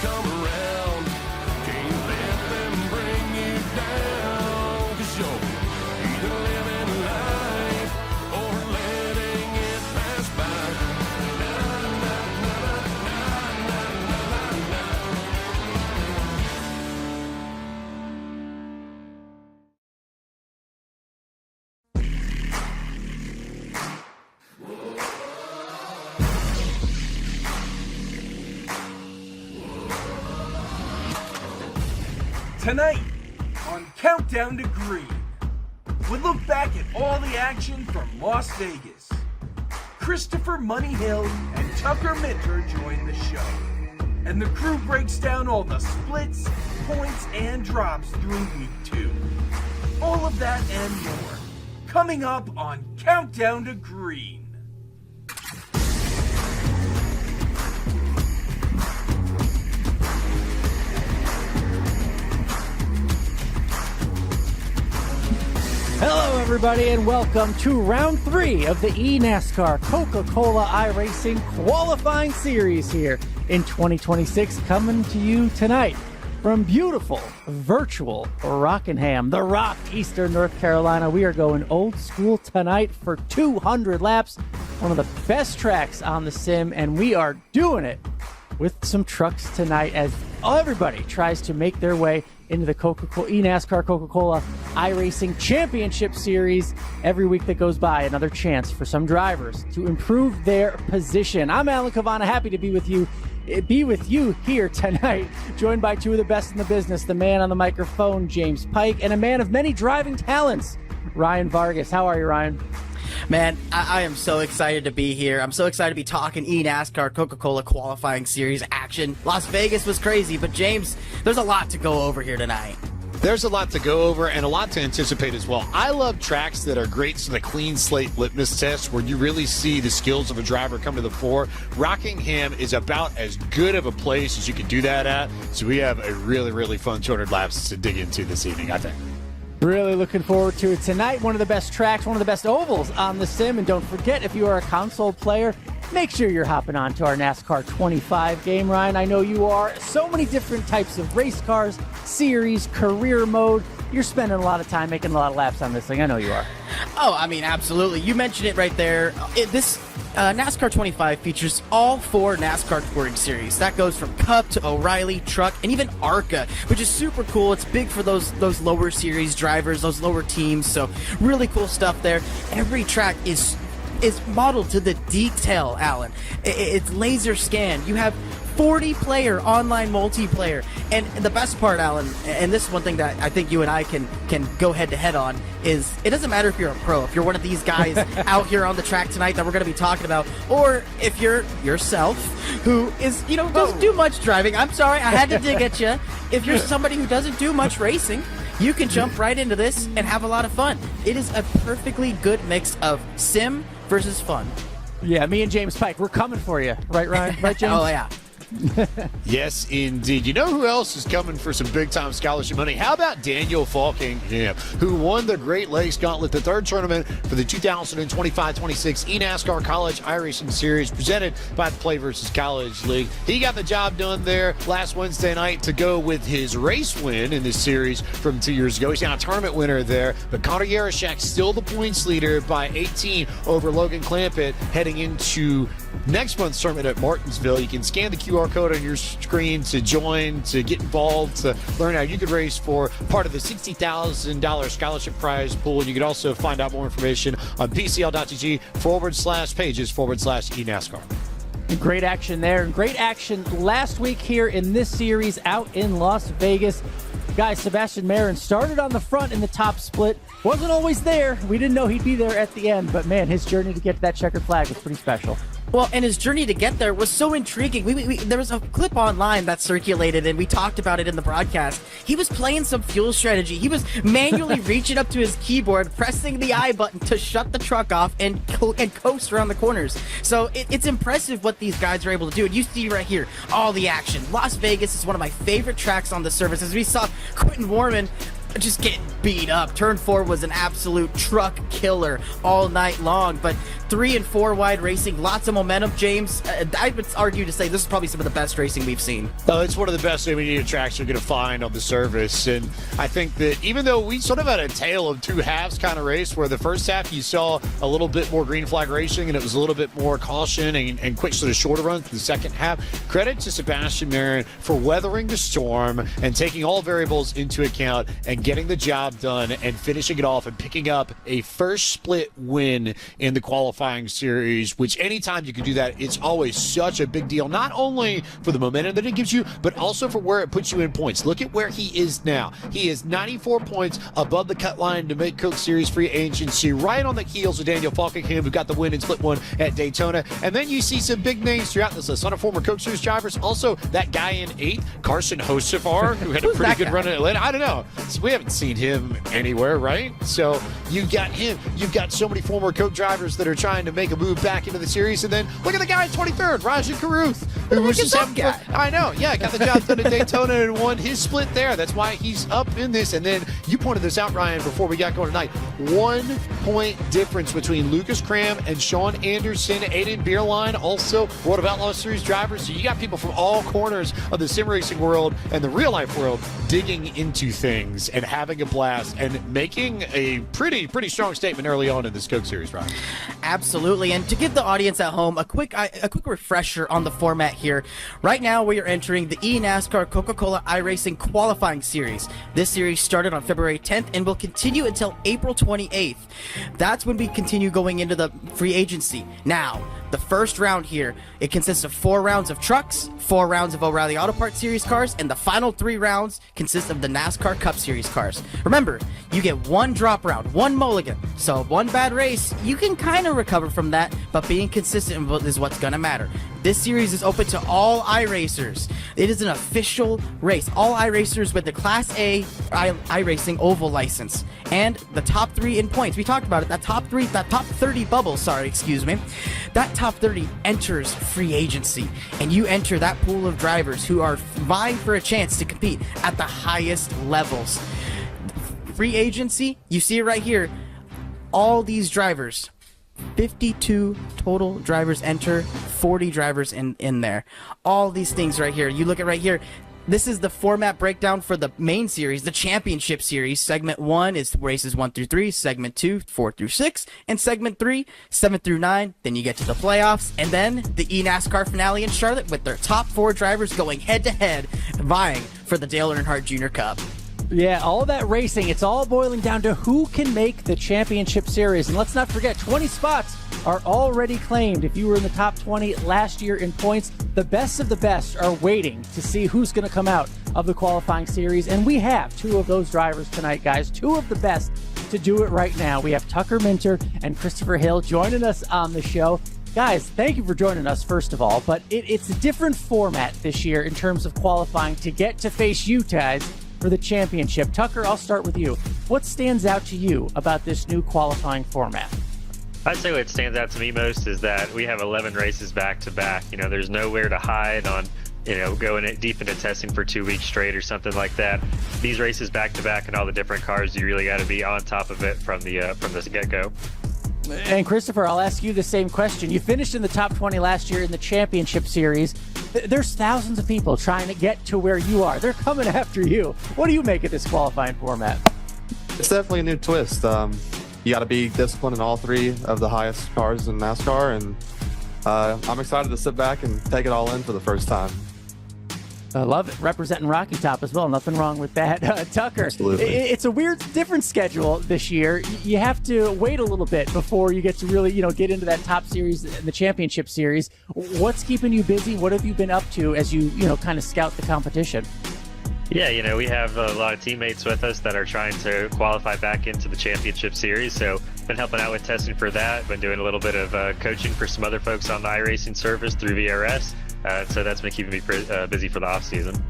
come around. Can't let them bring you down, 'cause you're either living life or letting it pass by. Tonight on Countdown to Green, we look back at all the action from Las Vegas. Christopher Money Hill and Tucker Minter join the show, and the crew breaks down all the splits, points, and drops during week 2. All of that and more coming up on Countdown to Green. Hello, everybody, and welcome to round 3 of the eNASCAR Coca-Cola iRacing qualifying series here in 2026, coming to you tonight from beautiful virtual Rockingham, the Rock, Eastern North Carolina. We are going old school tonight for 200 laps, one of the best tracks on the sim, and we are doing it with some trucks tonight as everybody tries to make their way into the eNASCAR Coca-Cola iRacing Championship Series. Every week that goes by, another chance for some drivers to improve their position. I'm Alan Cavana, happy to be with you here tonight, joined by two of the best in the business, the man on the microphone, James Pike, and a man of many driving talents, Ryan Vargas. How are you, Ryan? Man, I am so excited to be here. I'm so excited to be talking eNASCAR Coca-Cola qualifying series action. Las Vegas was crazy, but James, there's a lot to go over here tonight. There's a lot to go over and a lot to anticipate as well. I love tracks that are great for the clean slate litmus test where you really see the skills of a driver come to the fore. Rockingham is about as good of a place as you can do that at. So we have a really, really fun 200 laps to dig into this evening, I think. Really looking forward to it tonight. One of the best tracks, one of the best ovals on the sim. And don't forget, if you are a console player, make sure you're hopping on to our NASCAR 25 game, Ryan. I know you are. So many different types of race cars, series, career mode. You're spending a lot of time making a lot of laps on this thing. I know you are. Oh, I mean, absolutely. You mentioned it right there. This NASCAR 25 features all 4 NASCAR touring series. That goes from Cup to O'Reilly, Truck, and even ARCA, which is super cool. It's big for those lower series drivers, those lower teams. So really cool stuff there. Every track is modeled to the detail, Alan. It's laser scanned. You have 40-player online multiplayer. And the best part, Alan, and this is one thing that I think you and I can go head-to-head on, is it doesn't matter if you're a pro, if you're one of these guys out here on the track tonight that we're going to be talking about, or if you're yourself, who is, doesn't do much driving. I'm sorry, I had to dig at you. If you're somebody who doesn't do much racing, you can jump right into this and have a lot of fun. It is a perfectly good mix of sim versus fun. Yeah, me and James Pike, we're coming for you. Right, Ryan? Right, James? Oh, yeah. Yes, indeed. You know who else is coming for some big-time scholarship money? How about Daniel Falkingham, who won the Great Lakes Gauntlet, the 3rd tournament for the 2025-26 eNASCAR College iRacing Series presented by the Play vs. College League. He got the job done there last Wednesday night to go with his race win in this series from 2 years ago. He's now a tournament winner there, but Connor Yarashak still the points leader by 18 over Logan Clampett heading into next month's tournament at Martinsville. You can scan the QR code on your screen to join, to get involved, to learn how you could race for part of the $60,000 scholarship prize pool. And you can also find out more information on pcl.gg/pages/eNASCAR. Great action there. Great action last week here in this series out in Las Vegas. Guys, Sebastian Marin started on the front in the top split. Wasn't always there. We didn't know he'd be there at the end, but man, his journey to get to that checkered flag was pretty special. Well, and his journey to get there was so intriguing. There was a clip online that circulated, and we talked about it in the broadcast. He was playing some fuel strategy. He was manually reaching up to his keyboard, pressing the I button to shut the truck off and coast around the corners. So it's impressive what these guys are able to do. And you see right here, all the action. Las Vegas is one of my favorite tracks on the surface. As we saw Quentin Warman just getting beat up. Turn 4 was an absolute truck killer all night long, but 3 and 4 wide racing, lots of momentum, James. I would argue to say this is probably some of the best racing we've seen. It's one of the best intermediate tracks you're going to find on the service, and I think that even though we sort of had a tale of two halves kind of race, where the first half you saw a little bit more green flag racing and it was a little bit more caution and quick sort of shorter runs. The second half, credit to Sebastian Marin for weathering the storm and taking all variables into account and getting the job done and finishing it off and picking up a first split win in the qualifying series, which anytime you can do that, it's always such a big deal, not only for the momentum that it gives you, but also for where it puts you in points. Look at where he is now. He is 94 points above the cut line to make Coke Series free agency, right on the heels of Daniel Falkingham, who got the win in split one at Daytona. And then you see some big names throughout this list. On a former Coke Series drivers, also that guy in 8th, Carson Hocevar, who had a pretty good run in Atlanta. I don't know. So we haven't seen him anywhere, right? So you got him. You've got so many former Coke drivers that are trying to make a move back into the series. And then look at the guy in 23rd, Rajat Caruth, who was just having fun. I know. Yeah, got the job done at Daytona and won his split there. That's why he's up in this. And then you pointed this out, Ryan, before we got going tonight. 1 point difference between Lucas Cram and Sean Anderson. Aiden Beerline, also World of Outlaw Series drivers. So you got people from all corners of the sim racing world and the real life world digging into things and having a blast and making a pretty strong statement early on in this Coke Series, Ryan. Absolutely. And to give the audience at home a quick refresher on the format here, right now we are entering the eNASCAR Coca-Cola iRacing qualifying series. This series started on February 10th and will continue until April 28th. That's when we continue going into the free agency. Now, the first round here, it consists of 4 rounds of trucks, 4 rounds of O'Reilly Auto Parts Series cars, and the final 3 rounds consist of the NASCAR Cup Series cars. Remember, you get 1 drop round, 1 mulligan. So 1 bad race, you can kind of recover from that, but being consistent is what's going to matter. This series is open to all iRacers. It is an official race. All iRacers with the Class A iRacing oval license. And the top 3 in points. We talked about it. That top 30 bubble, that top 30 enters free agency. And you enter that pool of drivers who are vying for a chance to compete at the highest levels. Free agency, you see it right here. All these drivers, 52 total drivers enter, 40 drivers in there. All these things right here. You look at right here. This is the format breakdown for the main series, the championship series. Segment 1 is races 1 through 3, segment 2, 4 through 6, and segment 3, 7 through 9. Then you get to the playoffs, and then the eNASCAR finale in Charlotte with their top 4 drivers going head-to-head, vying for the Dale Earnhardt Jr. Cup. Yeah, all that racing, it's all boiling down to who can make the championship series. And let's not forget, 20 spots are already claimed. If you were in the top 20 last year in points, the best of the best are waiting to see who's going to come out of the qualifying series. And we have 2 of those drivers tonight, guys, 2 of the best to do it right now. We have Tucker Minter and Christopher Hill joining us on the show. Guys, thank you for joining us, first of all, but it's a different format this year in terms of qualifying to get to face you guys for the championship. Tucker, I'll start with you. What stands out to you about this new qualifying format? I'd say what stands out to me most is that we have 11 races back to back. You know, there's nowhere to hide on, going deep into testing for 2 weeks straight or something like that. These races back to back and all the different cars, you really got to be on top of it from the get-go. And Christopher, I'll ask you the same question. You finished in the top 20 last year in the championship series. There's thousands of people trying to get to where you are. They're coming after you. What do you make of this qualifying format? It's definitely a new twist. You got to be disciplined in all 3 of the highest cars in NASCAR, and I'm excited to sit back and take it all in for the first time. I love it. Representing Rocky Top as well. Nothing wrong with that. Tucker, Absolutely. It's a weird, different schedule this year. You have to wait a little bit before you get to really, get into that top series and the championship series. What's keeping you busy? What have you been up to as you, kind of scout the competition? Yeah, we have a lot of teammates with us that are trying to qualify back into the championship series. So been helping out with testing for that. Been doing a little bit of coaching for some other folks on the iRacing service through VRS. So that's been keeping me busy for the off season.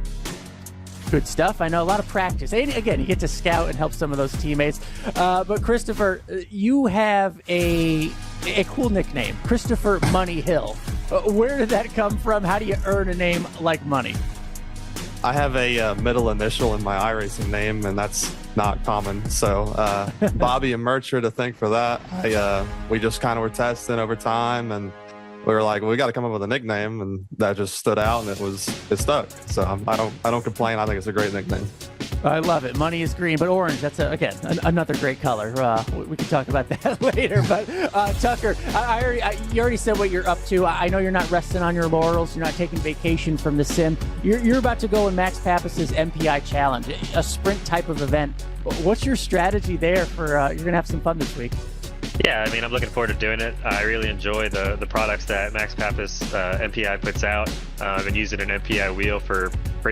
Good stuff. I know a lot of practice. And again, you get to scout and help some of those teammates. But Christopher, you have a cool nickname, Christopher Money Hill. Where did that come from? How do you earn a name like Money? I have a middle initial in my iRacing name, and that's not common. So Bobby and Merch are to thank for that. We just kind of were testing over time, and we were like, well, we got to come up with a nickname, and that just stood out, and it stuck. So I don't complain. I think it's a great nickname. I love it. Money is green, but orange, that's, again, another great color. We can talk about that later. But, Tucker, you already said what you're up to. I know you're not resting on your laurels. You're not taking vacation from the sim. You're about to go in Max Pappas's MPI Challenge, a sprint type of event. What's your strategy there for you're going to have some fun this week? Yeah, I mean, I'm looking forward to doing it. I really enjoy the products that Max Pappas MPI puts out. I've been using an MPI wheel for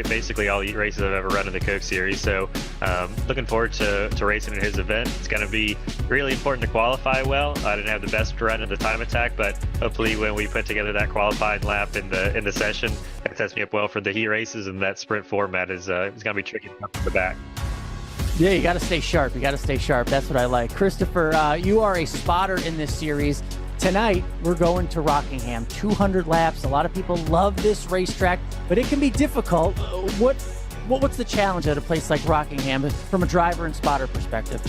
basically all the races I've ever run in the Coke Series. So looking forward to racing in his event. It's going to be really important to qualify well. I didn't have the best run in the time attack, but hopefully when we put together that qualifying lap in the session, that sets me up well for the heat races, and that sprint format is going to be tricky to come from the back. Yeah, you got to stay sharp. That's what I like. Christopher, you are a spotter in this series. Tonight, we're going to Rockingham, 200 laps. A lot of people love this racetrack, but it can be difficult. What's the challenge at a place like Rockingham from a driver and spotter perspective?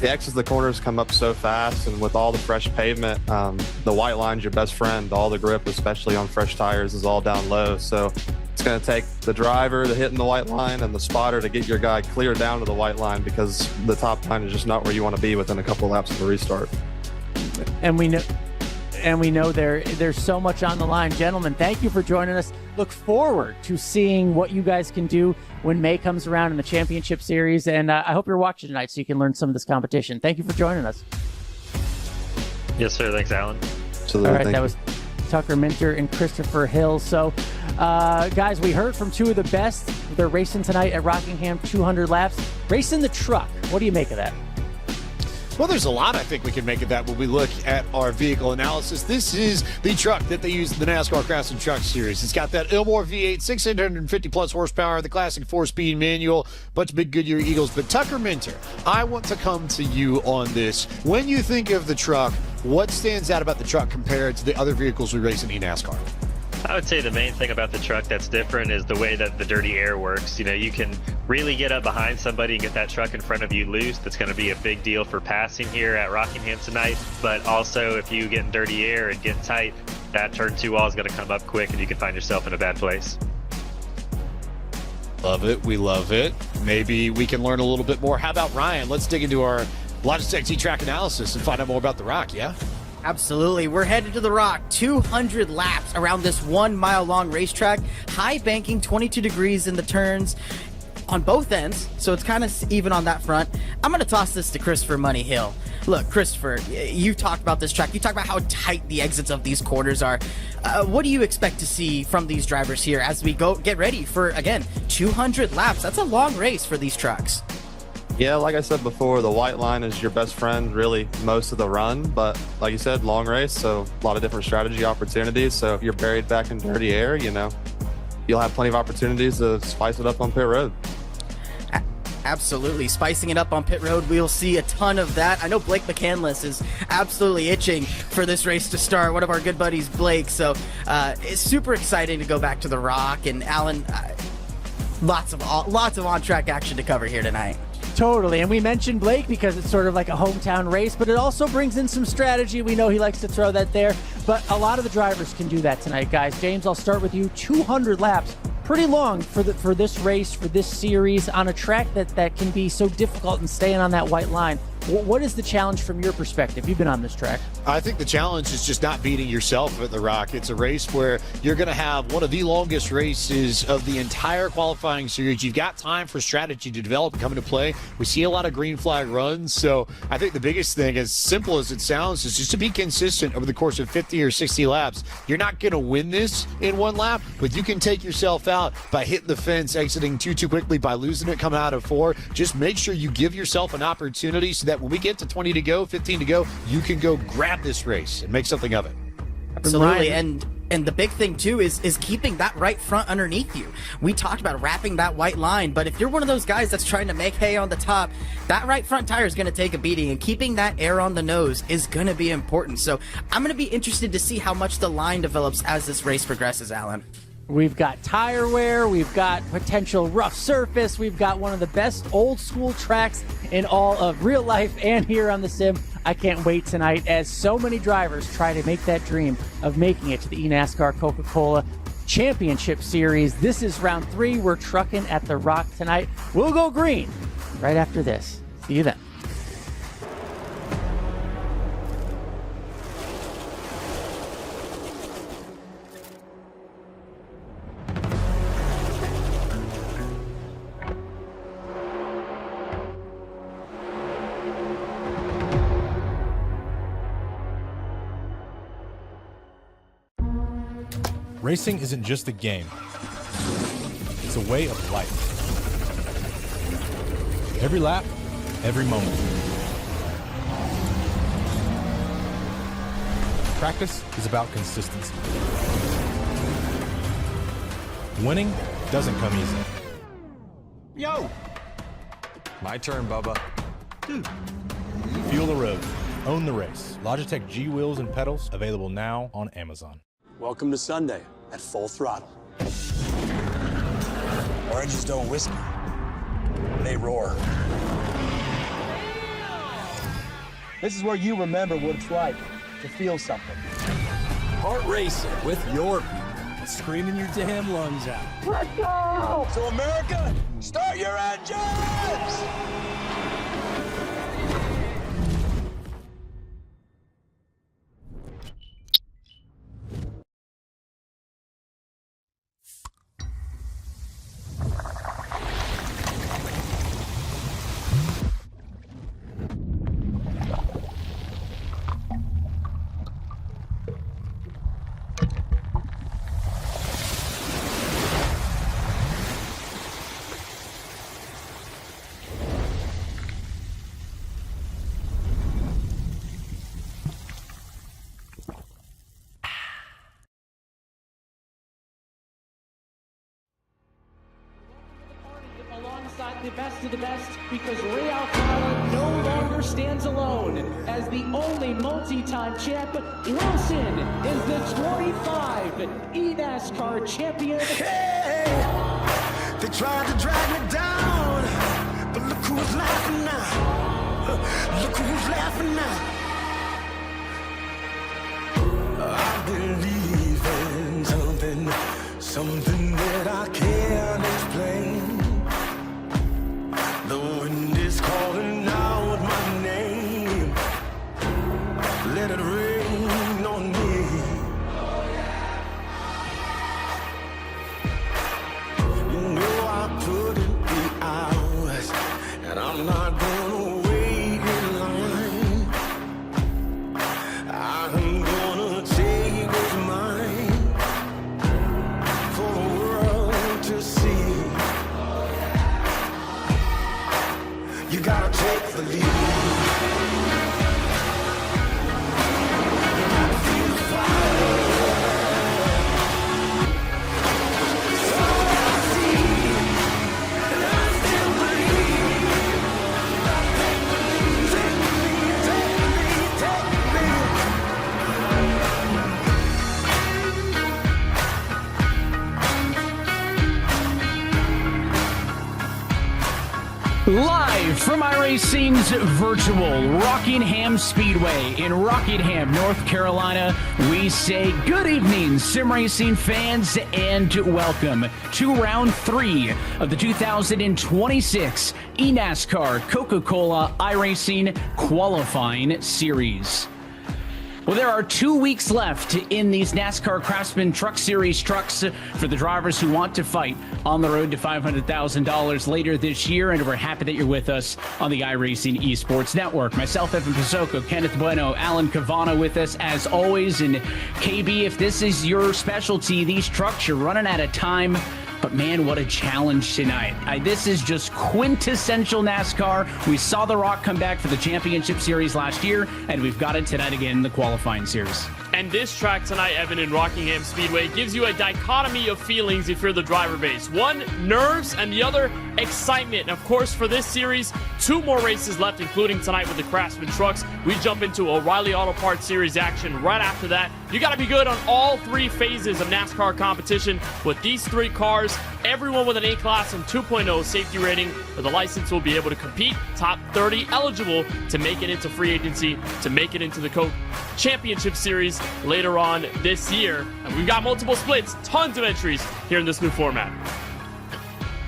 The X's, the corners come up so fast, and with all the fresh pavement, the white line's your best friend. All the grip, especially on fresh tires, is all down low. So it's going to take the driver to hitting the white line and the spotter to get your guy clear down to the white line, because the top line is just not where you want to be within a couple laps of the restart. And we know there's so much on the line. Gentlemen, thank you for joining us. Look forward to seeing what you guys can do when May comes around in the championship series. And I hope you're watching tonight so you can learn some of this competition. Thank you for joining us. Yes, sir. Thanks, Alan. Absolutely. All right, that was Tucker Minter and Christopher Hill. So, guys, we heard from two of the best. They're racing tonight at Rockingham, 200 laps. Racing the truck. What do you make of that? Well, there's a lot I think we can make of that when we look at our vehicle analysis. This is the truck that they use in the NASCAR Craftsman Trucks series. It's got that Ilmore V8, 650-plus horsepower, the classic 4-speed manual, bunch of big Goodyear Eagles. But Tucker Minter, I want to come to you on this. When you think of the truck, what stands out about the truck compared to the other vehicles we race in eNASCAR? I would say the main thing about the truck that's different is the way that the dirty air works. You know, you can really get up behind somebody and get that truck in front of you loose. That's going to be a big deal for passing here at Rockingham tonight. But also, if you get in dirty air and get tight, that turn 2 wall is going to come up quick and you can find yourself in a bad place. Love it. We love it. Maybe we can learn a little bit more. How about Ryan? Let's dig into our Logitech T-Track analysis and find out more about the Rock, yeah? Absolutely. We're headed to the Rock. 200 laps around this 1 mile long racetrack. High banking, 22 degrees in the turns on both ends. So it's kind of even on that front. I'm going to toss this to Christopher Money Hill. Look, Christopher, you talked about this track. You talked about how tight the exits of these corners are. What do you expect to see from these drivers here as we go get ready for, again, 200 laps? That's a long race for these trucks. Yeah, like I said before, the white line is your best friend really most of the run, but like you said, long race, so a lot of different strategy opportunities. So if you're buried back in dirty air, you know, you'll have plenty of opportunities to spice it up on pit road. Absolutely. Spicing it up on pit road. We'll see a ton of that. I know Blake McCandless is absolutely itching for this race to start. One of our good buddies, Blake. So it's super exciting to go back to the Rock. And Alan, lots of on-track action to cover here tonight. Totally, and we mentioned Blake because it's sort of like a hometown race, but it also brings in some strategy. We know he likes to throw that there, but a lot of the drivers can do that tonight, guys. James, I'll start with you. 200 laps, pretty long for this race, for this series, on a track that can be so difficult and staying on that white line. What is the challenge from your perspective? You've been on this track. I think the challenge is just not beating yourself at the Rock. It's a race where you're going to have one of the longest races of the entire qualifying series. You've got time for strategy to develop and come into play. We see a lot of green flag runs. So I think the biggest thing, as simple as it sounds, is just to be consistent over the course of 50 or 60 laps. You're not going to win this in one lap, but you can take yourself out by hitting the fence, exiting too quickly, by losing it coming out of 4. Just make sure you give yourself an opportunity so that when we get to 20 to go, 15 to go, you can go grab this race and make something of it. Absolutely. And the big thing too is keeping that right front underneath you. We talked about wrapping that white line, but if you're one of those guys that's trying to make hay on the top, that right front tire is going to take a beating, and keeping that air on the nose is going to be important. So I'm going to be interested to see how much the line develops as this race progresses, Alan. We've got tire wear, we've got potential rough surface, we've got one of the best old school tracks in all of real life and here on the sim. I can't wait tonight as so many drivers try to make that dream of making it to the eNASCAR Coca-Cola Championship Series. This is round 3. We're trucking at the Rock tonight. We'll go green right after this. See you then. Racing isn't just a game, it's a way of life. Every lap, every moment. Practice is about consistency. Winning doesn't come easy. Yo! My turn, Bubba. Dude. Feel the road. Own the race. Logitech G wheels and pedals available now on Amazon. Welcome to Sunday at Full Throttle. Oranges don't whiskey. They roar. This is where you remember what it's like to feel something. Heart racing with your people, screaming your damn lungs out. Let's go! So America, start your engines! Alongside the best of the best, because Ray Alcala no longer stands alone as the only multi-time champ. Wilson is the 25 eNASCAR champion. Hey, they tried to drag me down, but look who's laughing now. Look who's laughing now. I believe in something that I can't explain. The wind is calling out my name. Let it rain on me. You know I put in the hours, and I'm not gonna wait in line. I'm gonna take what's mine for the world to see. You gotta take the lead. You gotta feel the fire. It's all I see, and I still believe. Take Live from iRacing's virtual Rockingham Speedway in Rockingham, North Carolina, we say good evening, sim racing fans, and welcome to round 3 of the 2026 eNASCAR Coca-Cola iRacing Qualifying Series. Well, there are 2 weeks left in these NASCAR Craftsman Truck Series trucks for the drivers who want to fight on the road to $500,000 later this year, and we're happy that you're with us on the iRacing Esports Network. Myself, Evan Pasoko, Kenneth Bueno, Alan Cavana with us as always, and KB, if this is your specialty, these trucks, you're running out of time. But man, what a challenge tonight. This is just quintessential NASCAR. We saw The Rock come back for the championship series last year, and we've got it tonight again in the qualifying series. And this track tonight, Evan, in Rockingham Speedway, gives you a dichotomy of feelings if you're the driver base. One, nerves, and the other, excitement. And of course, for this series, 2 more races left, including tonight with the Craftsman Trucks. We jump into O'Reilly Auto Parts Series action right after that. You got to be good on all 3 phases of NASCAR competition. With these 3 cars, everyone with an A-Class and 2.0 safety rating with a license will be able to compete. Top 30 eligible to make it into free agency, to make it into the Coke Championship Series later on this year. And we've got multiple splits, tons of entries here in this new format.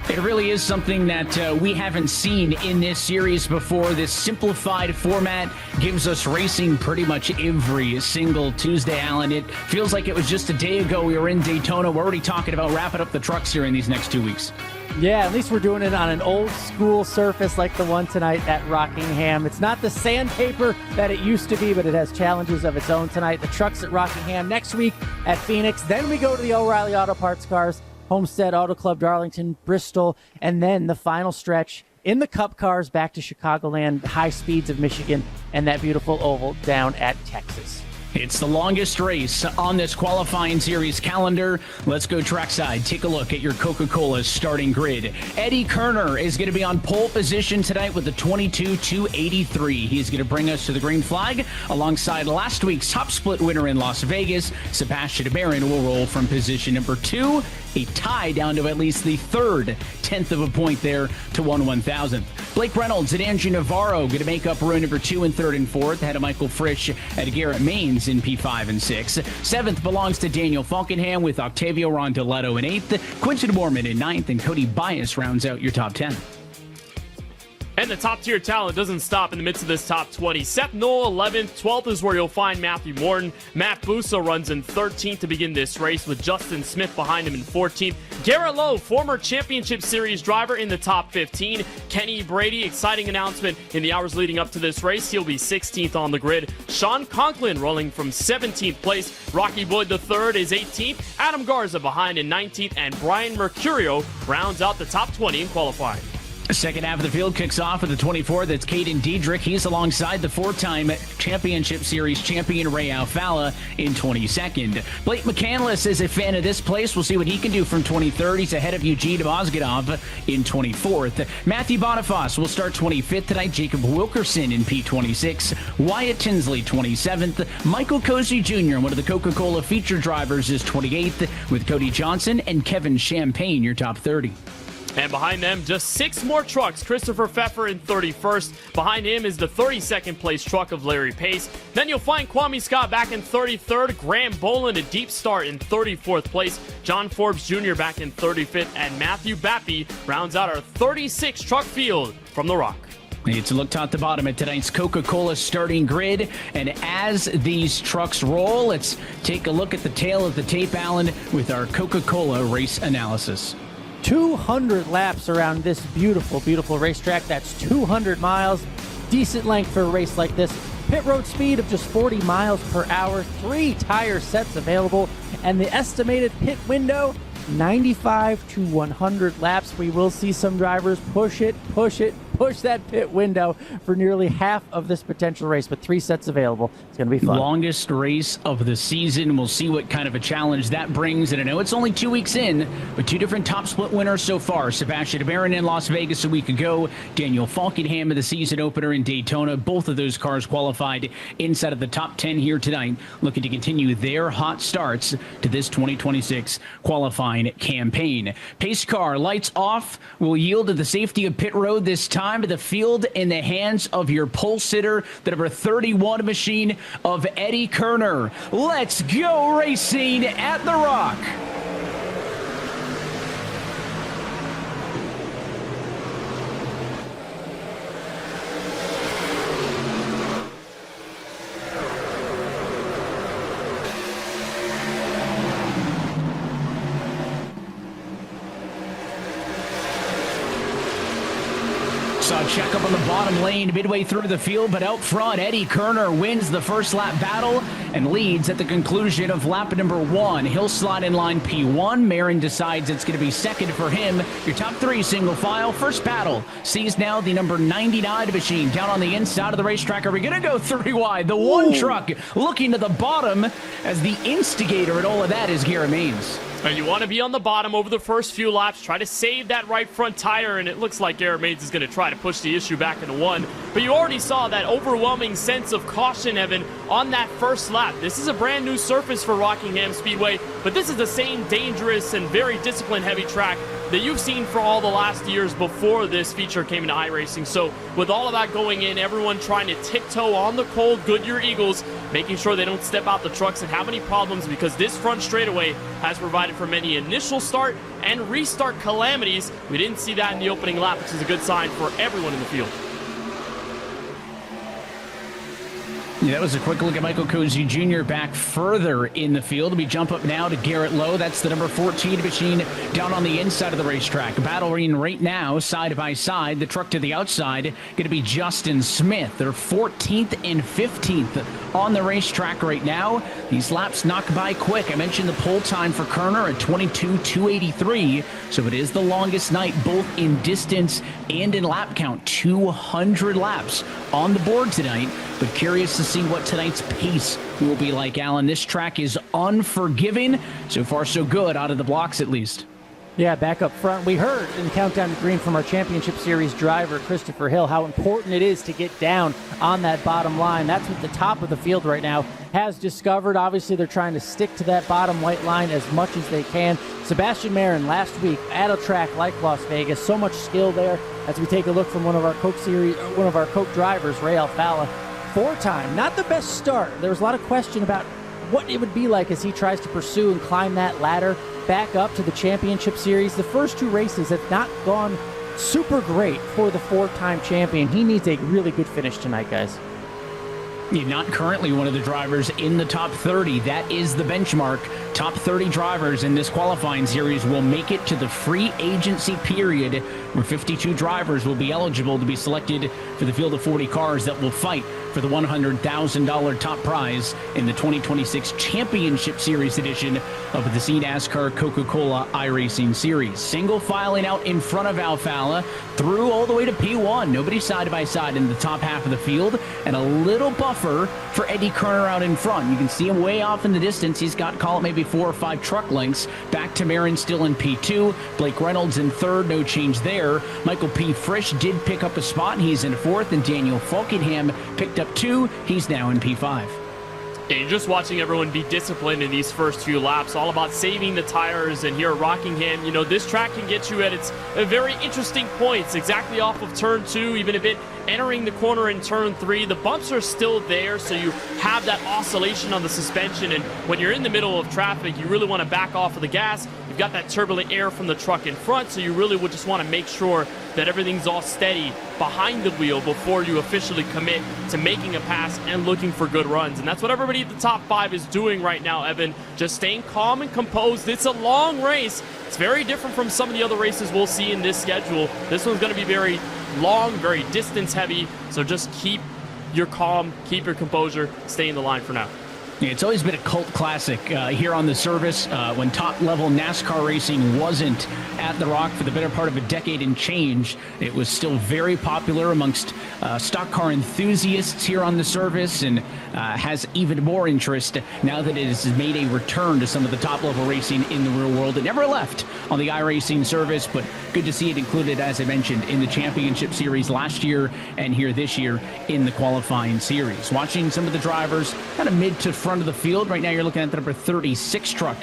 It really is something that we haven't seen in this series before. This simplified format gives us racing pretty much every single Tuesday, Alan. It feels like it was just a day ago we were in Daytona. We're already talking about wrapping up the trucks here in these next 2 weeks. Yeah, at least we're doing it on an old school surface like the one tonight at Rockingham. It's not the sandpaper that it used to be, but it has challenges of its own tonight. The trucks at Rockingham next week at Phoenix. Then we go to the O'Reilly Auto Parts cars. Homestead Auto Club, Darlington, Bristol, and then the final stretch in the Cup cars back to Chicagoland, high speeds of Michigan, and that beautiful oval down at Texas. It's the longest race on this qualifying series calendar. Let's go trackside. Take a look at your Coca-Cola starting grid. Eddie Kerner is going to be on pole position tonight with the 22-283. He's going to bring us to the green flag alongside last week's top split winner in Las Vegas. Sebastian Baron will roll from position number 2. A tie down to at least the third 10th of a point there to 1/1000th. Blake Reynolds and Andrew Navarro going to make up row number 2 and 3rd and 4th, ahead of Michael Frisch at Garrett Maines in P5 and 6. 7th belongs to Daniel Falkenham with Octavio Rondoletto in 8th. Quinton Mormon in 9th, and Cody Bias rounds out your top 10. And the top-tier talent doesn't stop in the midst of this top 20. Seth Knoll, 11th. 12th is where you'll find Matthew Morton. Matt Busso runs in 13th to begin this race, with Justin Smith behind him in 14th. Garrett Lowe, former Championship Series driver, in the top 15. Kenny Brady, exciting announcement in the hours leading up to this race. He'll be 16th on the grid. Sean Conklin rolling from 17th place. Rocky Boyd III is 18th. Adam Garza behind in 19th. And Brian Mercurio rounds out the top 20 in qualifying. The second half of the field kicks off at the 24th. That's Caden Diedrich. He's alongside the 4-time Championship Series champion Ray Alfala in 22nd. Blake McCandless is a fan of this place. We'll see what he can do from 23rd. He's ahead of Eugene Mozgadov in 24th. Matthew Boniface will start 25th tonight. Jacob Wilkerson in P26. Wyatt Tinsley 27th. Michael Cozy Jr., one of the Coca-Cola feature drivers, is 28th, with Cody Johnson and Kevin Champagne your top 30. And behind them, just 6 more trucks. Christopher Pfeffer in 31st. Behind him is the 32nd place truck of Larry Pace. Then you'll find Kwame Scott back in 33rd. Graham Boland, a deep start, in 34th place. John Forbes Jr. back in 35th. And Matthew Bappy rounds out our 36 truck field from the Rock. It's a look top to bottom at tonight's Coca-Cola starting grid. And as these trucks roll, let's take a look at the tail of the tape, Alan, with our Coca-Cola race analysis. 200 laps around this beautiful, beautiful racetrack. That's 200 miles. Decent length for a race like this. Pit road speed of just 40 miles per hour. 3 tire sets available. And the estimated pit window, 95 to 100 laps. We will see some drivers push that pit window for nearly half of this potential race, but 3 sets available. It's going to be fun. Longest race of the season. We'll see what kind of a challenge that brings. And I know it's only 2 weeks in, but 2 different top split winners so far. Sebastian Baron in Las Vegas a week ago. Daniel Falkenham in the season opener in Daytona. Both of those cars qualified inside of the top 10 here tonight, looking to continue their hot starts to this 2026 qualifying campaign. Pace car lights off will yield to the safety of pit road this time. The field in the hands of your pole sitter, the number 31 machine of Eddie Kerner. Let's go racing at the Rock. Saw a check up on the bottom lane midway through the field, but out front, Eddie Kerner wins the first lap battle and leads at the conclusion of lap number 1. He'll slot in line P1. Marin decides it's going to be second for him. Your top 3 single file. First battle sees now the number 99 machine down on the inside of the racetrack. Are we going to go 3 wide? The one truck looking to the bottom as the instigator in all of that is Garrett Maines. And you want to be on the bottom over the first few laps, try to save that right front tire, and it looks like Garrett Maines is going to try to push the issue back into 1. But you already saw that overwhelming sense of caution, Evan, on that first lap. This is a brand new surface for Rockingham Speedway, but this is the same dangerous and very discipline-heavy track that you've seen for all the last years before this feature came into iRacing. So with all of that going in, everyone trying to tiptoe on the cold Goodyear Eagles, making sure they don't step out the trucks and have any problems, because this front straightaway has provided for many initial start and restart calamities. We didn't see that in the opening lap, which is a good sign for everyone in the field. Yeah, that was a quick look at Michael Cozy Jr. back further in the field. We jump up now to Garrett Lowe. That's the number 14 machine down on the inside of the racetrack. Battling right now, side by side. The truck to the outside going to be Justin Smith. They're 14th and 15th on the racetrack right now. These laps knock by quick. I mentioned the pole time for Kerner at 22:283. So it is the longest night, both in distance and in lap count. 200 laps on the board tonight. But curious to see what tonight's pace will be like, Alan. This track is unforgiving. So far, so good out of the blocks, at least. Yeah, back up front. We heard in Countdown to Green from our Championship Series driver, Christopher Hill, how important it is to get down on that bottom line. That's what the top of the field right now has discovered. Obviously, they're trying to stick to that bottom white line as much as they can. Sebastian Marin last week at a track like Las Vegas, so much skill there. As we take a look from one of our Coke drivers, Ray Alfala, 4-time, not the best start. There was a lot of question about what it would be like as he tries to pursue and climb that ladder back up to the Championship Series. The first 2 races have not gone super great for the 4-time champion. He needs a really good finish tonight, guys. You're not currently one of the drivers in the top 30. That is the benchmark. Top 30 drivers in this qualifying series will make it to the free agency period, where 52 drivers will be eligible to be selected for the field of 40 cars that will fight for the $100,000 top prize in the 2026 Championship Series edition of the eNASCAR Coca-Cola iRacing Series. Single filing out in front of Alfala, through all the way to P1. Nobody side by side in the top half of the field, and a little buffer for Eddie Kerner out in front. You can see him way off in the distance. He's got, call it maybe 4 or 5 truck lengths. Back to Marin still in P2. Blake Reynolds in 3rd, no change there. Michael P. Frisch did pick up a spot. He's in 4th, and Daniel Falkenham picked up 2. He's now in P5. Yeah, you're just watching everyone be disciplined in these first few laps, all about saving the tires. And here at Rockingham, you know, this track can get you at its very interesting points, exactly off of turn 2, even a bit entering the corner in turn 3. The bumps are still there, so you have that oscillation on the suspension. And when you're in the middle of traffic, you really want to back off of the gas. You've got that turbulent air from the truck in front, so you really would just want to make sure that everything's all steady behind the wheel before you officially commit to making a pass and looking for good runs. And that's what everybody at the top 5 is doing right now, Evan. Just staying calm and composed. It's a long race. It's very different from some of the other races we'll see in this schedule. This one's going to be very long, very distance heavy. So just keep your calm, keep your composure, stay in the line for now. Yeah, it's always been a cult classic here on the service. When top-level NASCAR racing wasn't at the Rock for the better part of a decade and change, it was still very popular amongst stock car enthusiasts here on the service, and has even more interest now that it has made a return to some of the top-level racing in the real world. It never left on the iRacing service, but good to see it included, as I mentioned, in the Championship Series last year and here this year in the qualifying series. Watching some of the drivers kind of mid to front of the field. Right now you're looking at the number 36 truck,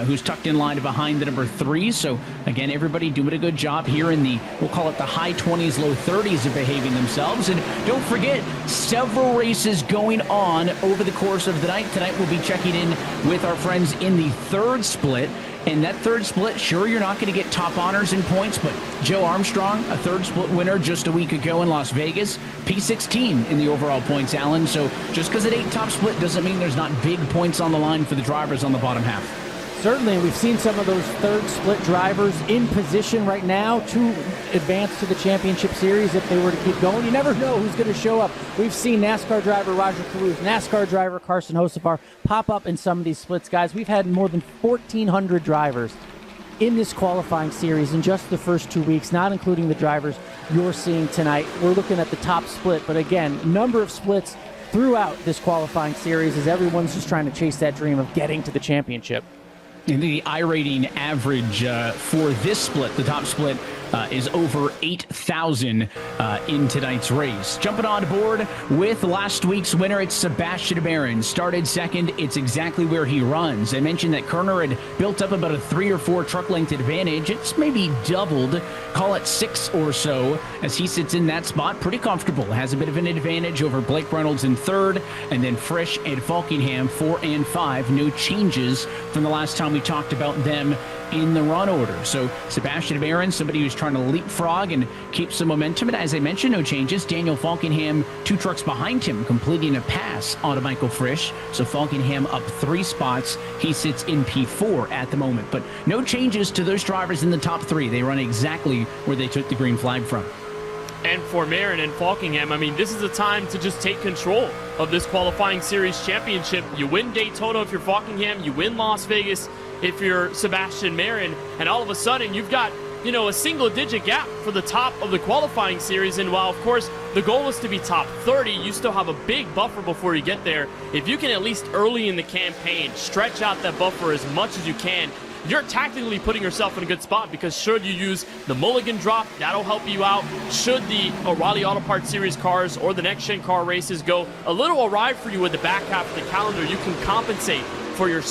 who's tucked in line behind the number 3. So again, everybody doing a good job here in the, we'll call it the high 20s, low 30s of behaving themselves. And don't forget, several races going on over the course of the night. Tonight we'll be checking in with our friends in the 3rd split. And that 3rd split, sure, you're not going to get top honors and points, but Joe Armstrong, a 3rd split winner just a week ago in Las Vegas, P16 in the overall points, Alan. So just because it ain't top split doesn't mean there's not big points on the line for the drivers on the bottom half. certainly. We've seen some of those third split drivers in position right now to advance to the championship series if they were to keep going. You never know who's going to show up. We've seen NASCAR driver Roger Caruth, NASCAR driver Carson Hocevar pop up in some of these splits, guys. We've had more than 1,400 drivers in this qualifying series in just the first 2 weeks, not including the drivers you're seeing tonight. We're looking at the top split, but again, number of splits throughout this qualifying series as everyone's just trying to chase that dream of getting to the championship. And the iRating average for this split, the top split, is over 8,000 in tonight's race. Jumping on board with last week's winner, it's Sebastian Barron. Started second. It's exactly where he runs. I mentioned that Kerner had built up about a 3 or 4 truck length advantage. It's maybe doubled, call it 6 or so, as he sits in that spot. Pretty comfortable. Has a bit of an advantage over Blake Reynolds in third, and then Frisch and Falkingham 4 and 5. No changes from the last time we talked about them in the run order. So Sebastian Barron, somebody who's trying to leapfrog and keep some momentum. And as I mentioned, no changes. Daniel Falkingham, 2 trucks behind him, completing a pass on Michael Frisch. So Falkingham up 3 spots. He sits in P4 at the moment. But no changes to those drivers in the top 3. They run exactly where they took the green flag from. And for Marin and Falkingham, I mean, this is a time to just take control of this qualifying series championship. You win Daytona if you're Falkingham, you win Las Vegas if you're Sebastian Marin, and all of a sudden you've got, you know, a single-digit gap for the top of the qualifying series. And while, of course, the goal is to be top 30, you still have a big buffer before you get there. If you can, at least early in the campaign, stretch out that buffer as much as you can, you're tactically putting yourself in a good spot, because should you use the mulligan drop, that'll help you out. Should the O'Reilly Auto Parts Series cars or the next-gen car races go a little awry for you with the back half of the calendar, you can compensate for your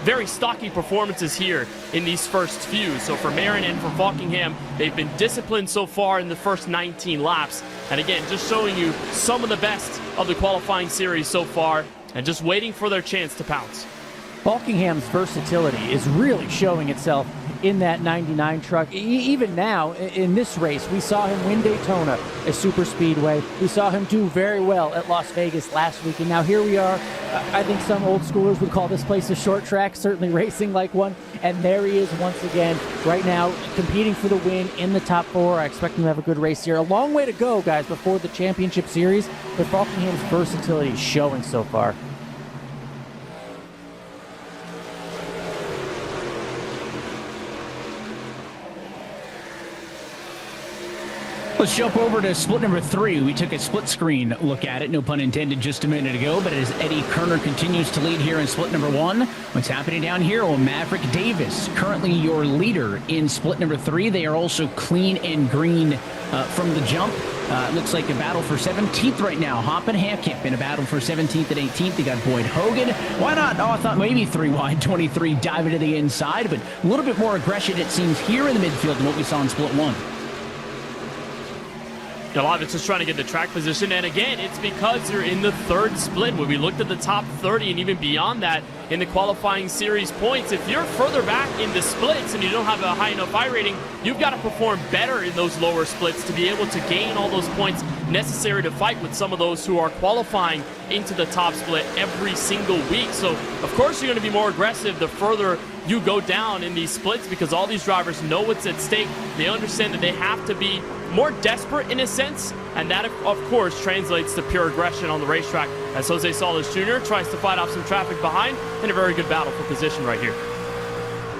very stocky performances here in these first few. So for Marin and for Falkingham, they've been disciplined so far in the first 19 laps. And again, just showing you some of the best of the qualifying series so far, and just waiting for their chance to pounce. Falkingham's versatility is really showing itself in that 99 truck. Even now, in this race, we saw him win Daytona at Super Speedway. We saw him do very well at Las Vegas last week. And now here we are. I think some old schoolers would call this place a short track, certainly racing like one. And there he is once again, right now, competing for the win in the top 4. I expect him to have a good race here. A long way to go, guys, before the championship series, but Falkingham's versatility is showing so far. Let's jump over to split number 3. We took a split screen look at it, no pun intended, just a minute ago. But as Eddie Kerner continues to lead here in split number 1, what's happening down here? Well, Maverick Davis, currently your leader in split number 3. They are also clean and green from the jump. Looks like a battle for 17th right now. Hopp and Hamkamp in a battle for 17th and 18th. They got Boyd Hogan. Why not? Oh, I thought maybe 3 wide, 23 diving to the inside. But a little bit more aggression, it seems, here in the midfield than what we saw in split 1. A lot of it's just trying to get the track position, and again, it's because you're in the third split. When we looked at the top 30 and even beyond that in the qualifying series points, if you're further back in the splits and you don't have a high enough iRating, you've got to perform better in those lower splits to be able to gain all those points necessary to fight with some of those who are qualifying into the top split every single week. So, of course, you're going to be more aggressive the further you go down in these splits, because all these drivers know what's at stake. They understand that they have to be more desperate in a sense, and that, of course, translates to pure aggression on the racetrack as Jose Salas Jr. tries to fight off some traffic behind in a very good battle for position right here.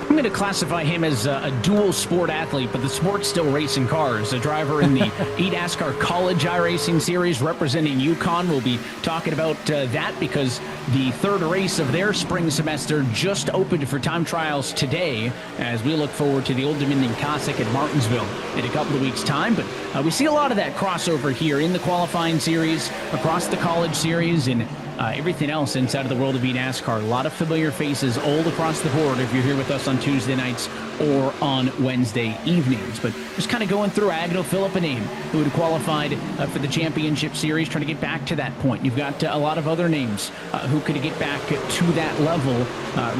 I'm going to classify him as a dual sport athlete, but the sport's still racing cars. A driver in the eNASCAR College iRacing Series representing UConn. We'll be talking about that because the third race of their spring semester just opened for time trials today, as we look forward to the Old Dominion Classic at Martinsville in a couple of weeks' time. But we see a lot of that crossover here in the qualifying series, across the college series, and everything else inside of the world of eNASCAR. A lot of familiar faces all across the board if you're here with us on Tuesday nights or on Wednesday evenings. But just kind of going through Agnew, Phillip, and Aim, who had qualified for the championship series, trying to get back to that point. You've got a lot of other names who could get back to that level,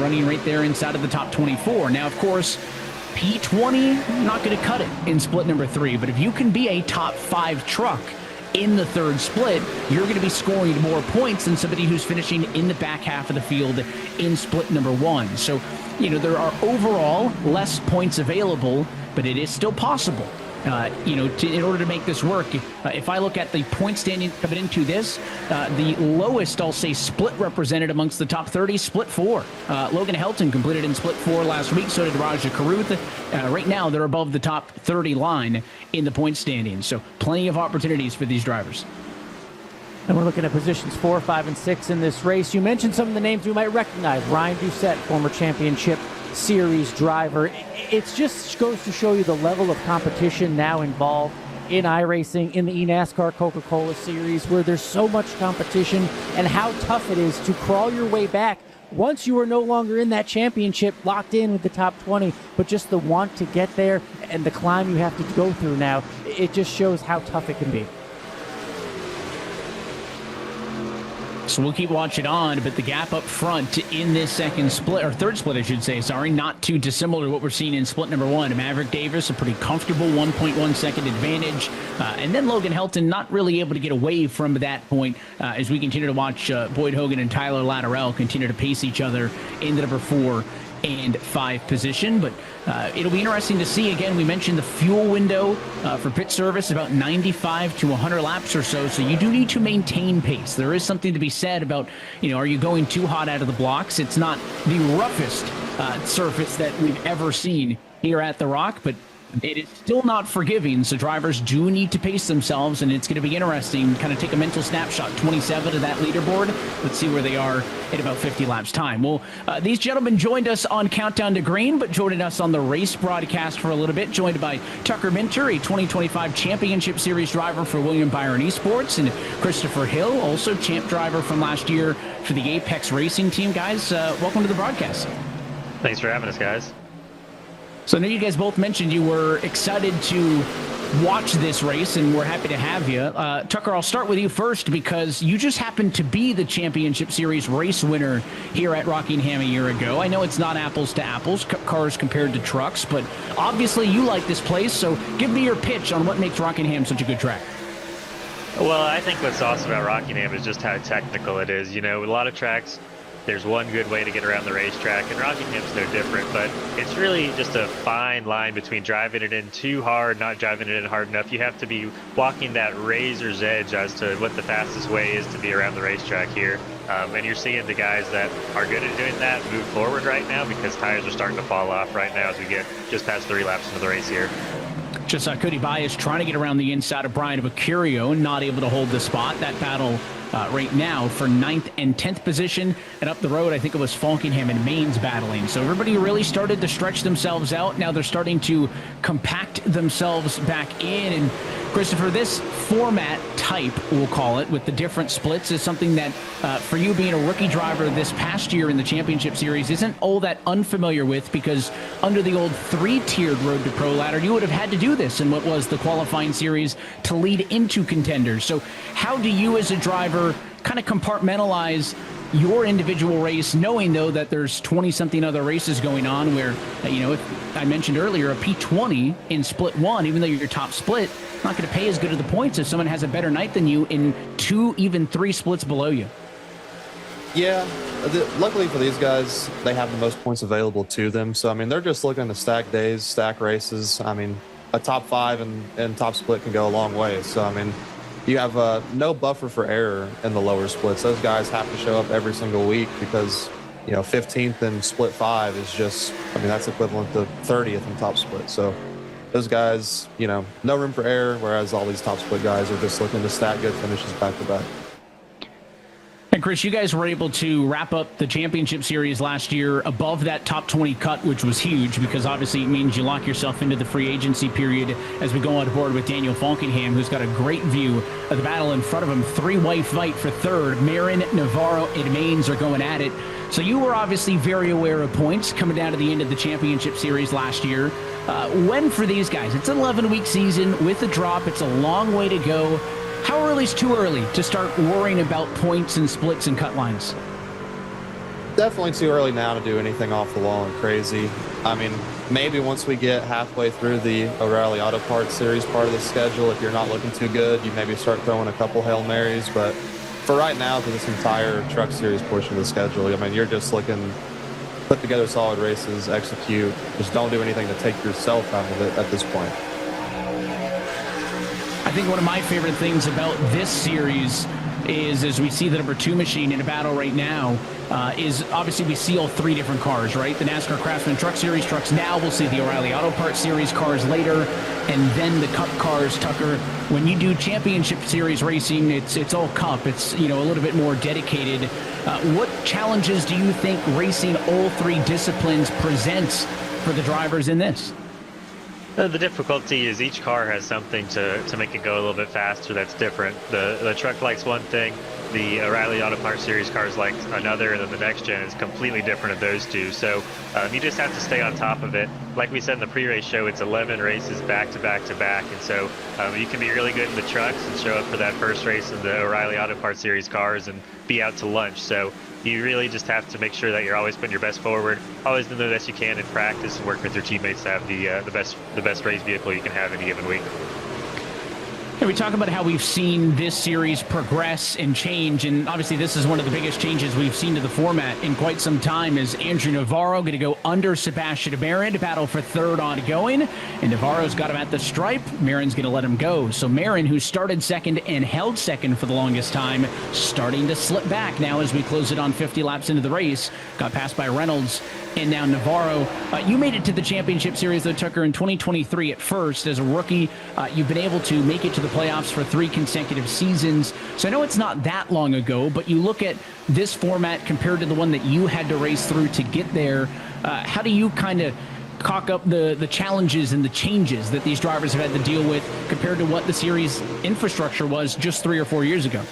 running right there inside of the top 24. Now, of course, P20, not going to cut it in split number 3, but if you can be a top 5 truck in the third split, you're going to be scoring more points than somebody who's finishing in the back half of the field in split number 1. So, there are overall less points available, but it is still possible. In order to make this work, if I look at the point standing coming into this, the lowest, I'll say, split represented amongst the top 30, split 4. Logan Helton completed in split 4 last week, so did Raja Karuth. Right now, they're above the top 30 line in the point standing, so plenty of opportunities for these drivers. And we're looking at positions 4, 5, and 6 in this race. You mentioned some of the names we might recognize. Ryan Doucette, former championship series driver. It just goes to show you the level of competition now involved in iRacing, in the eNASCAR Coca-Cola series, where there's so much competition, and how tough it is to crawl your way back once you are no longer in that championship locked in with the top 20, but just the want to get there and the climb you have to go through now. It just shows how tough it can be. So we'll keep watching on, but the gap up front in this second split, or third split, I should say, not too dissimilar to what we're seeing in split number 1. Maverick Davis, a pretty comfortable 1.1 second advantage. And then Logan Helton not really able to get away from that point as we continue to watch Boyd Hogan and Tyler Latterell continue to pace each other in the number 4 and 5 position. But it'll be interesting to see. Again, we mentioned the fuel window for pit service, about 95 to 100 laps or so. So you do need to maintain pace. There is something to be said about, are you going too hot out of the blocks? It's not the roughest surface that we've ever seen here at the Rock, but it is still not forgiving, so drivers do need to pace themselves, and it's going to be interesting. Kind of take a mental snapshot, 27 of that leaderboard. Let's see where they are in about 50 laps time. Well, these gentlemen joined us on Countdown to Green, but joining us on the race broadcast for a little bit, joined by Tucker Minter, a 2025 Championship Series driver for William Byron Esports, and Christopher Hill, also champ driver from last year for the Apex Racing team. Guys, welcome to the broadcast. Thanks for having us, guys. So I know you guys both mentioned you were excited to watch this race, and we're happy to have you. Tucker, I'll start with you first because you just happened to be the Championship Series race winner here at Rockingham a year ago. I know it's not apples to apples, cars compared to trucks, but obviously you like this place, so give me your pitch on what makes Rockingham such a good track. Well, I think what's awesome about Rockingham is just how technical it is. A lot of tracks, there's one good way to get around the racetrack, and Rockingham's no different, but it's really just a fine line between driving it in too hard, not driving it in hard enough. You have to be walking that razor's edge as to what the fastest way is to be around the racetrack here. And you're seeing the guys that are good at doing that move forward right now because tires are starting to fall off right now as we get just past 3 laps into the race here. Just Cody Bias trying to get around the inside of Brian Vacurio, not able to hold the spot. That battle right now for 9th and 10th position. And up the road, I think it was Falkingham and Mainz battling. So everybody really started to stretch themselves out. Now they're starting to compact themselves back in. And Christopher, this format type, we'll call it, with the different splits is something that for you being a rookie driver this past year in the Championship Series isn't all that unfamiliar with, because under the old 3-tiered Road to Pro ladder, you would have had to do this in what was the qualifying series to lead into contenders. So how do you as a driver kind of compartmentalize your individual race, knowing though that there's 20-something other races going on where, if I mentioned earlier, a P20 in split 1, even though you're your top split, not going to pay as good of the points if someone has a better night than you in 2, even 3 splits below you. Yeah, luckily for these guys, they have the most points available to them. So, they're just looking to stack days, stack races. A top 5 and top split can go a long way. So, you have no buffer for error in the lower splits. Those guys have to show up every single week because, 15th in split 5 is just, that's equivalent to 30th in top split. So those guys, no room for error, whereas all these top split guys are just looking to stack good finishes back to back. And Chris, you guys were able to wrap up the Championship Series last year above that top 20 cut, which was huge because obviously it means you lock yourself into the free agency period as we go on board with Daniel Falkingham, who's got a great view of the battle in front of him. 3-way fight for third. Marin, Navarro, and Mainz are going at it. So you were obviously very aware of points coming down to the end of the Championship Series last year. When for these guys? It's an 11-week season with a drop. It's a long way to go. How early is too early to start worrying about points and splits and cut lines? Definitely too early now to do anything off the wall and crazy. I mean, maybe once we get halfway through the O'Reilly Auto Parts Series part of the schedule, if you're not looking too good, you maybe start throwing a couple Hail Marys. But for right now, for this entire Truck Series portion of the schedule, I mean, you're just looking, put together solid races, execute, just don't do anything to take yourself out of it at this point. I think one of my favorite things about this series is, as we see the number 2 machine in a battle right now, is obviously we see all 3 different cars, right? The NASCAR Craftsman Truck Series trucks now. We'll see the O'Reilly Auto Parts Series cars later, and then the Cup cars. Tucker, when you do championship series racing, it's all Cup. It's, you know, a little bit more dedicated. What challenges do you think racing all 3 disciplines presents for the drivers in this? The difficulty is each car has something to make it go a little bit faster that's different. The truck likes one thing, the O'Reilly Auto Parts Series cars like another, and then the next gen is completely different of those two. So you just have to stay on top of it. Like we said in the pre-race show, it's 11 races back to back to back, and so you can be really good in the trucks and show up for that first race in the O'Reilly Auto Parts Series cars and be out to lunch. So you really just have to make sure that you're always putting your best forward, always do the best you can in practice, and work with your teammates to have the best race vehicle you can have any given week. And we talk about how we've seen this series progress and change, and obviously this is one of the biggest changes we've seen to the format in quite some time. Is Andrew Navarro going to go under Sebastian Marin to battle for third ongoing, and Navarro's got him at the stripe. Marin's going to let him go. So Marin, who started second and held second for the longest time, starting to slip back now as we close it on 50 laps into the race. Got passed by Reynolds and now Navarro. You made it to the championship series, though, Tucker, in 2023 at first. As a rookie, you've been able to make it to the playoffs for 3 consecutive seasons. So I know it's not that long ago, but you look at this format compared to the one that you had to race through to get there. How do you kind of cock up the challenges and the changes that these drivers have had to deal with compared to what the series infrastructure was just 3 or 4 years ago?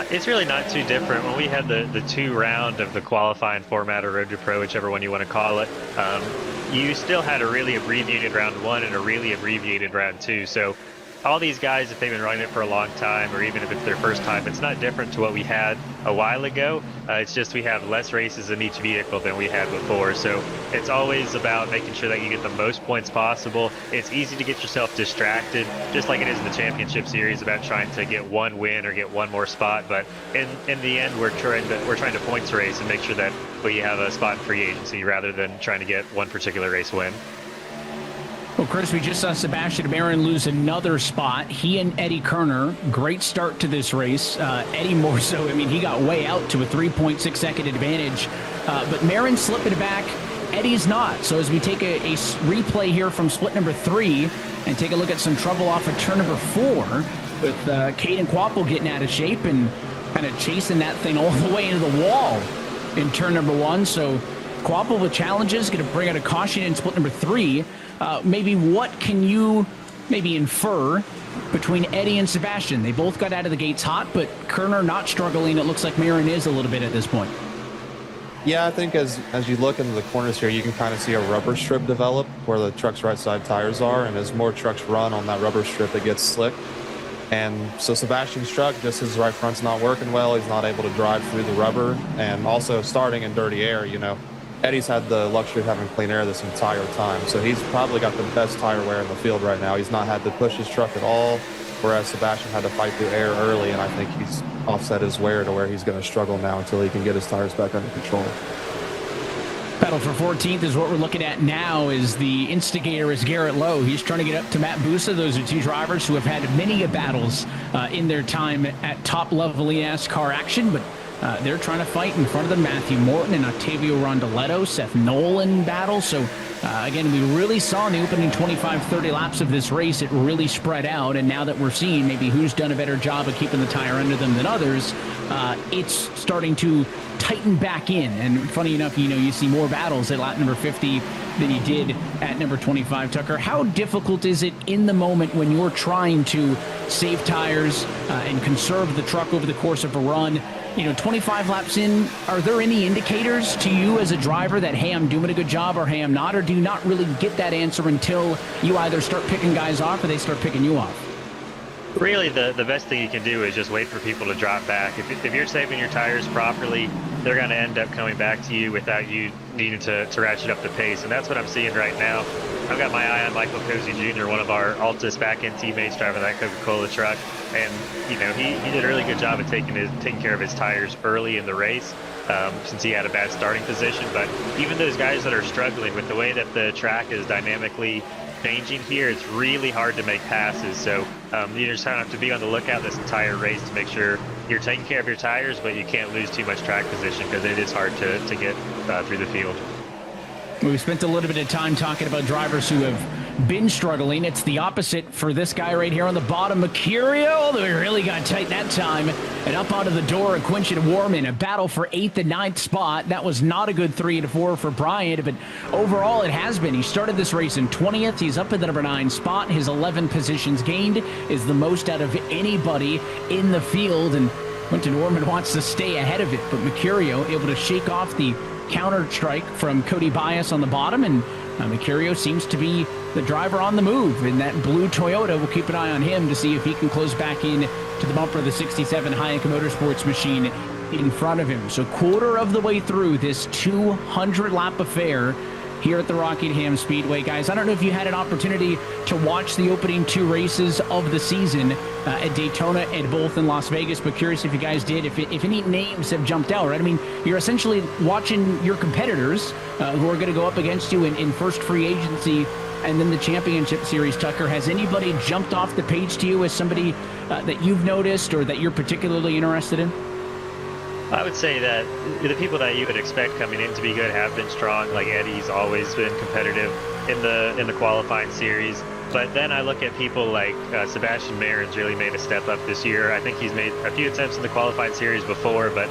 It's really not too different. When we had the 2 round of the qualifying format or Road to Pro, whichever one you want to call it, you still had a really abbreviated round 1 and a really abbreviated round 2. So all these guys, if they've been running it for a long time, or even if it's their first time, it's not different to what we had a while ago. It's just we have less races in each vehicle than we had before. So it's always about making sure that you get the most points possible. It's easy to get yourself distracted, just like it is in the championship series, about trying to get one win or get one more spot. But in the end, we're trying to points race and make sure that we have a spot in free agency rather than trying to get one particular race win. Well, Chris, we just saw Sebastian Marin lose another spot. He and Eddie Kerner, great start to this race. Eddie more so. I mean, he got way out to a 3.6 second advantage. But Marin slipping back. Eddie's not. So as we take a replay here from split number 3 and take a look at some trouble off of turn number 4 with Caden Quapple getting out of shape and kind of chasing that thing all the way into the wall in turn number 1. So Quapple with challenges, going to bring out a caution in split number 3. Maybe what can you maybe infer between Eddie and Sebastian? They both got out of the gates hot, but Kerner not struggling. It looks like Marin is a little bit at this point. Yeah, I think as you look into the corners here, you can kind of see a rubber strip develop where the truck's right side tires are, and as more trucks run on that rubber strip, it gets slick. And so Sebastian's truck, just his right front's not working well. He's not able to drive through the rubber, and also starting in dirty air, you know. Eddie's had the luxury of having clean air this entire time, so he's probably got the best tire wear in the field right now. He's not had to push his truck at all, whereas Sebastian had to fight through air early, and I think he's offset his wear to where he's going to struggle now until he can get his tires back under control. Battle for 14th is what we're looking at now. Is the instigator is Garrett Lowe. He's trying to get up to Matt Busa. Those are 2 drivers who have had many battles in their time at top-level NASCAR action, but they're trying to fight in front of them. Matthew Morton and Octavio Rondoletto, Seth Nolan battle. So, again, we really saw in the opening 25-30 laps of this race, it really spread out. And now that we're seeing maybe who's done a better job of keeping the tire under them than others, it's starting to tighten back in. And funny enough, you know, you see more battles at lap number 50 than you did at number 25. Tucker, how difficult is it in the moment when you're trying to save tires and conserve the truck over the course of a run? You know, 25 laps in, are there any indicators to you as a driver that, hey, I'm doing a good job, or hey, I'm not? Or do you not really get that answer until you either start picking guys off or they start picking you off? Really, the best thing you can do is just wait for people to drop back. If you're saving your tires properly, they're going to end up coming back to you without you needing to ratchet up the pace. And that's what I'm seeing right now. I've got my eye on Michael Cozy Jr., one of our Altus back-end teammates driving that Coca-Cola truck. And, you know, he did a really good job of taking care of his tires early in the race since he had a bad starting position. But even those guys that are struggling with the way that the track is dynamically changing here, it's really hard to make passes. So you just kind of have to be on the lookout this entire race to make sure you're taking care of your tires, but you can't lose too much track position because it is hard to get through the field. We spent a little bit of time talking about drivers who have been struggling. It's the opposite for this guy right here on the bottom, Mercurio, although he really got tight that time. And up onto the door, Quinton Warman, a battle for 8th and 9th spot. That was not a good 3 to 4 for Bryant, but overall it has been. He started this race in 20th. He's up in the number 9 spot. His 11 positions gained is the most out of anybody in the field, and Quinton Warman wants to stay ahead of it, but Mercurio able to shake off the counter strike from Cody Bias on the bottom, and Mercurio seems to be the driver on the move in that blue Toyota. We'll keep an eye on him to see if he can close back in to the bumper of the 67 Hayek Motorsports machine in front of him. So quarter of the way through this 200-lap affair here at the Rockingham Speedway. Guys, I don't know if you had an opportunity to watch the opening 2 races of the season at Daytona and both in Las Vegas, but curious if you guys did, if any names have jumped out, right? I mean, you're essentially watching your competitors who are going to go up against you in first free agency and then the championship series. Tucker, has anybody jumped off the page to you as somebody that you've noticed or that you're particularly interested in? I would say that the people that you would expect coming in to be good have been strong. Like Eddie's always been competitive in the qualifying series. But then I look at people like Sebastian Marin's really made a step up this year. I think he's made a few attempts in the qualifying series before, but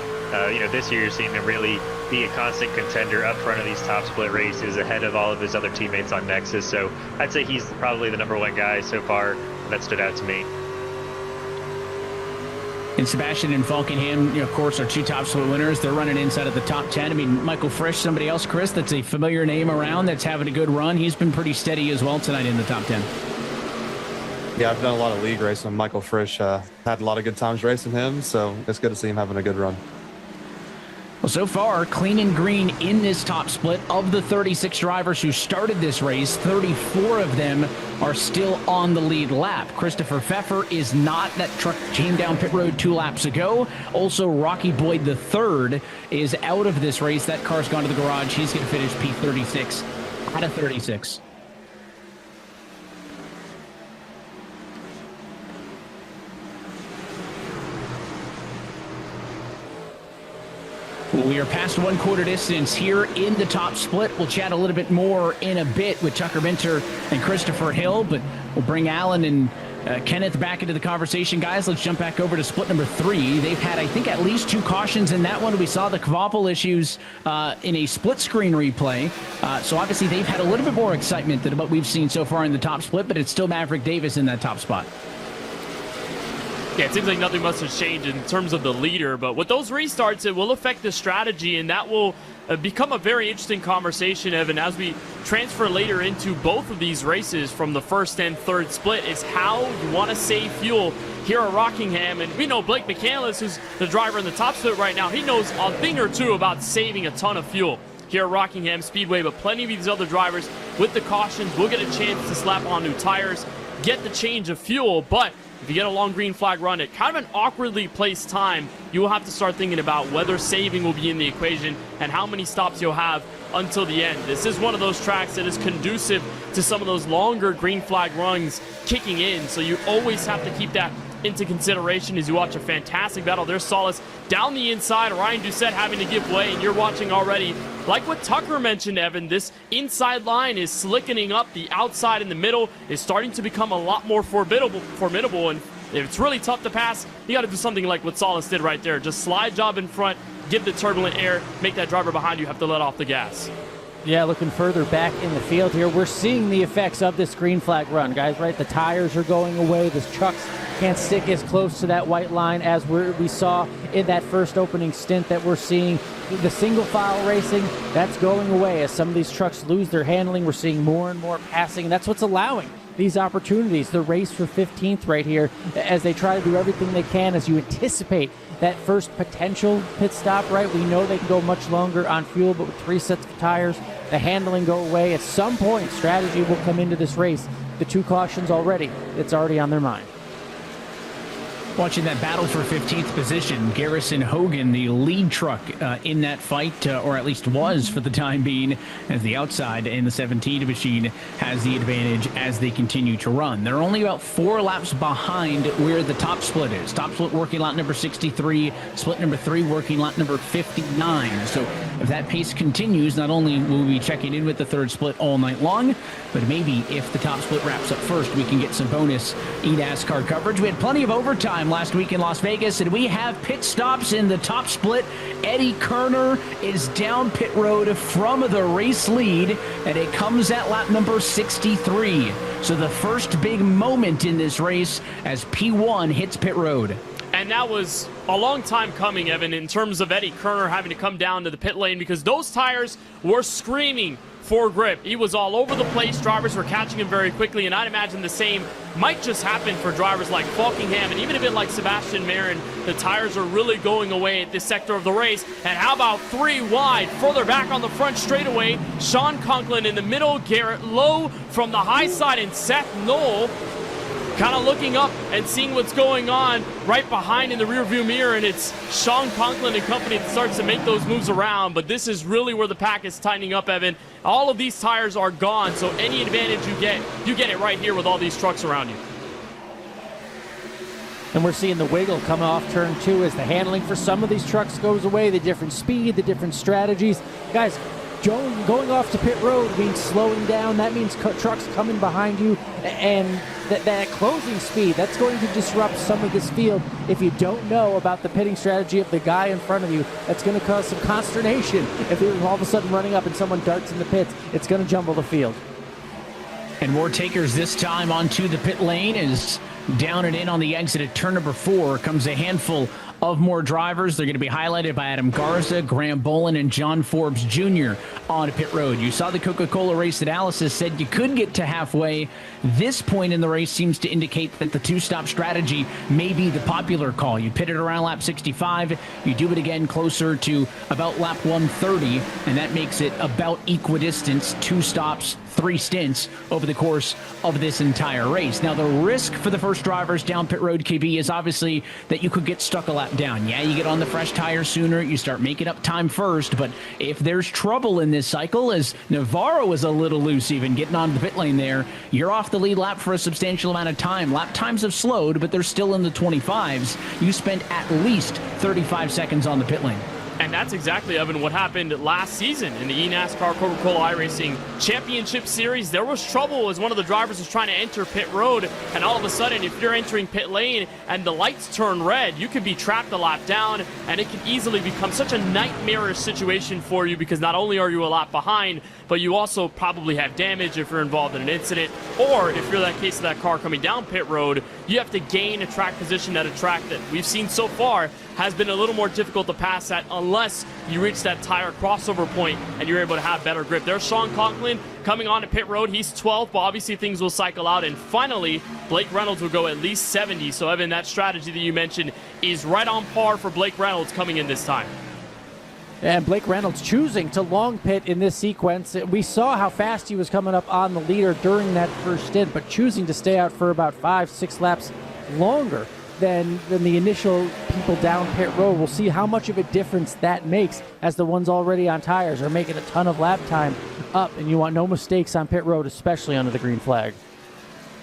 this year you're seeing him really be a constant contender up front of these top split races ahead of all of his other teammates on Nexus. So I'd say he's probably the number 1 guy so far that stood out to me. And Sebastian and Falkenham, of course, are 2 top split winners. They're running inside of the top 10. I mean, Michael Frisch, somebody else, Chris, that's a familiar name around that's having a good run. He's been pretty steady as well tonight in the top 10. Yeah, I've done a lot of league racing. Michael Frisch had a lot of good times racing him, so it's good to see him having a good run. Well, so far, clean and green in this top split. Of the 36 drivers who started this race, 34 of them are still on the lead lap. Christopher Pfeffer is not. That truck came down pit road 2 laps ago. Also, Rocky Boyd III is out of this race. That car's gone to the garage. He's going to finish P36 out of 36. We are past 1/4 distance here in the top split. We'll chat a little bit more in a bit with Tucker Minter and Christopher Hill, but we'll bring Alan and Kenneth back into the conversation. Guys, let's jump back over to split number 3. They've had, I think, at least 2 cautions in that one. We saw the Kvapil issues in a split screen replay. So obviously they've had a little bit more excitement than what we've seen so far in the top split, but it's still Maverick Davis in that top spot. Yeah, it seems like nothing much has changed in terms of the leader, but with those restarts, it will affect the strategy, and that will become a very interesting conversation, Evan, as we transfer later into both of these races from the first and third split, is how you want to save fuel here at Rockingham. And we know Blake McCandless, who's the driver in the top split right now, he knows a thing or two about saving a ton of fuel here at Rockingham Speedway, but plenty of these other drivers with the cautions will get a chance to slap on new tires, get the change of fuel, but if you get a long green flag run at kind of an awkwardly placed time, you will have to start thinking about whether saving will be in the equation and how many stops you'll have until the end. This is one of those tracks that is conducive to some of those longer green flag runs kicking in, so you always have to keep that into consideration as you watch a fantastic battle. There's Solace down the inside, Ryan Doucette having to give way, and you're watching already, like what Tucker mentioned, Evan, this inside line is slickening up. The outside in the middle is starting to become a lot more formidable, and if it's really tough to pass, you got to do something like what Solace did right there. Just slide job in front, give the turbulent air, make that driver behind you have to let off the gas. Yeah, looking further back in the field here, we're seeing the effects of this green flag run, guys, right? The tires are going away. The trucks can't stick as close to that white line as we saw in that first opening stint that we're seeing. The single file racing, that's going away as some of these trucks lose their handling. We're seeing more and more passing, and that's what's allowing these opportunities. The race for 15th right here as they try to do everything they can as you anticipate that first potential pit stop, right? We know they can go much longer on fuel, but with 3 sets of tires, the handling go away. At some point, strategy will come into this race. The 2 cautions already, it's already on their mind. Watching that battle for 15th position, Garrison Hogan, the lead truck in that fight, or at least was for the time being, as the outside in the 17 machine has the advantage as they continue to run. They're only about 4 laps behind where the top split is. Top split working lap number 63, split number 3 working lap number 59. So if that pace continues, not only will we be checking in with the third split all night long, but maybe if the top split wraps up first, we can get some bonus eNASCAR coverage. We had plenty of overtime last week in Las Vegas, and we have pit stops in the top split. Eddie Kerner is down pit road from the race lead, and it comes at lap number 63. So the first big moment in this race as P1 hits pit road. And that was a long time coming, Evan, in terms of Eddie Kerner having to come down to the pit lane because those tires were screaming for grip. He was all over the place. Drivers were catching him very quickly, and I'd imagine the same might just happen for drivers like Rockingham and even a bit like Sebastian Marin. The tires are really going away at this sector of the race. And how about 3 wide? Further back on the front straightaway, Sean Conklin in the middle, Garrett Lowe from the high side, and Seth Knoll kind of looking up and seeing what's going on right behind in the rearview mirror, and it's Sean Conklin and company that starts to make those moves around. But this is really where the pack is tightening up, Evan. All of these tires are gone, so any advantage you get it right here with all these trucks around you. And we're seeing the wiggle come off turn 2 as the handling for some of these trucks goes away, the different speed, the different strategies. Guys, going off to pit road means slowing down. That means trucks coming behind you, and that closing speed, that's going to disrupt some of this field. If you don't know about the pitting strategy of the guy in front of you, that's going to cause some consternation. If you're all of a sudden running up and someone darts in the pits, it's going to jumble the field. And more takers this time onto the pit lane as down and in on the exit at turn number 4 comes a handful of more drivers. They're going to be highlighted by Adam Garza, Graham Bolin, and John Forbes Jr. on pit road. You saw the Coca-Cola race analysis said you could get to halfway. This point in the race seems to indicate that the 2-stop strategy may be the popular call. You pit it around lap 65, you do it again closer to about lap 130, and that makes it about equidistance, 2 stops, 3 stints over the course of this entire race. Now, the risk for the first drivers down pit road, KB, is obviously that you could get stuck a lap down. Yeah, you get on the fresh tires sooner, you start making up time first, but if there's trouble in this cycle, as Navarro was a little loose even getting onto the pit lane there, you're off the lead lap for a substantial amount of time. Lap times have slowed, but they're still in the 25s. You spent at least 35 seconds on the pit lane. And that's exactly, Evan, what happened last season in the eNASCAR Coca-Cola iRacing Championship Series. There was trouble as one of the drivers was trying to enter pit road, and all of a sudden, if you're entering pit lane and the lights turn red, you could be trapped a lap down, and it can easily become such a nightmarish situation for you because not only are you a lap behind, but you also probably have damage if you're involved in an incident, or if you're that case of that car coming down pit road, you have to gain a track position at a track that we've seen so far has been a little more difficult to pass at unless you reach that tire crossover point and you're able to have better grip. There's Sean Conklin coming on to pit road. He's 12th, but obviously things will cycle out. And finally, Blake Reynolds will go at least 70. So, Evan, that strategy that you mentioned is right on par for Blake Reynolds coming in this time. And Blake Reynolds choosing to long pit in this sequence. We saw how fast he was coming up on the leader during that first stint, but choosing to stay out for about 5-6 laps longer than the initial people down pit road. We'll see how much of a difference that makes as the ones already on tires are making a ton of lap time up, and you want no mistakes on pit road, especially under the green flag.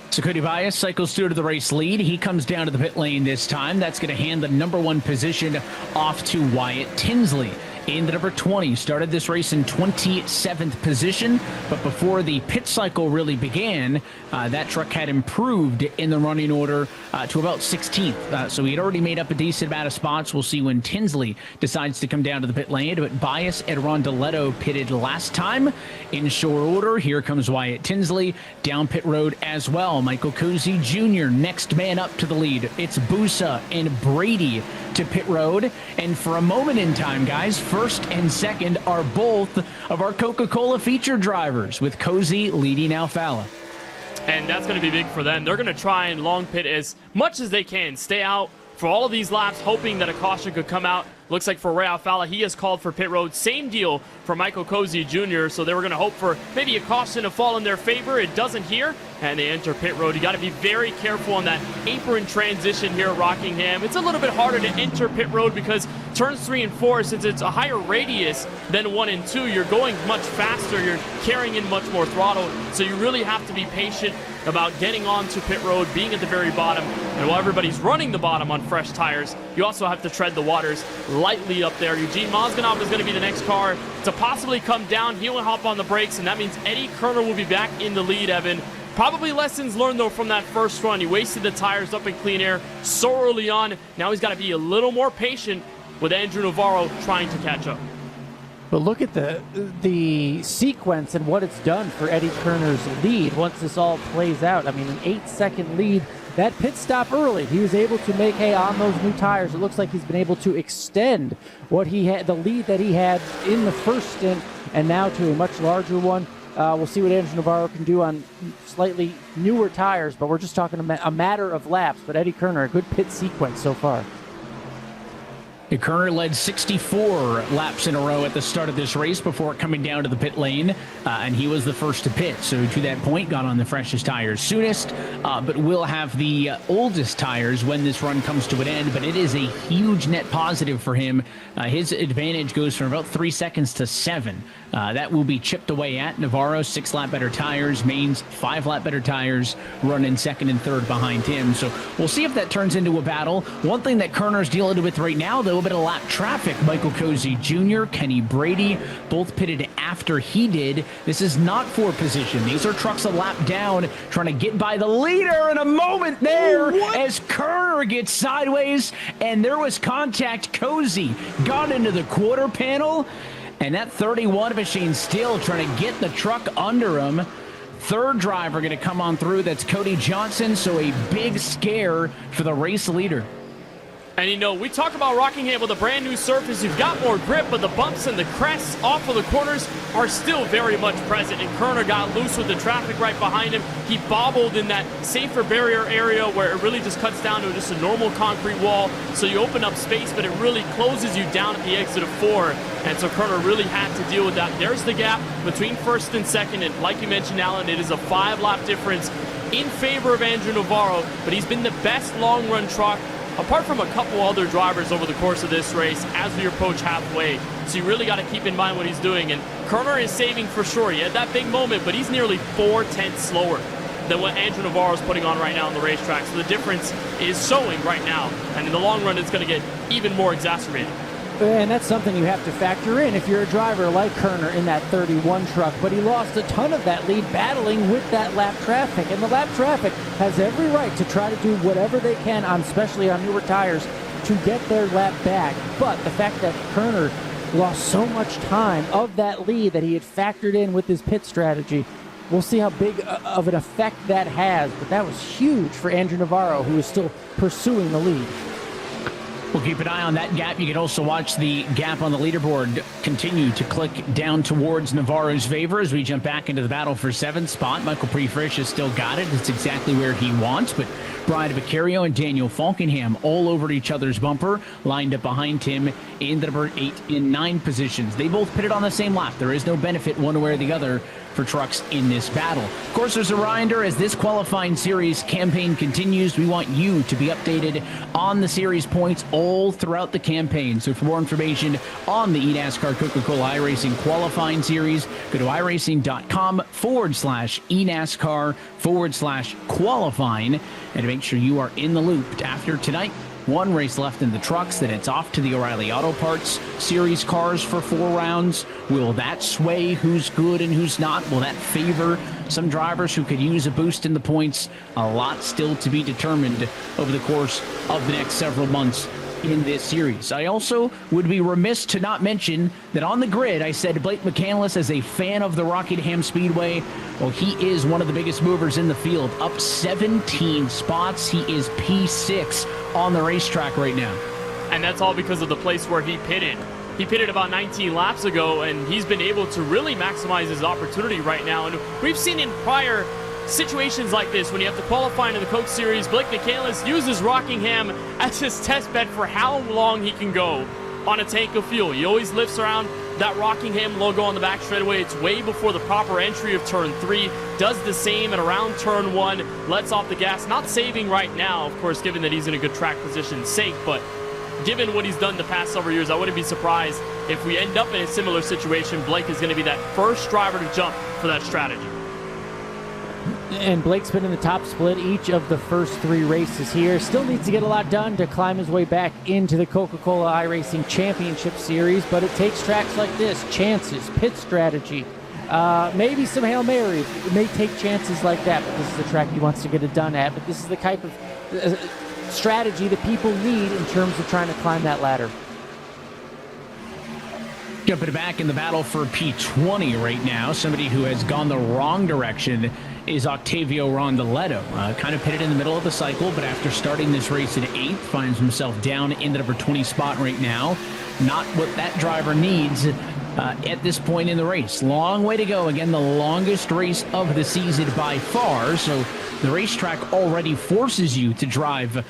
So Cody Bias cycles through to the race lead. He comes down to the pit lane this time. That's going to hand the number 1 position off to Wyatt Tinsley. In the number 20, started this race in 27th position, but before the pit cycle really began, that truck had improved in the running order to about 16th. So he had already made up a decent amount of spots. We'll see when Tinsley decides to come down to the pit lane. But Bias and Rondoletto pitted last time. In short order, here comes Wyatt Tinsley down pit road as well. Michael Cozy Jr., next man up to the lead. It's Busa and Brady to pit road. And for a moment in time, guys, first and second are both of our Coca-Cola feature drivers, with Cozy leading Alfala. and that's going to be big for them. They're going to try and long pit as much as they can, stay out for all of these laps, hoping that a caution could come out. Looks like for Ray Alfala, he has called for pit road. Same deal for Michael Cozy Jr., so they were going to hope for maybe a caution to fall in their favor. It doesn't here, and they enter pit road. You got to be very careful on that apron transition here at Rockingham. It's a little bit harder to enter pit road because turns 3 and 4, since it's a higher radius than 1 and 2, you're going much faster, you're carrying in much more throttle, so you really have to be patient about getting onto pit road, being at the very bottom, and while everybody's running the bottom on fresh tires, you also have to tread the waters lightly up there. Eugene Mozganov is going to be the next car to possibly come down. He'll hop on the brakes, and that means Eddie Kerner will be back in the lead, Evan. Probably lessons learned, though, from that first run. He wasted the tires up in clean air so early on. Now he's got to be a little more patient with Andrew Navarro trying to catch up. But look at the sequence and what it's done for Eddie Kerner's lead once this all plays out. I mean, an 8-second lead. That pit stop early, he was able to make hay on those new tires. It looks like he's been able to extend what he had, the lead that he had in the first stint, and now to a much larger one. We'll see what Andrew Navarro can do on slightly newer tires, but we're just talking a matter of laps. But Eddie Kerner, a good pit sequence so far. Kerner led 64 laps in a row at the start of this race before coming down to the pit lane, and he was the first to pit. So to that point, got on the freshest tires soonest, but will have the oldest tires when this run comes to an end. But it is a huge net positive for him. His advantage goes from about 3 seconds to 7. That will be chipped away at. Navarro, 6 lap better tires. Maines, 5 lap better tires, running second and third behind him. So we'll see if that turns into a battle. One thing that Kerner's dealing with right now, though, a bit of lap traffic. Michael Cozy Jr., Kenny Brady, both pitted after he did. This is not for position. These are trucks a lap down, trying to get by the leader in a moment there as Kerner gets sideways, and there was contact. Cozy got into the quarter panel, and that 31 machine still trying to get the truck under him. Third driver going to come on through. That's Cody Johnson, so a big scare for the race leader. And, you know, we talk about Rockingham with a brand new surface. You've got more grip, but the bumps and the crests off of the corners are still very much present. And Kerner got loose with the traffic right behind him. He bobbled in that safer barrier area where it really just cuts down to just a normal concrete wall. So you open up space, but it really closes you down at the exit of 4. And so Kerner really had to deal with that. There's the gap between first and second. And like you mentioned, Alan, it is a 5-lap difference in favor of Andrew Navarro. But he's been the best long-run truck, apart from a couple other drivers over the course of this race as we approach halfway. So you really got to keep in mind what he's doing. And Kerner is saving for sure. He had that big moment, but he's nearly 4/10 slower than what Andrew Navarro is putting on right now on the racetrack. So the difference is showing right now. And in the long run, it's going to get even more exacerbated. And that's something you have to factor in if you're a driver like Kerner in that 31 truck. But he lost a ton of that lead battling with that lap traffic. And the lap traffic has every right to try to do whatever they can, especially on newer tires, to get their lap back. But the fact that Kerner lost so much time of that lead that he had factored in with his pit strategy, we'll see how big of an effect that has. But that was huge for Andrew Navarro, who is still pursuing the lead. We'll keep an eye on that gap. You can also watch the gap on the leaderboard continue to click down towards Navarro's favor as we jump back into the battle for 7th spot. Michael Prefrisch has still got it. It's exactly where he wants, but Brian Vicario and Daniel Falkenham all over each other's bumper, lined up behind him in the number 8 and 9 positions. They both pitted on the same lap. There is no benefit one way or the other for trucks in this battle. Of course, there's a reminder as this qualifying series campaign continues, we want you to be updated on the series points all throughout the campaign. So for more information on the eNASCAR Coca-Cola iRacing qualifying series, go to iRacing.com/eNASCAR/qualifying and make sure you are in the loop. After tonight, one race left in the trucks, then it's off to the O'Reilly Auto Parts Series cars for 4 rounds. Will that sway who's good and who's not? Will that favor some drivers who could use a boost in the points? A lot still to be determined over the course of the next several months in this series. I also would be remiss to not mention that on the grid, I said Blake McCandless as a fan of the Rockingham Speedway. Well, he is one of the biggest movers in the field, up 17 spots. He is P6 on the racetrack right now. And that's all because of the place where he pitted. He pitted about 19 laps ago, and he's been able to really maximize his opportunity right now. And we've seen in prior situations like this, when you have to qualify into the Coke Series, Blake Michaelis uses Rockingham as his test bed for how long he can go on a tank of fuel. He always lifts around that Rockingham logo on the back straightaway. It's way before the proper entry of turn 3. Does the same at around turn 1. Lets off the gas. Not saving right now, of course, given that he's in a good track position sake, but given what he's done the past several years, I wouldn't be surprised if we end up in a similar situation. Blake is going to be that first driver to jump for that strategy. And Blake's been in the top split each of the first 3 races here. Still needs to get a lot done to climb his way back into the Coca-Cola iRacing Championship Series, but it takes tracks like this, chances, pit strategy, maybe some Hail Marys. It may take chances like that, but this is the track he wants to get it done at. But this is the type of strategy that people need in terms of trying to climb that ladder. Jumping back in the battle for P20 right now, somebody who has gone the wrong direction is Octavio Rondoletto. Kind of pitted in the middle of the cycle, but after starting this race at 8th, finds himself down in the number 20 spot right now. Not what that driver needs at this point in the race. Long way to go. Again, the longest race of the season by far, so the racetrack already forces you to drive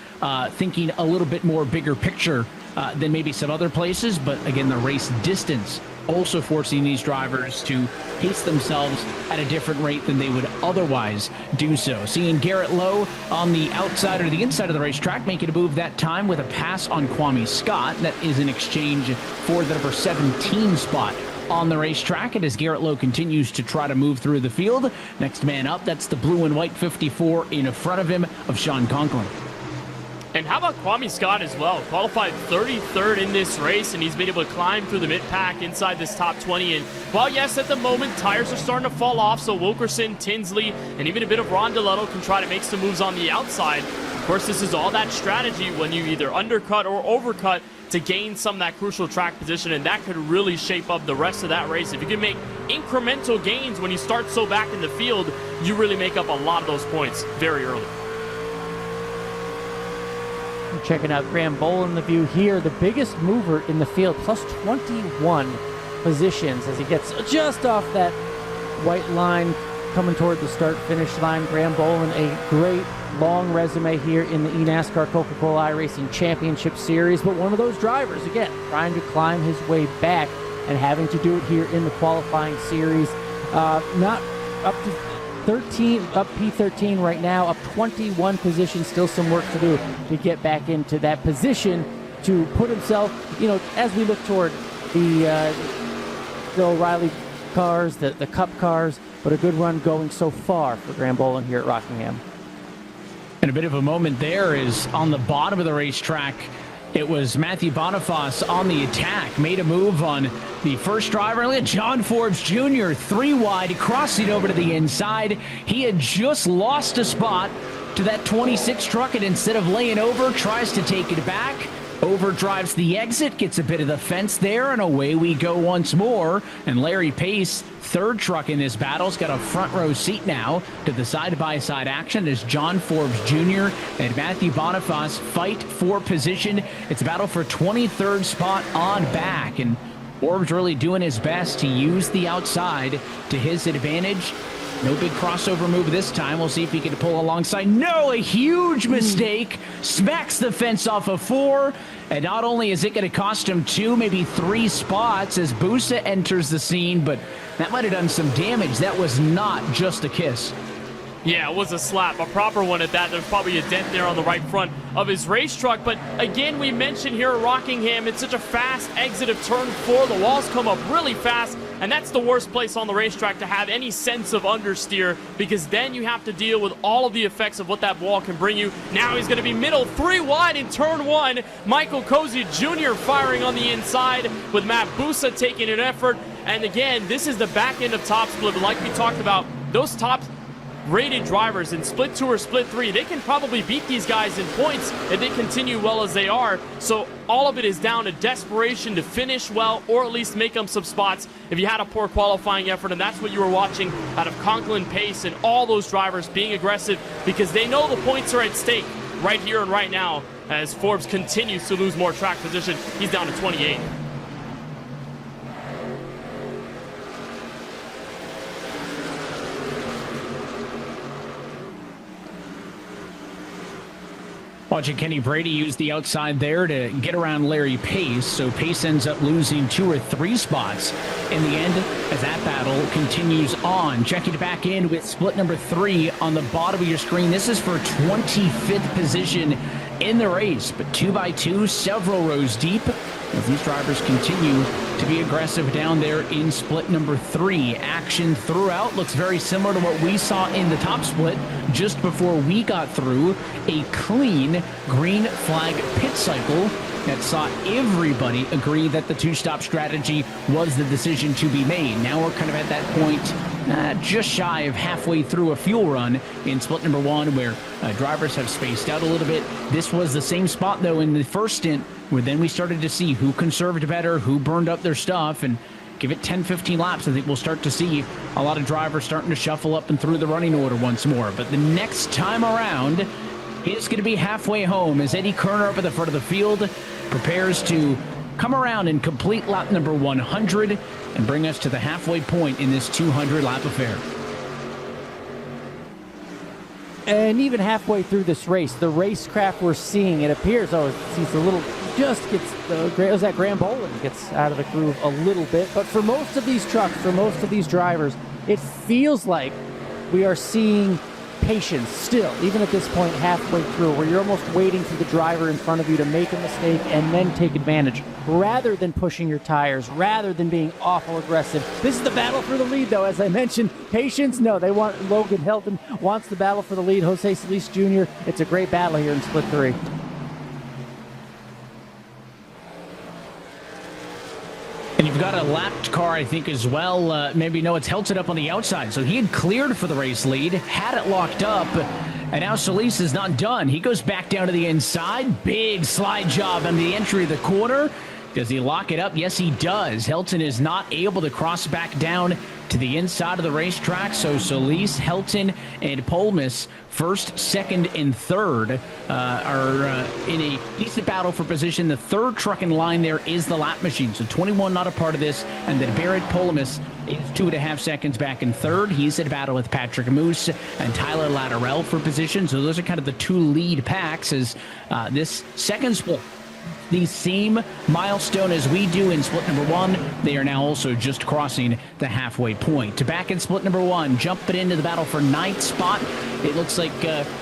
thinking a little bit more bigger picture than maybe some other places, but again, the race distance also forcing these drivers to pace themselves at a different rate than they would otherwise do so. Seeing Garrett Lowe on the outside or the inside of the racetrack making a move that time with a pass on Kwame Scott. That is an exchange for the number 17 spot on the racetrack. And as Garrett Lowe continues to try to move through the field, next man up, that's the blue and white 54 in front of him of Sean Conklin. And how about Kwame Scott as well? Qualified 33rd in this race, and he's been able to climb through the mid-pack inside this top 20. And while, yes, at the moment, tires are starting to fall off, so Wilkerson, Tinsley, and even a bit of Rondoletto can try to make some moves on the outside. Of course, this is all that strategy when you either undercut or overcut to gain some of that crucial track position, and that could really shape up the rest of that race. If you can make incremental gains when you start so back in the field, you really make up a lot of those points very early. Checking out Graham Bowl in the view here, the biggest mover in the field, plus 21 positions as he gets just off that white line coming toward the start-finish line. Graham Bolin, a great long resume here in the eNASCAR Coca-Cola iRacing Championship Series, but one of those drivers, again, trying to climb his way back and having to do it here in the qualifying series. Not up to 13, up P13 right now, up 21 positions, still some work to do to get back into that position to put himself, as we look toward the O'Reilly cars, the Cup cars, but a good run going so far for Graham Bolin here at Rockingham. And a bit of a moment there is on the bottom of the racetrack. It was Matthew Boniface on the attack, made a move on the first driver, John Forbes Jr., 3 wide, crossing over to the inside. He had just lost a spot to that 26 truck, and instead of laying over, tries to take it back. Overdrives the exit, gets a bit of the fence there, and away we go once more. And Larry Pace, 3rd truck in this battle, has got a front row seat now to the side-by-side action as John Forbes Jr. and Matthew Boniface fight for position. It's a battle for 23rd spot on back, and Forbes really doing his best to use the outside to his advantage. No big crossover move this time. We'll see if he can pull alongside. No, a huge mistake. Smacks the fence off of 4. And not only is it going to cost him 2, maybe 3 spots as Busa enters the scene, but that might have done some damage. That was not just a kiss. Yeah, it was a slap, a proper one at that. There's probably a dent there on the right front of his race truck. But again, we mentioned here at Rockingham, it's such a fast exit of turn 4. The walls come up really fast, and that's the worst place on the racetrack to have any sense of understeer, because then you have to deal with all of the effects of what that wall can bring you. Now he's going to be middle, 3 wide in turn 1. Michael Cozy Jr. firing on the inside with Matt Busa taking an effort. And again, this is the back end of top split. But like we talked about, those top rated drivers in split 2 or split 3, they can probably beat these guys in points if they continue well as they are. So all of it is down to desperation to finish well, or at least make them some spots if you had a poor qualifying effort. And that's what you were watching out of Conklin, Pace, and all those drivers being aggressive, because they know the points are at stake right here and right now as Forbes continues to lose more track position. He's down to 28. Watching Kenny Brady use the outside there to get around Larry Pace, so Pace ends up losing 2 or 3 spots in the end as that battle continues on. Checking back in with split number 3 on the bottom of your screen. This is for 25th position in the race, but 2 by 2, several rows deep, as these drivers continue to be aggressive down there in split number 3. Action throughout looks very similar to what we saw in the top split just before we got through. A clean green flag pit cycle that saw everybody agree that the 2-stop strategy was the decision to be made. Now we're kind of at that point, just shy of halfway through a fuel run in split number 1, where drivers have spaced out a little bit. This was the same spot, though, in the first stint, where then we started to see who conserved better, who burned up their stuff, and give it 10-15 laps. I think we'll start to see a lot of drivers starting to shuffle up and through the running order once more. But the next time around, it's going to be halfway home as Eddie Kerner up at the front of the field prepares to come around and complete lap number 100 and bring us to the halfway point in this 200-lap affair. And even halfway through this race, the racecraft we're seeing, it appears, he's a little, just gets, was that Graham Boland gets out of the groove a little bit. But for most of these trucks, for most of these drivers, it feels like we are seeing patience still, even at this point halfway through, where you're almost waiting for the driver in front of you to make a mistake and then take advantage, rather than pushing your tires, rather than being awful aggressive. This is the battle for the lead, though. As I mentioned, patience, no, they want, Logan Hilton wants the battle for the lead. Jose Solis Jr., it's a great battle here in split 3. And you've got a lapped car, I think, as well. Maybe no, it's Hilton up on the outside. So he had cleared for the race lead, had it locked up, and now Solis is not done. He goes back down to the inside. Big slide job on the entry of the corner. Does he lock it up? Yes, he does. Hilton is not able to cross back down to the inside of the racetrack. So Solis, Hilton, and Polmus, first, second, and third, are in a decent battle for position. The third truck in line there is the lap machine. So 21 not a part of this. And then Barrett Polmus is 2.5 seconds back in third. He's in a battle with Patrick Moose and Tyler Latterell for position. So those are kind of the 2 lead packs as this second split. The same milestone as we do in split number 1. They are now also just crossing the halfway point. To back in split number 1, jumping into the battle for 9th spot. It looks like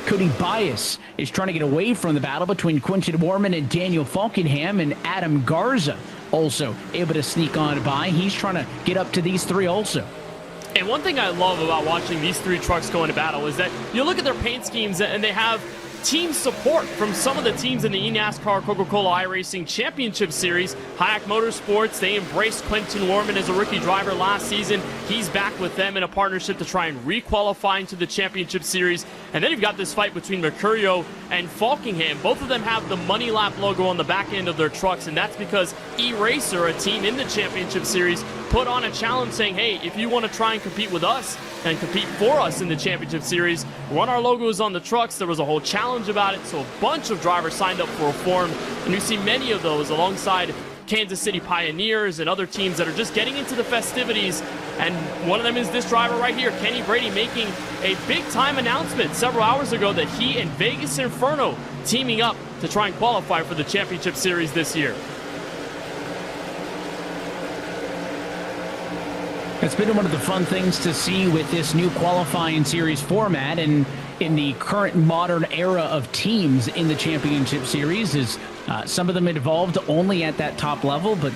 Cody Bias is trying to get away from the battle between Quinton Warman and Daniel Falkenham, and Adam Garza also able to sneak on by. He's trying to get up to these 3 also. And one thing I love about watching these 3 trucks go into battle is that you look at their paint schemes and they have team support from some of the teams in the eNASCAR Coca-Cola iRacing Championship Series. Hayek Motorsports, they embraced Quinton Warman as a rookie driver last season. He's back with them in a partnership to try and re-qualify into the Championship Series. And then you've got this fight between Mercurio and Falkingham. Both of them have the Money Lap logo on the back end of their trucks, and that's because eRacer, a team in the Championship Series, put on a challenge saying, hey, if you want to try and compete with us and compete for us in the Championship Series, run our logos on the trucks. There was a whole challenge about it, so a bunch of drivers signed up for a form, and you see many of those alongside Kansas City Pioneers and other teams that are just getting into the festivities. And one of them is this driver right here, Kenny Brady, making a big-time announcement several hours ago that he and Vegas Inferno teaming up to try and qualify for the Championship Series this year. It's been one of the fun things to see with this new qualifying series format, and in the current modern era of teams in the Championship Series is some of them involved only at that top level, but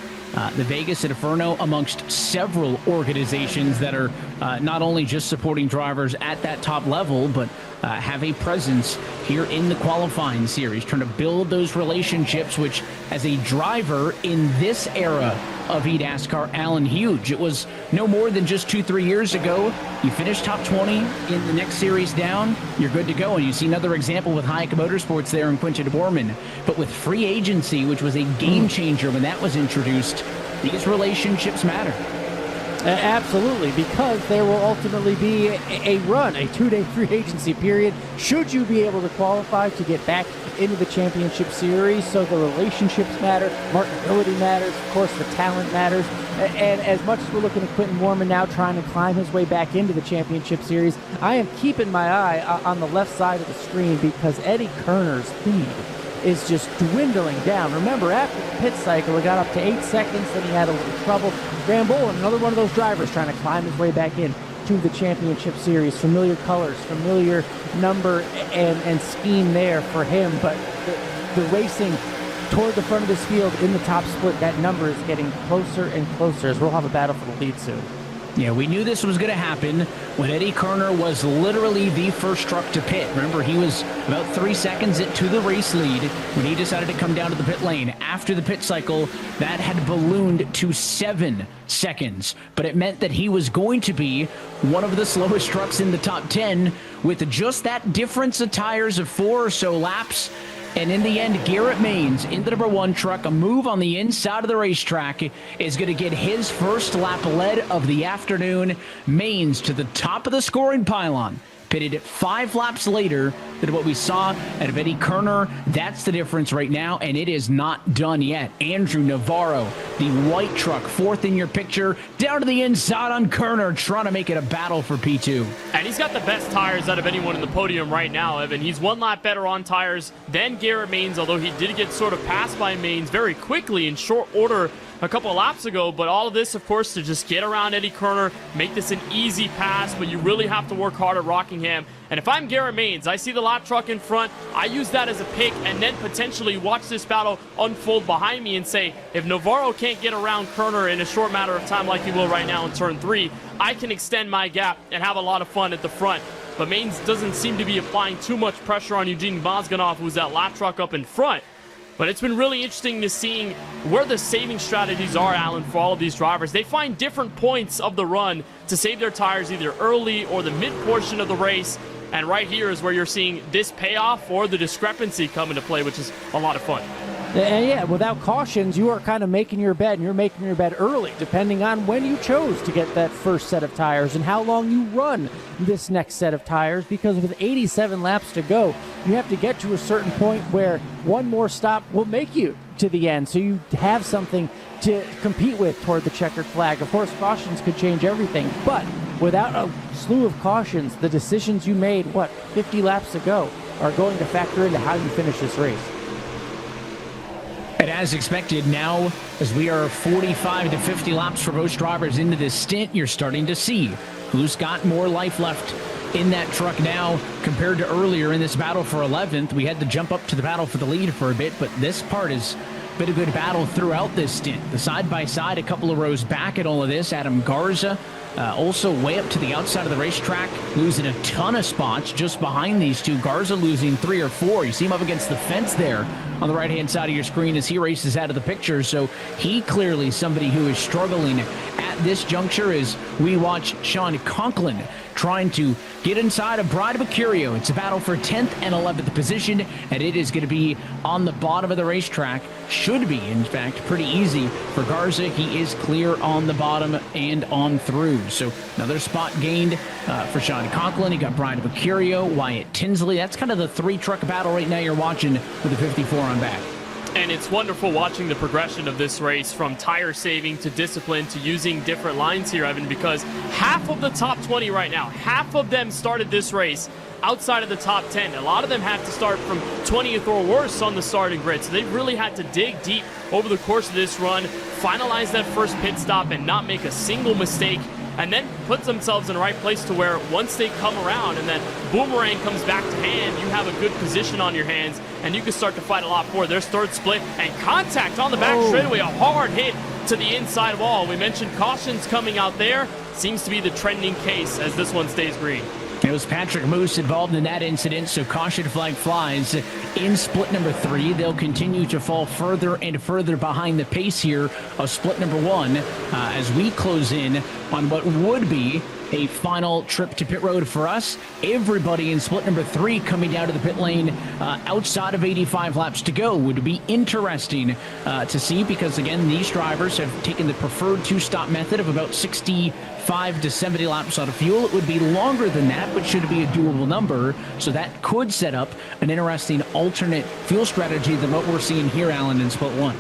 the Vegas Inferno amongst several organizations that are not only just supporting drivers at that top level, but have a presence here in the qualifying series, trying to build those relationships, which as a driver in this era of eNASCAR, Alan, huge. It was no more than just 2-3 years ago. You finish top 20 in the next series down, you're good to go. And you see another example with Hayek Motorsports there in Quinton Warman. But with free agency, which was a game changer when that was introduced, these relationships matter. Absolutely, because there will ultimately be a run, a 2-day free agency period, should you be able to qualify to get back into the Championship Series. So the relationships matter, marketability matters, of course the talent matters, And as much as we're looking at Quentin Mormon now trying to climb his way back into the championship series, I am keeping my eye on the left side of the screen because Eddie Kerner's lead is just dwindling down. Remember, after the pit cycle, it got up to 8 seconds, then he had a little trouble. Graham Boland, another one of those drivers trying to climb his way back in to the championship series. Familiar colors, familiar number and scheme there for him, but the racing toward the front of this field in the top split, that number is getting closer and closer as we'll have a battle for the lead soon. Yeah, we knew this was going to happen when Eddie Kerner was literally the first truck to pit. Remember, he was about 3 seconds into the race lead when he decided to come down to the pit lane. After the pit cycle, that had ballooned to 7 seconds. But it meant that he was going to be one of the slowest trucks in the top 10 with just that difference of tires of 4 or so laps. And in the end, Garrett Maines in the number 1 truck, a move on the inside of the racetrack, is going to get his first lap lead of the afternoon. Maines to the top of the scoring pylon, pitted 5 laps later than what we saw out of Eddie Kerner. That's the difference right now, and it is not done yet. Andrew Navarro, the white truck, 4th in your picture, down to the inside on Kerner, trying to make it a battle for P2. And he's got the best tires out of anyone in the podium right now, Evan. He's 1 lap better on tires than Garrett Maines, although he did get sort of passed by Maines very quickly in short order a couple of laps ago. But all of this, of course, to just get around Eddie Kerner, make this an easy pass, but you really have to work hard at Rockingham. And if I'm Garrett Maines, I see the lot truck in front, I use that as a pick and then potentially watch this battle unfold behind me and say, if Navarro can't get around Kerner in a short matter of time like he will right now in turn 3, I can extend my gap and have a lot of fun at the front. But Maines doesn't seem to be applying too much pressure on Eugene Vazganov, who's that lot truck up in front. But it's been really interesting to seeing where the saving strategies are, Alan, for all of these drivers. They find different points of the run to save their tires either early or the mid-portion of the race. And right here is where you're seeing this payoff or the discrepancy come into play, which is a lot of fun. And yeah, without cautions, you are kind of making your bed, and you're making your bed early, depending on when you chose to get that first set of tires and how long you run this next set of tires, because with 87 laps to go, you have to get to a certain point where one more stop will make you to the end, so you have something to compete with toward the checkered flag. Of course, cautions could change everything, but without a slew of cautions, the decisions you made, 50 laps ago, are going to factor into how you finish this race. And as expected, now, as we are 45 to 50 laps for most drivers into this stint, you're starting to see who's got more life left in that truck now compared to earlier in this battle for 11th. We had to jump up to the battle for the lead for a bit, but this part has been a good battle throughout this stint. The side-by-side, a couple of rows back at all of this. Adam Garza also way up to the outside of the racetrack, losing a ton of spots just behind these two. Garza losing 3 or 4. You see him up against the fence there on the right-hand side of your screen as he races out of the picture. So he clearly somebody who is struggling at this juncture as we watch Sean Conklin trying to get inside of Bride of Mercurio. It's a battle for 10th and 11th position, and it is going to be on the bottom of the racetrack. Should be, in fact, pretty easy for Garza. He is clear on the bottom and on through. So another spot gained for Sean Conklin. You got Bride of Mercurio, Wyatt Tinsley. That's kind of the 3-truck battle right now you're watching with the 54 on back. And it's wonderful watching the progression of this race from tire saving to discipline to using different lines here, Evan, because half of the top 20 right now, half of them started this race outside of the top 10. A lot of them have to start from 20th or worse on the starting grid, so they've really had to dig deep over the course of this run, finalize that first pit stop and not make a single mistake, and then put themselves in the right place to where once they come around and then boomerang comes back to hand, you have a good position on your hands and you can start to fight a lot more. There's third split and contact on the back straightaway, a hard hit to the inside wall. We mentioned cautions coming out there. Seems to be the trending case as this one stays green. It was Patrick Moose involved in that incident, so caution flag flies in split number 3. They'll continue to fall further and further behind the pace here of split number 1 as we close in on what would be a final trip to pit road for us. Everybody in split number 3 coming down to the pit lane outside of 85 laps to go. Would be interesting to see because, again, these drivers have taken the preferred 2-stop method of about 65 to 70 laps out of fuel. It would be longer than that, but should be a doable number. So that could set up an interesting alternate fuel strategy than what we're seeing here, Alan, in split 1.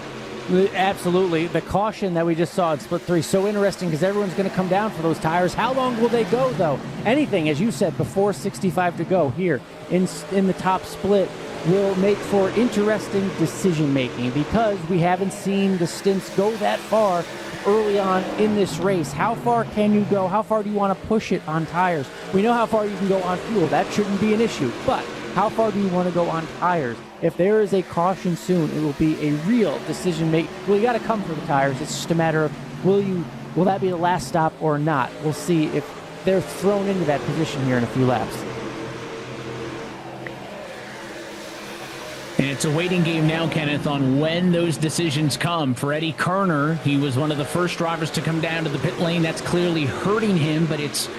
Absolutely. The caution that we just saw in split 3, so interesting because everyone's going to come down for those tires. How long will they go, though? Anything, as you said, before 65 to go here in the top split will make for interesting decision-making because we haven't seen the stints go that far early on in this race. How far can you go? How far do you want to push it on tires? We know how far you can go on fuel. That shouldn't be an issue. But how far do you want to go on tires? If there is a caution soon, it will be a real decision make. Well, you got to come for the tires. It's just a matter of will that be the last stop or not? We'll see if they're thrown into that position here in a few laps. And it's a waiting game now, Kenneth, on when those decisions come. For Eddie Kerner, he was one of the first drivers to come down to the pit lane. That's clearly hurting him, but it's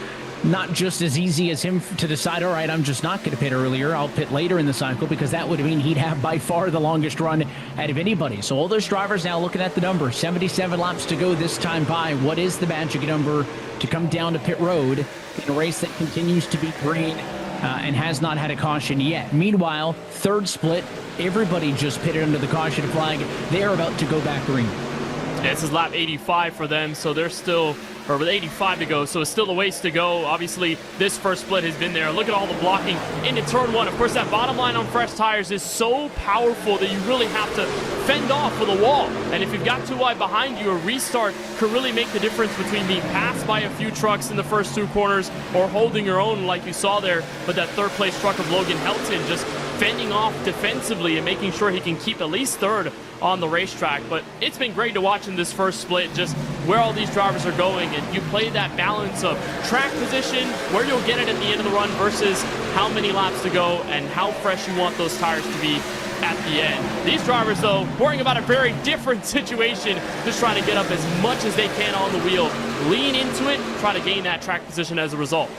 not just as easy as him to decide, all right, I'm just not going to pit earlier. I'll pit later in the cycle because that would mean he'd have by far the longest run out of anybody. So all those drivers now looking at the number, 77 laps to go this time by. What is the magic number to come down to pit road in a race that continues to be green and has not had a caution yet? Meanwhile, third split, everybody just pitted under the caution flag. They are about to go back green. Yeah, this is lap 85 for them, so they're still, or with 85 to go, so it's still a ways to go. Obviously, this first split has been there. Look at all the blocking into turn 1. Of course, that bottom line on fresh tires is so powerful that you really have to fend off with a wall. And if you've got too wide behind you, a restart could really make the difference between being passed by a few trucks in the first 2 corners or holding your own like you saw there with that third place truck of Logan Helton, just fending off defensively and making sure he can keep at least third on the racetrack. But it's been great to watch in this first split just where all these drivers are going, and you play that balance of track position, where you'll get it at the end of the run versus how many laps to go and how fresh you want those tires to be at the end. These drivers, though, worrying about a very different situation, just trying to get up as much as they can on the wheel, lean into it, try to gain that track position as a result.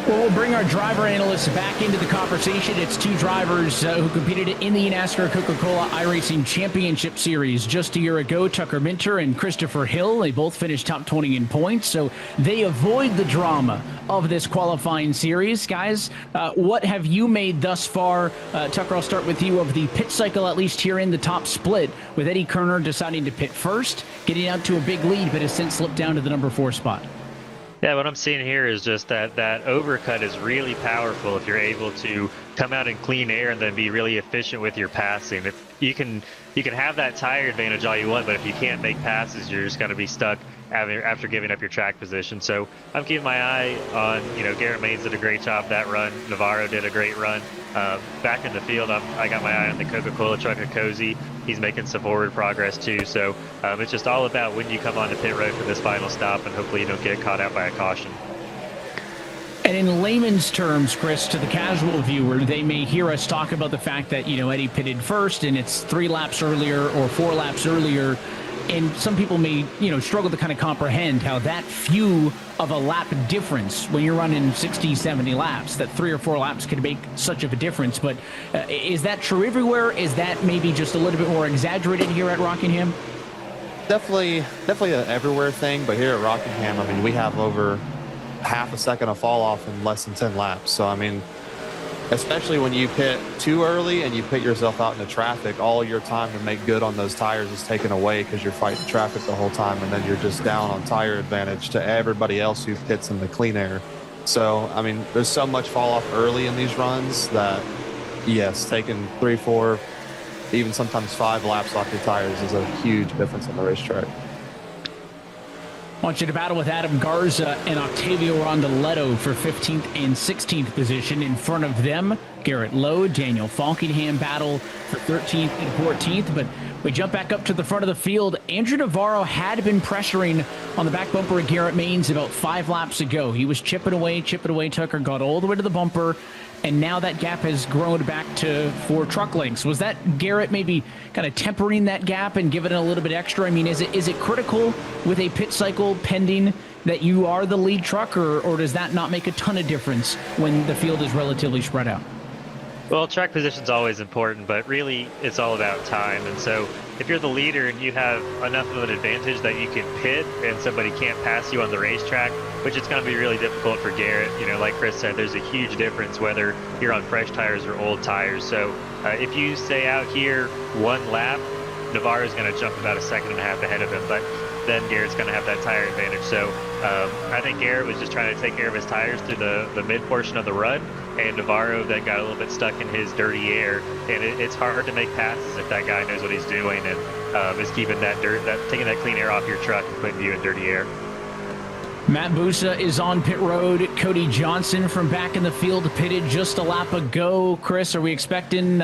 We'll bring our driver analysts back into the conversation. It's 2 drivers who competed in the NASCAR Coca-Cola iRacing Championship Series just a year ago, Tucker Minter and Christopher Hill. They both finished top 20 in points, so they avoid the drama of this qualifying series. Guys, what have you made thus far? Tucker, I'll start with you, of the pit cycle, at least here in the top split, with Eddie Kerner deciding to pit first, getting out to a big lead, but has since slipped down to the number 4 spot. Yeah, what I'm seeing here is just that overcut is really powerful if you're able to come out in clean air and then be really efficient with your passing. If you can have that tire advantage all you want, but if you can't make passes, you're just going to be stuck after giving up your track position. So I'm keeping my eye on, Garrett Maines did a great job that run. Navarro did a great run. Back in the field, I got my eye on the Coca-Cola truck of Cozy. He's making some forward progress too. So it's just all about when you come on the pit road for this final stop, and hopefully you don't get caught out by a caution. And in layman's terms, Chris, to the casual viewer, they may hear us talk about the fact that, Eddie pitted first and it's 3 laps earlier or 4 laps earlier. And some people may, struggle to kind of comprehend how that few of a lap difference when you're running 60, 70 laps, that 3 or 4 laps could make such of a difference. But is that true everywhere? Is that maybe just a little bit more exaggerated here at Rockingham? Definitely an everywhere thing. But here at Rockingham, we have over half a second of fall off in less than 10 laps. So, especially when you pit too early and you put yourself out into traffic, all your time to make good on those tires is taken away because you're fighting traffic the whole time, and then you're just down on tire advantage to everybody else who pits in the clean air. So, there's so much fall off early in these runs that, yes, taking 3, 4, even sometimes 5 laps off your tires is a huge difference on the racetrack. I want you to battle with Adam Garza and Octavio Rondoletto for 15th and 16th position. In front of them, Garrett Lowe, Daniel Falkingham battle for 13th and 14th. But we jump back up to the front of the field. Andrew Navarro had been pressuring on the back bumper of Garrett Maines about 5 laps ago. He was chipping away. Tucker got all the way to the bumper. And now that gap has grown back to 4 truck lengths. Was that Garrett maybe kind of tempering that gap and giving it a little bit extra? Is it critical with a pit cycle pending that you are the lead truck, or does that not make a ton of difference when the field is relatively spread out? Well, track position's always important, but really it's all about time. And so if you're the leader and you have enough of an advantage that you can pit and somebody can't pass you on the racetrack, which it's going to be really difficult for Garrett. You know, like Chris said, there's a huge difference whether you're on fresh tires or old tires. So if you stay out here one lap, Navarro's going to jump about a second and a half ahead of him, but then Garrett's going to have that tire advantage. So I think Garrett was just trying to take care of his tires through the mid portion of the run, and Navarro then got a little bit stuck in his dirty air, and it's hard to make passes if that guy knows what he's doing and is keeping that taking that clean air off your truck and putting you in dirty air. Matt Busa is on pit road. Cody Johnson from back in the field pitted just a lap ago. Chris, are we expecting,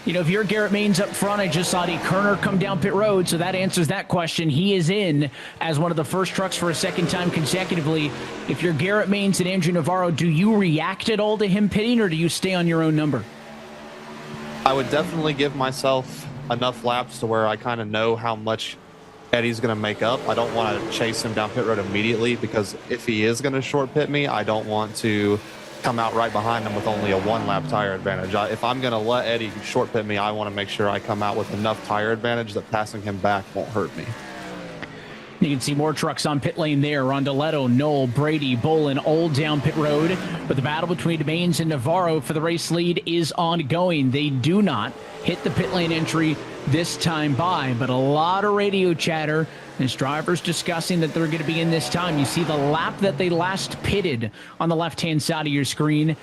if you're Garrett Maines up front, I just saw Eddie Kerner come down pit road, so that answers that question. He is in as one of the first trucks for a second time consecutively. If you're Garrett Maines and Andrew Navarro, do you react at all to him pitting, or do you stay on your own number? I would definitely give myself enough laps to where I kind of know how much Eddie's going to make up. I don't want to chase him down pit road immediately, because if he is going to short pit me, I don't want to come out right behind him with only a 1-lap tire advantage. If I'm going to let Eddie short pit me, I want to make sure I come out with enough tire advantage that passing him back won't hurt me. You can see more trucks on pit lane there. Rondeletto, Knoll, Brady, Bolin, all down pit road. But the battle between Maines and Navarro for the race lead is ongoing. They do not hit the pit lane entry this time by, but a lot of radio chatter as drivers discussing that they're going to be in this time. You see the lap that they last pitted on the left-hand side of your screen.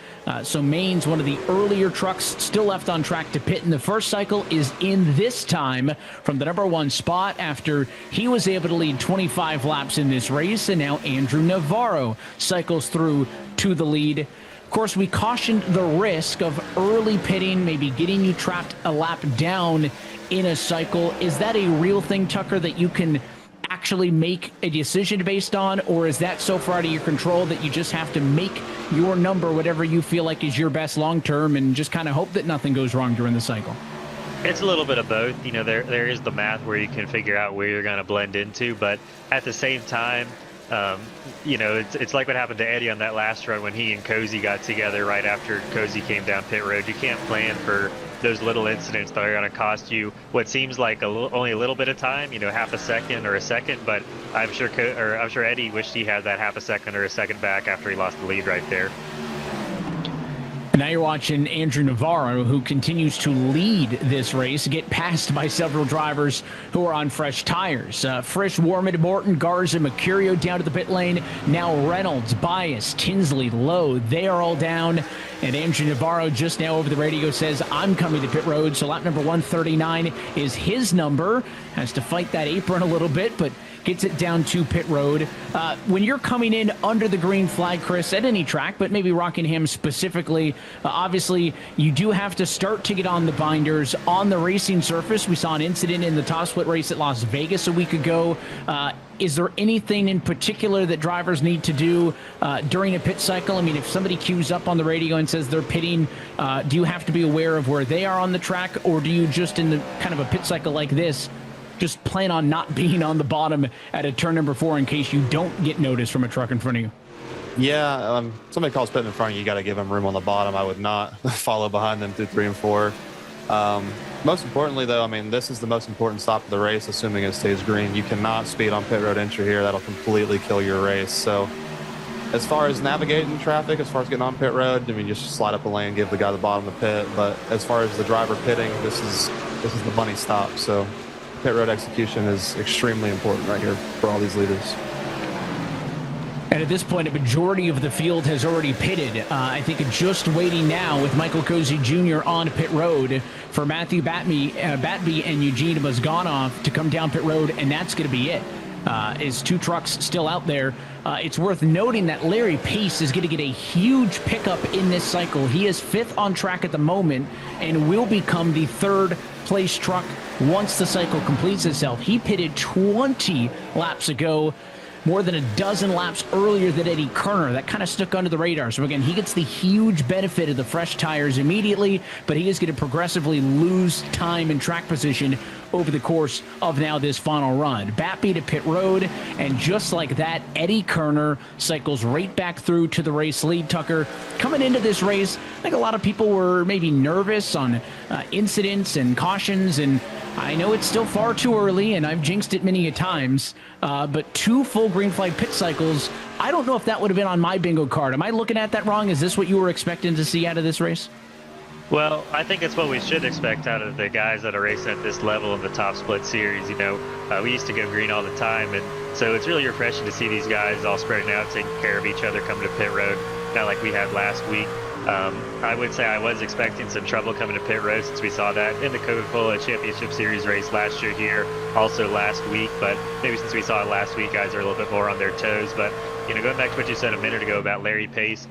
So Maines, one of the earlier trucks still left on track to pit in the first cycle, is in this time from the number 1 spot after he was able to lead 25 laps in this race. And now Andrew Navarro cycles through to the lead. Of course, we cautioned the risk of early pitting, maybe getting you trapped a lap down in a cycle. Is that a real thing, Tucker, that you can actually make a decision based on, or is that so far out of your control that you just have to make your number whatever you feel like is your best long term and just kind of hope that nothing goes wrong during the cycle? It's a little bit of both. You know, there is the math where you can figure out where you're going to blend into, but at the same time, it's like what happened to Eddie on that last run when he and Cozy got together right after Cozy came down pit road. You can't plan for those little incidents that are going to cost you what seems like only a little bit of time, half a second or a second, but I'm sure Eddie wished he had that half a second or a second back after he lost the lead right there. And now you're watching Andrew Navarro, who continues to lead this race, get passed by several drivers who are on fresh tires. Frisch, Warman, Morton, Garza, Mercurio down to the pit lane. Now Reynolds, Bias, Tinsley, Lowe, they are all down. And Andrew Navarro just now over the radio says, I'm coming to pit road. So lap number 139 is his number. Has to fight that apron a little bit, but gets it down to pit road. When you're coming in under the green flag, Chris, at any track, but maybe Rockingham specifically, obviously you do have to start to get on the binders on the racing surface. We saw an incident in the top split race at Las Vegas a week ago. Is there anything in particular that drivers need to do during a pit cycle? I mean, if somebody queues up on the radio and says they're pitting, do you have to be aware of where they are on the track, or do you just in the kind of a pit cycle like this just plan on not being on the bottom at a turn number 4 in case you don't get noticed from a truck in front of you? Yeah, somebody calls pitting in front of you, you got to give them room on the bottom. I would not follow behind them through 3 and 4. Most importantly, though, I mean, this is the most important stop of the race, assuming it stays green. You cannot speed on pit road entry here. That'll completely kill your race. So as far as navigating traffic, as far as getting on pit road, I mean, just slide up a lane, give the guy the bottom of the pit. But as far as the driver pitting, this is the money stop. So pit road execution is extremely important right here for all these leaders. And at this point, a majority of the field has already pitted. I think just waiting now with Michael Cozy Jr. on pit road for Matthew Batby and Eugene Mozganov to come down pit road, and that's going to be it. Is 2 trucks still out there. It's worth noting that Larry Pace is going to get a huge pickup in this cycle. He is 5th on track at the moment and will become the 3rd place truck once the cycle completes itself. He pitted 20 laps ago. more than a dozen laps earlier than Eddie Kerner. That kind of stuck under the radar. So again, he gets the huge benefit of the fresh tires immediately, but he is going to progressively lose time and track position over the course of now this final run. Bappy to pit road, and just like that, Eddie Kerner cycles right back through to the race lead. Tucker, coming into this race, I think a lot of people were maybe nervous on incidents and cautions, and I know it's still far too early, and I've jinxed it many a times, but 2 full green flag pit cycles, I don't know if that would have been on my bingo card. Am I looking at that wrong? Is this what you were expecting to see out of this race? Well, I think it's what we should expect out of the guys that are racing at this level in the top split series. You know, we used to go green all the time, and so it's really refreshing to see these guys all spreading out, taking care of each other, coming to pit road, not like we had last week. I would say I was expecting some trouble coming to pit road since we saw that in the Coca-Cola Championship Series race last year here, also last week. But maybe since we saw it last week, guys are a little bit more on their toes. But, you know, going back to what you said a minute ago about Larry Pace,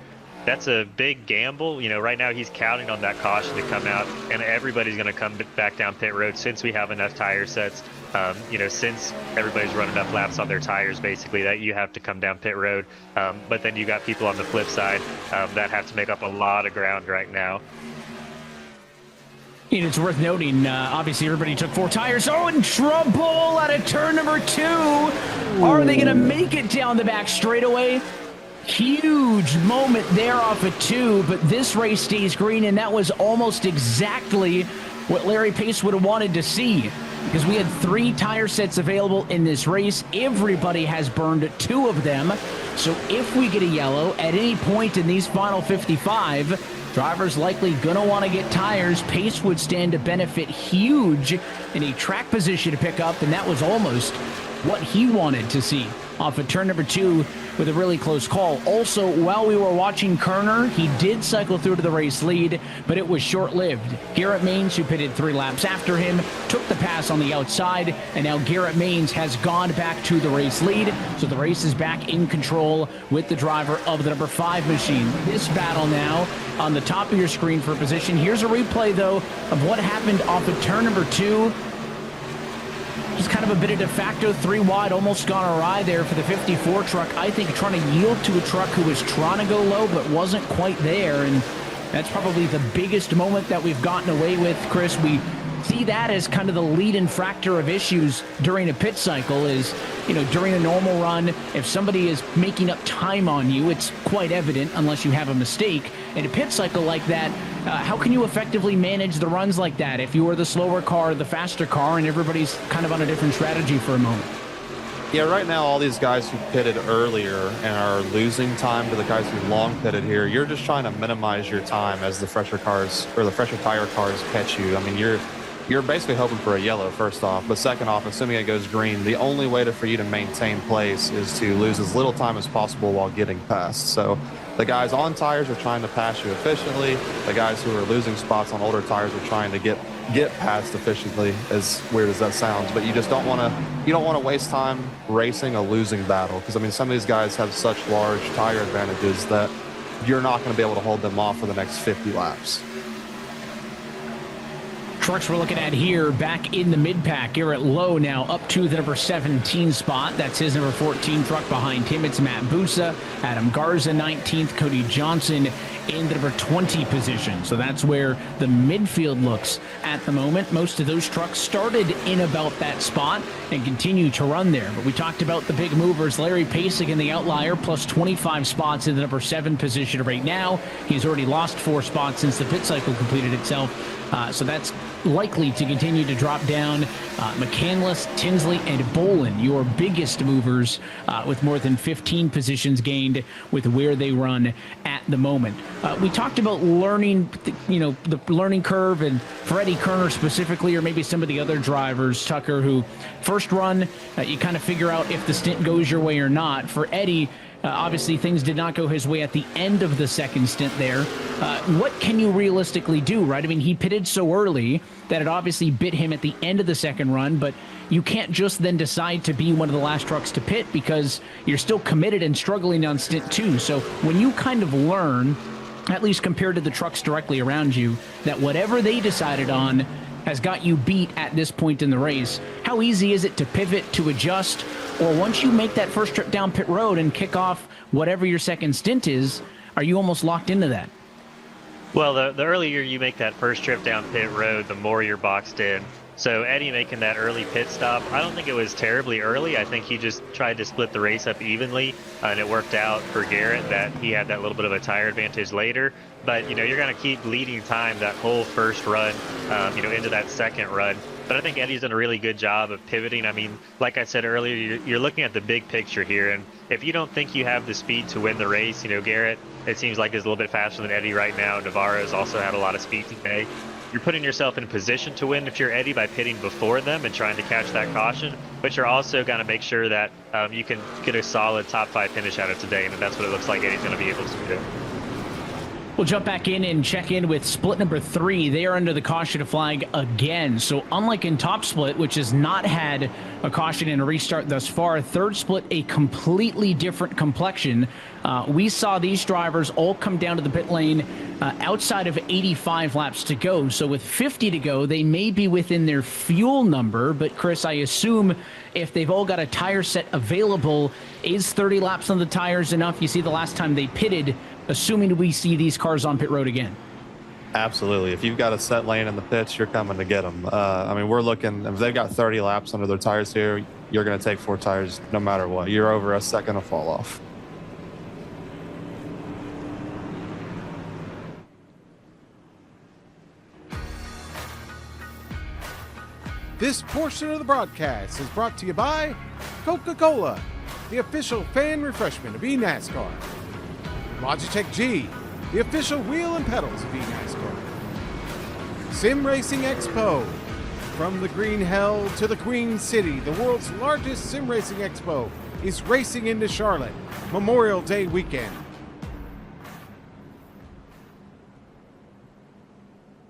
that's a big gamble. You know, right now he's counting on that caution to come out, and everybody's going to come back down pit road since we have enough tire sets. You know, since everybody's run enough laps on their tires, basically, that you have to come down pit road. But then you got people on the flip side that have to make up a lot of ground right now. And it's worth noting, obviously everybody took 4 tires. Oh, in trouble out of turn number 2. Are they going to make it down the back straightaway? Huge moment there off of 2, but this race stays green, and that was almost exactly what Larry Pace would have wanted to see, because we had 3 tire sets available in this race. Everybody has burned 2 of them, so if we get a yellow at any point in these final 55, drivers likely gonna want to get tires. Pace would stand to benefit huge in a track position to pick up, and that was almost what he wanted to see off of turn number 2 with a really close call. Also, while we were watching Kerner, he did cycle through to the race lead, but it was short-lived. Garrett Maines, who pitted 3 laps after him, took the pass on the outside, and now Garrett Maines has gone back to the race lead, so the race is back in control with the driver of the number 5 machine. This battle now on the top of your screen for position. Here's a replay, though, of what happened off of turn number 2. Just kind of a bit of de facto 3 wide, almost gone awry there for the 54 truck. I think trying to yield to a truck who was trying to go low but wasn't quite there, and that's probably the biggest moment that we've gotten away with, Chris. We see that as kind of the lead infractor of issues during a pit cycle is, you know, during a normal run, if somebody is making up time on you, it's quite evident unless you have a mistake. In a pit cycle like that, how can you effectively manage the runs like that if you are the slower car, the faster car, and everybody's kind of on a different strategy for a moment? Yeah, right now, all these guys who pitted earlier and are losing time to the guys who long pitted here, you're just trying to minimize your time as the fresher cars or the fresher tire cars catch you. I mean, you're basically hoping for a yellow, first off. But second off, assuming it goes green, the only way for you to maintain place is to lose as little time as possible while getting past. So the guys on tires are trying to pass you efficiently. The guys who are losing spots on older tires are trying to get past efficiently, as weird as that sounds. But you just don't want to waste time racing a losing battle, because I mean, some of these guys have such large tire advantages that you're not going to be able to hold them off for the next 50 laps. Trucks we're looking at here back in the mid-pack. Garrett Lowe now up to the number 17 spot. That's his number 14 truck. Behind him, it's Matt Busa. Adam Garza 19th. Cody Johnson in the number 20 position. So that's where the midfield looks at the moment. Most of those trucks started in about that spot and continue to run there. But we talked about the big movers. Larry Pace, again, the outlier, plus 25 spots in the number 7 position right now. He's already lost 4 spots since the pit cycle completed itself. So that's likely to continue to drop down. McCandless, Tinsley, and Bolin, your biggest movers, with more than 15 positions gained with where they run at the moment. We talked about learning, the learning curve, and for Eddie Kerner specifically, or maybe some of the other drivers, Tucker, who first run, you kind of figure out if the stint goes your way or not. For Eddie, obviously, things did not go his way at the end of the second stint there. What can you realistically do, right? I mean, he pitted so early that it obviously bit him at the end of the second run, but you can't just then decide to be one of the last trucks to pit because you're still committed and struggling on stint 2. So when you kind of learn, at least compared to the trucks directly around you, that whatever they decided on, has got you beat at this point in the race. How easy is it to pivot, to adjust, or once you make that first trip down pit road and kick off whatever your second stint is, are you almost locked into that? Well, the earlier you make that first trip down pit road, the more you're boxed in. So Eddie making that early pit stop, I don't think it was terribly early. I think he just tried to split the race up evenly, and it worked out for Garrett that he had that little bit of a tire advantage later. But, you're going to keep leading time that whole first run, into that second run. But I think Eddie's done a really good job of pivoting. I mean, like I said earlier, you're looking at the big picture here. And if you don't think you have the speed to win the race, Garrett, it seems like is a little bit faster than Eddie right now. Navarro's also had a lot of speed today. You're putting yourself in a position to win if you're Eddie by pitting before them and trying to catch that caution, but you're also going to make sure that you can get a solid top 5 finish out of today, and that's what it looks like Eddie's going to be able to do. We'll jump back in and check in with split number 3. They are under the caution flag again. So unlike in top split, which has not had a caution and a restart thus far, third split, a completely different complexion. We saw these drivers all come down to the pit lane outside of 85 laps to go. So with 50 to go, they may be within their fuel number. But Chris, I assume if they've all got a tire set available, is 30 laps on the tires enough? You see the last time they pitted, assuming we see these cars on pit road again. Absolutely. If you've got a set lane in the pits, you're coming to get them. We're looking, if they've got 30 laps under their tires here, you're going to take 4 tires no matter what. You're over a second of fall off. This portion of the broadcast is brought to you by Coca-Cola, the official fan refreshment of eNASCAR. Logitech G, the official wheel and pedals of eNASCAR. Sim Racing Expo. From the Green Hell to the Queen City, the world's largest sim racing expo is racing into Charlotte, Memorial Day weekend.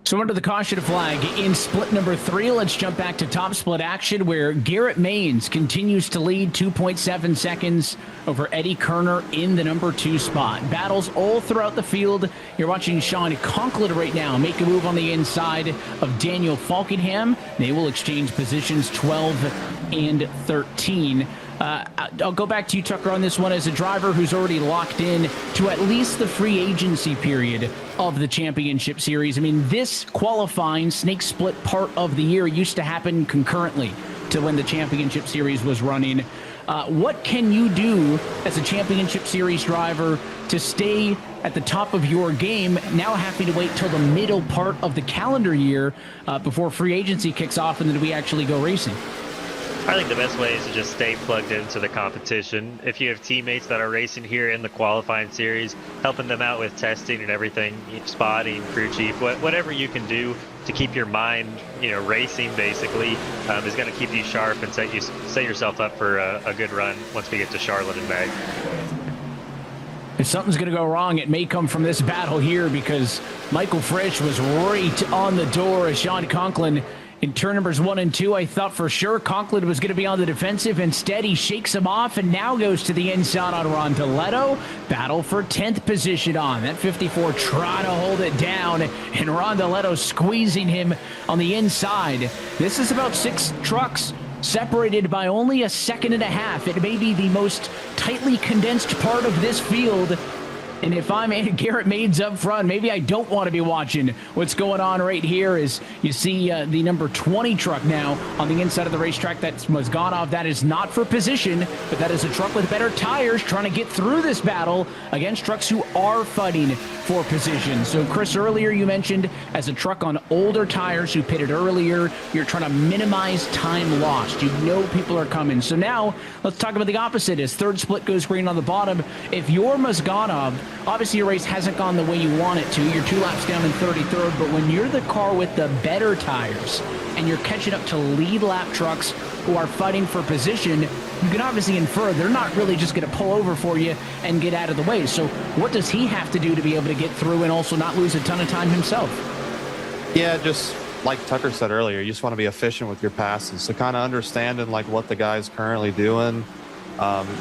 So under the caution flag in split number 3, let's jump back to top split action where Garrett Maines continues to lead 2.7 seconds over Eddie Kerner in the number 2 spot. Battles all throughout the field. You're watching Sean Conklin right now make a move on the inside of Daniel Falkenham. They will exchange positions 12 and 13. I'll go back to you, Tucker, on this one as a driver who's already locked in to at least the free agency period of the championship series. I mean, this qualifying snake split part of the year used to happen concurrently to when the championship series was running. What can you do as a championship series driver to stay at the top of your game, now having to wait till the middle part of the calendar year before free agency kicks off and then we actually go racing? I think the best way is to just stay plugged into the competition. If you have teammates that are racing here in the qualifying series, helping them out with testing and everything, spotting, crew chief, whatever you can do to keep your mind, racing basically, is going to keep you sharp and set yourself up for a good run once we get to Charlotte in May. If something's going to go wrong, it may come from this battle here because Michael Frisch was right on the door as Sean Conklin in turn numbers 1 and 2. I thought for sure Conklin was going to be on the defensive. Instead, he shakes him off and now goes to the inside on Rondeletto. Battle for 10th position on. That 54 trying to hold it down, and Rondeletto squeezing him on the inside. This is about 6 trucks separated by only a second and a half. It may be the most tightly condensed part of this field. And if I'm Garrett Maines up front, maybe I don't want to be watching what's going on right here. Is you see the number 20 truck now on the inside of the racetrack that was gone off. That is not for position, but that is a truck with better tires trying to get through this battle against trucks who are fighting for position. So, Chris, earlier you mentioned as a truck on older tires who pitted earlier, you're trying to minimize time lost. You know people are coming. So now let's talk about the opposite. As third split goes green on the bottom, if you're Mazganov, obviously your race hasn't gone the way you want it to. You're 2 laps down in 33rd, but when you're the car with the better tires and you're catching up to lead lap trucks who are fighting for position, you can obviously infer they're not really just going to pull over for you and get out of the way. So what does he have to do to be able to get through and also not lose a ton of time himself? Yeah, just like Tucker said earlier, you just want to be efficient with your passes. So kind of understanding like what the guy's currently doing.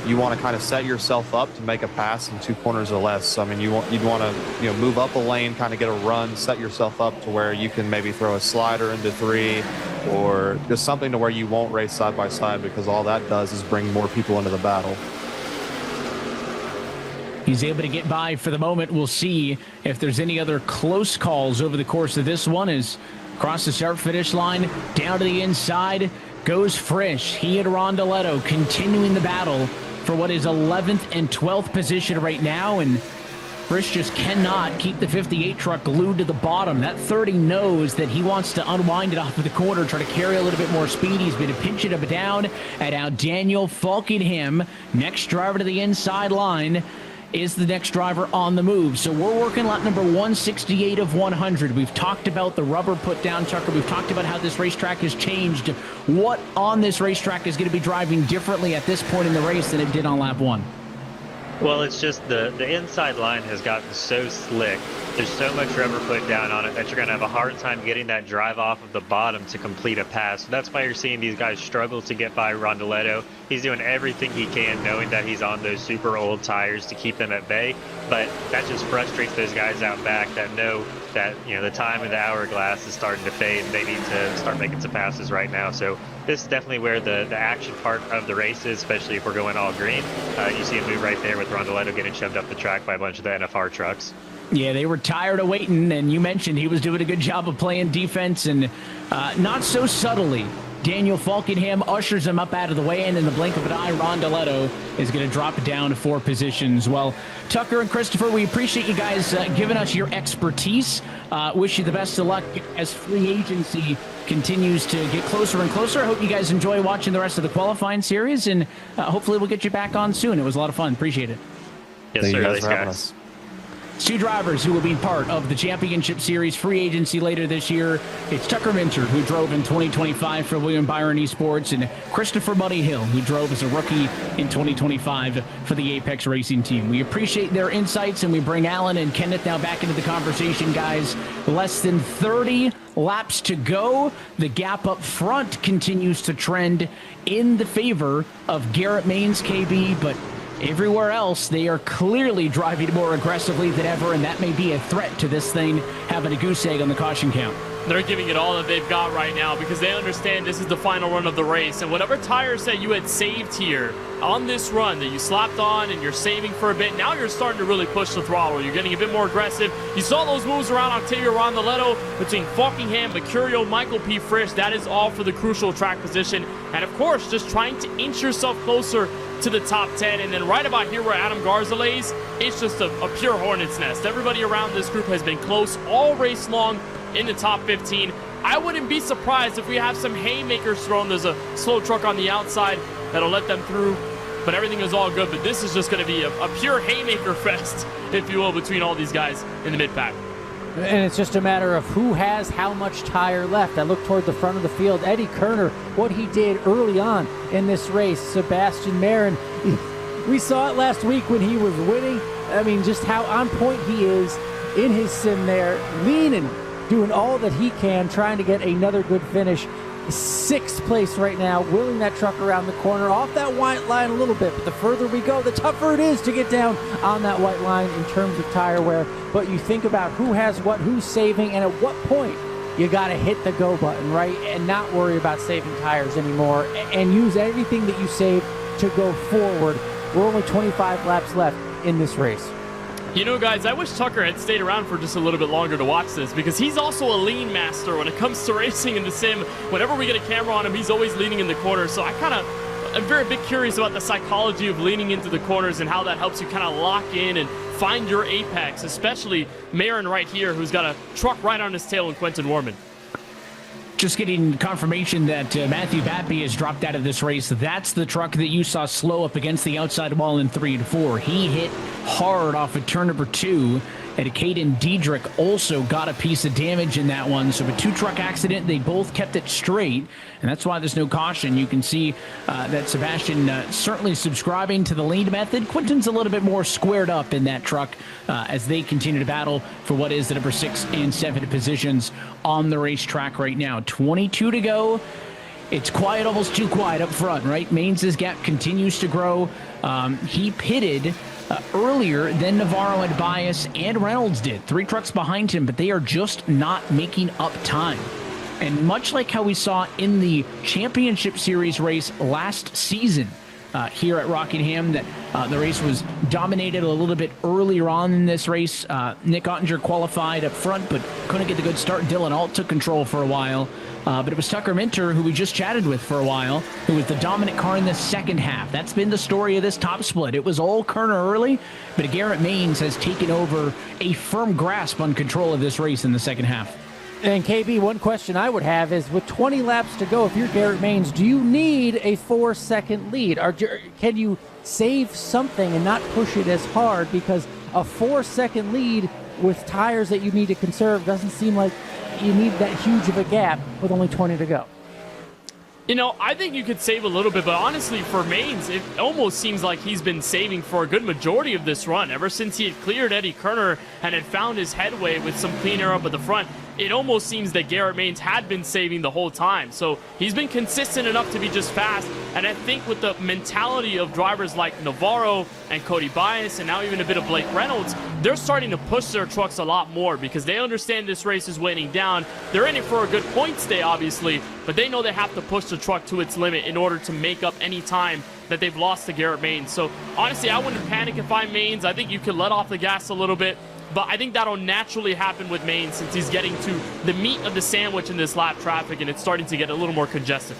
you want to kind of set yourself up to make a pass in 2 corners or less. I mean, you'd want to move up a lane, kind of get a run, set yourself up to where you can maybe throw a slider into 3 or just something to where you won't race side by side, because all that does is bring more people into the battle. He's able to get by for the moment. We'll see if there's any other close calls over the course of this one. As across the start-finish line, down to the inside goes Frisch. He and Rondeletto continuing the battle for what is 11th and 12th position right now, and Frisch just cannot keep the 58 truck glued to the bottom. That 30 knows that he wants to unwind it off of the corner, try to carry a little bit more speed. He's been pinching it down, and now Daniel Falkenham, next driver to the inside line, is the next driver on the move. So we're working lap number 168 of 100. We've talked about the rubber put down, Tucker. We've talked about how this racetrack has changed. What on this racetrack is going to be driving differently at this point in the race than it did on lap 1? Well, it's just the inside line has gotten so slick. There's so much rubber put down on it that you're going to have a hard time getting that drive off of the bottom to complete a pass. So that's why you're seeing these guys struggle to get by Rondeletto. He's doing everything he can, knowing that he's on those super old tires to keep them at bay. But that just frustrates those guys out back that know that, the time of the hourglass is starting to fade and they need to start making some passes right now. So this is definitely where the action part of the race is, especially if we're going all green. You see a move right there with Rondeletto getting shoved up the track by a bunch of the NFR trucks. Yeah, they were tired of waiting, and you mentioned he was doing a good job of playing defense, and not so subtly. Daniel Falkenham ushers him up out of the way, and in the blink of an eye, Rondeletto is going to drop down 4 positions. Well, Tucker and Christopher, we appreciate you guys giving us your expertise. Wish you the best of luck as free agency continues to get closer and closer. I hope you guys enjoy watching the rest of the qualifying series, and hopefully we'll get you back on soon. It was a lot of fun. Appreciate it. Yes, sir. Thanks, guys. 2 drivers who will be part of the Championship Series free agency later this year. It's Tucker Minter, who drove in 2025 for William Byron Esports, and Christopher Buddy Hill, who drove as a rookie in 2025 for the Apex Racing team. We appreciate their insights, and we bring Alan and Kenneth now back into the conversation, guys. Less than 30 laps to go. The gap up front continues to trend in the favor of Garrett Maines, KB, but everywhere else, they are clearly driving more aggressively than ever, and that may be a threat to this thing having a goose egg on the caution count. They're giving it all that they've got right now because they understand this is the final run of the race, and whatever tires that you had saved here on this run that you slapped on and you're saving for a bit, now you're starting to really push the throttle. You're getting a bit more aggressive. You saw those moves around Octavio Rondeletto between Falkenham, Mercurio, Michael P. Frisch. That is all for the crucial track position, and of course, just trying to inch yourself closer to the top 10, and then right about here where Adam Garza lays, it's just a pure hornet's nest. Everybody around this group has been close all race long in the top 15. I wouldn't be surprised if we have some haymakers thrown. There's a slow truck on the outside that'll let them through, but everything is all good. But this is just going to be a pure haymaker fest, if you will, between all these guys in the mid-pack. And it's just a matter of who has how much tire left. I look toward the front of the field. Eddie Kerner, what he did early on in this race. Sebastian Marin, we saw it last week when he was winning. I mean, just how on point he is in his sim there, leaning, doing all that he can, trying to get another good finish. 6th place right now, wheeling that truck around the corner, off that white line a little bit, but the further we go, the tougher it is to get down on that white line in terms of tire wear. But you think about who has what, who's saving, and at what point you got to hit the go button, right, and not worry about saving tires anymore, and use everything that you save to go forward. We're only 25 laps left in this race. You know, guys, I wish Tucker had stayed around for just a little bit longer to watch this, because he's also a lean master when it comes to racing in the sim. Whenever we get a camera on him, he's always leaning in the corner. So I'm very bit curious about the psychology of leaning into the corners and how that helps you kind of lock in and find your apex, especially Marin right here, who's got a truck right on his tail in Quentin Warman. Just getting confirmation that Matthew Bappy has dropped out of this race. That's the truck that you saw slow up against the outside wall in 3 and 4. He hit hard off of turn number 2. And Caden Diedrich also got a piece of damage in that one. So a 2-truck accident, they both kept it straight. And that's why there's no caution. You can see that Sebastian certainly subscribing to the lead method. Quentin's a little bit more squared up in that truck as they continue to battle for what is the number 6 and 7 positions on the racetrack right now. 22 to go It's quiet, almost too quiet up front, right? Mainz's gap continues to grow. He pitted earlier than Navarro and Bias and Reynolds did. 3 trucks behind him, but they are just not making up time. And much like how we saw in the championship series race last season here at Rockingham, that the race was dominated a little bit earlier on in this race. Nick Ottinger qualified up front, but couldn't get the good start. Dylan Alt took control for a while. But it was Tucker Minter, who we just chatted with for a while, who was the dominant car in the second half. That's been the story of this top split. It was all Kerner early, but Garrett Maines has taken over a firm grasp on control of this race in the second half. And KB, one question I would have is, with 20 laps to go, if you're Garrett Maines, do you need a 4-second lead? Or can you save something and not push it as hard? Because a 4-second lead with tires that you need to conserve doesn't seem like you need that huge of a gap with only 20 to go. You know, I think you could save a little bit, but honestly, for Maines, it almost seems like he's been saving for a good majority of this run. Ever since he had cleared Eddie Kerner and had found his headway with some clean air up at the front, it almost seems that Garrett Maines had been saving the whole time. So he's been consistent enough to be just fast. And I think with the mentality of drivers like Navarro and Cody Bias and now even a bit of Blake Reynolds, they're starting to push their trucks a lot more because they understand this race is winding down. They're in it for a good points day, obviously, but they know they have to push the truck to its limit in order to make up any time that they've lost to Garrett Maines. So honestly, I wouldn't panic if I'm Maines. I think you could let off the gas a little bit. But I think that'll naturally happen with Maines since he's getting to the meat of the sandwich in this lap traffic and it's starting to get a little more congested.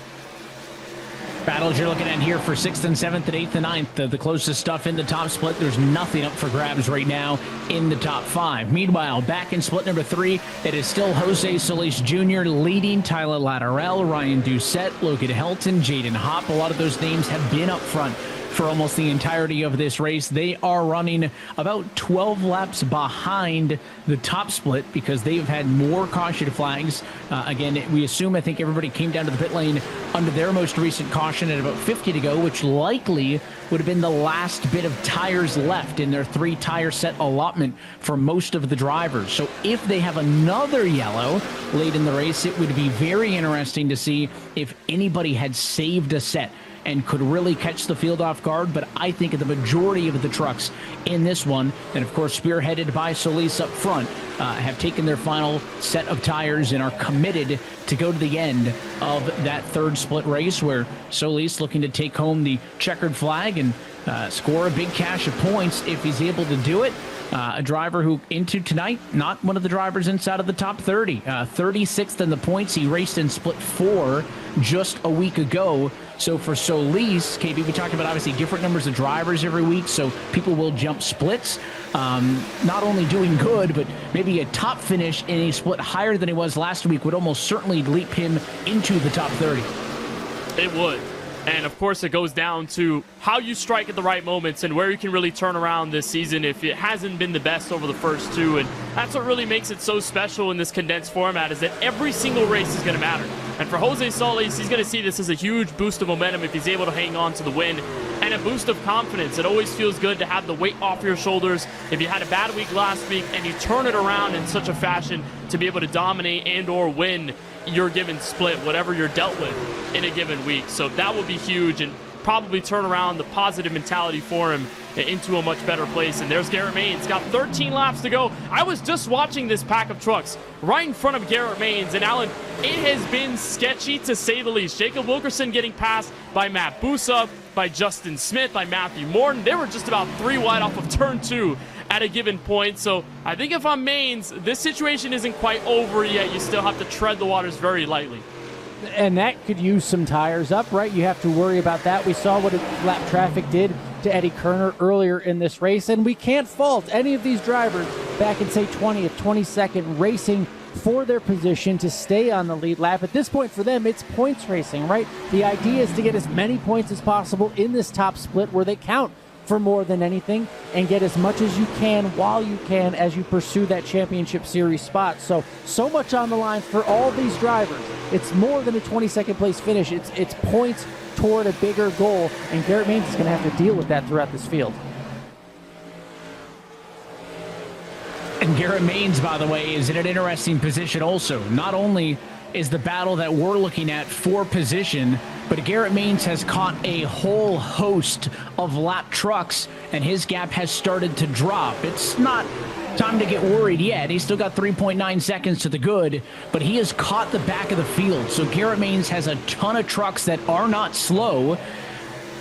Battles you're looking at here for 6th and 7th and 8th and 9th. The closest stuff in the top split. There's nothing up for grabs right now in the top 5. Meanwhile, back in split number 3, it is still Jose Solis Jr. leading. Tyler Latterell, Ryan Doucette, Logan Helton, Jaden Hopp. A lot of those names have been up front for almost the entirety of this race. They are running about 12 laps behind the top split because they've had more caution flags. Again, we assume, I think everybody came down to the pit lane under their most recent caution at about 50 to go, which likely would have been the last bit of tires left in their 3-tire set allotment for most of the drivers. So if they have another yellow late in the race, it would be very interesting to see if anybody had saved a set and could really catch the field off guard. But I think the majority of the trucks in this one, and of course spearheaded by Solis up front, have taken their final set of tires and are committed to go to the end of that third split race, where Solis looking to take home the checkered flag and score a big cache of points if he's able to do it. A driver who into tonight, not one of the drivers inside of the top 30. 36th in the points. He raced in split 4 just a week ago. So for Solis, KB, we talked about obviously different numbers of drivers every week, so people will jump splits. Not only doing good, but maybe a top finish in a split higher than he was last week would almost certainly leap him into the top 30. It would. And of course, it goes down to how you strike at the right moments and where you can really turn around this season if it hasn't been the best over the first 2. And that's what really makes it so special in this condensed format, is that every single race is going to matter. And for Jose Solis, he's going to see this as a huge boost of momentum if he's able to hang on to the win, and a boost of confidence. It always feels good to have the weight off your shoulders if you had a bad week last week and you turn it around in such a fashion to be able to dominate and or win your given split, whatever you're dealt with in a given week. So that will be huge and probably turn around the positive mentality for him into a much better place. And there's Garrett Maines, got 13 laps to go. I was just watching this pack of trucks right in front of Garrett Maines, and Alan, it has been sketchy to say the least. Jacob Wilkerson getting passed by Matt Busa, by Justin Smith, by Matthew Morton. They were just about 3 wide off of turn 2 at a given point. So I think if I'm Maines, this situation isn't quite over yet. You still have to tread the waters very lightly. And that could use some tires up, right? You have to worry about that. We saw what lap traffic did to Eddie Kerner earlier in this race, and we can't fault any of these drivers back in, say, 20th, 22nd, racing for their position to stay on the lead lap. At this point for them, it's points racing, right? The idea is to get as many points as possible in this top split where they count for more than anything, and get as much as you can while you can as you pursue that championship series spot. So much on the line for all these drivers. It's more than a 22nd place finish. It's points toward a bigger goal, and Garrett Maines is going to have to deal with that throughout this field. And Garrett Maines, by the way, is in an interesting position also. Not only is the battle that we're looking at for position. But Garrett Maines has caught a whole host of lap trucks, and his gap has started to drop. It's not time to get worried yet. He's still got 3.9 seconds to the good, but he has caught the back of the field. So Garrett Maines has a ton of trucks that are not slow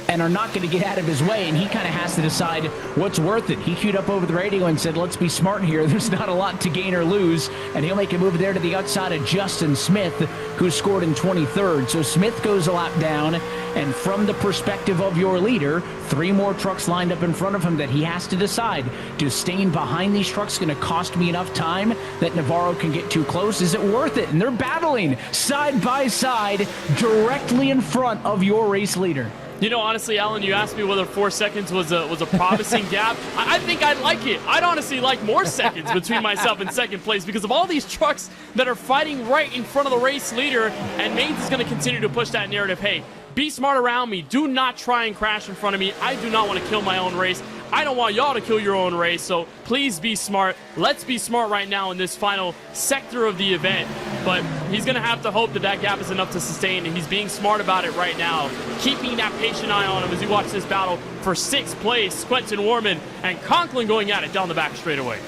and are not going to get out of his way, and he kind of has to decide what's worth it. He queued up over the radio and said, let's be smart here. There's not a lot to gain or lose, and he'll make a move there to the outside of Justin Smith, who scored in 23rd. So Smith goes a lap down, and from the perspective of your leader, 3 more trucks lined up in front of him that he has to decide. Does staying behind these trucks going to cost me enough time that Navarro can get too close? Is it worth it? And they're battling side by side directly in front of your race leader. You know, honestly, Alan, you asked me whether 4 seconds was a promising gap. I think I'd like it. I'd honestly like more seconds between myself and second place because of all these trucks that are fighting right in front of the race leader, and Maines is going to continue to push that narrative. Hey, be smart around me. Do not try and crash in front of me. I do not want to kill my own race. I don't want y'all to kill your own race, so please be smart. Let's be smart right now in this final sector of the event. But he's going to have to hope that that gap is enough to sustain, and he's being smart about it right now, keeping that patient eye on him as he watches this battle for 6th place. Quentin Warman and Conklin going at it down the back straightaway.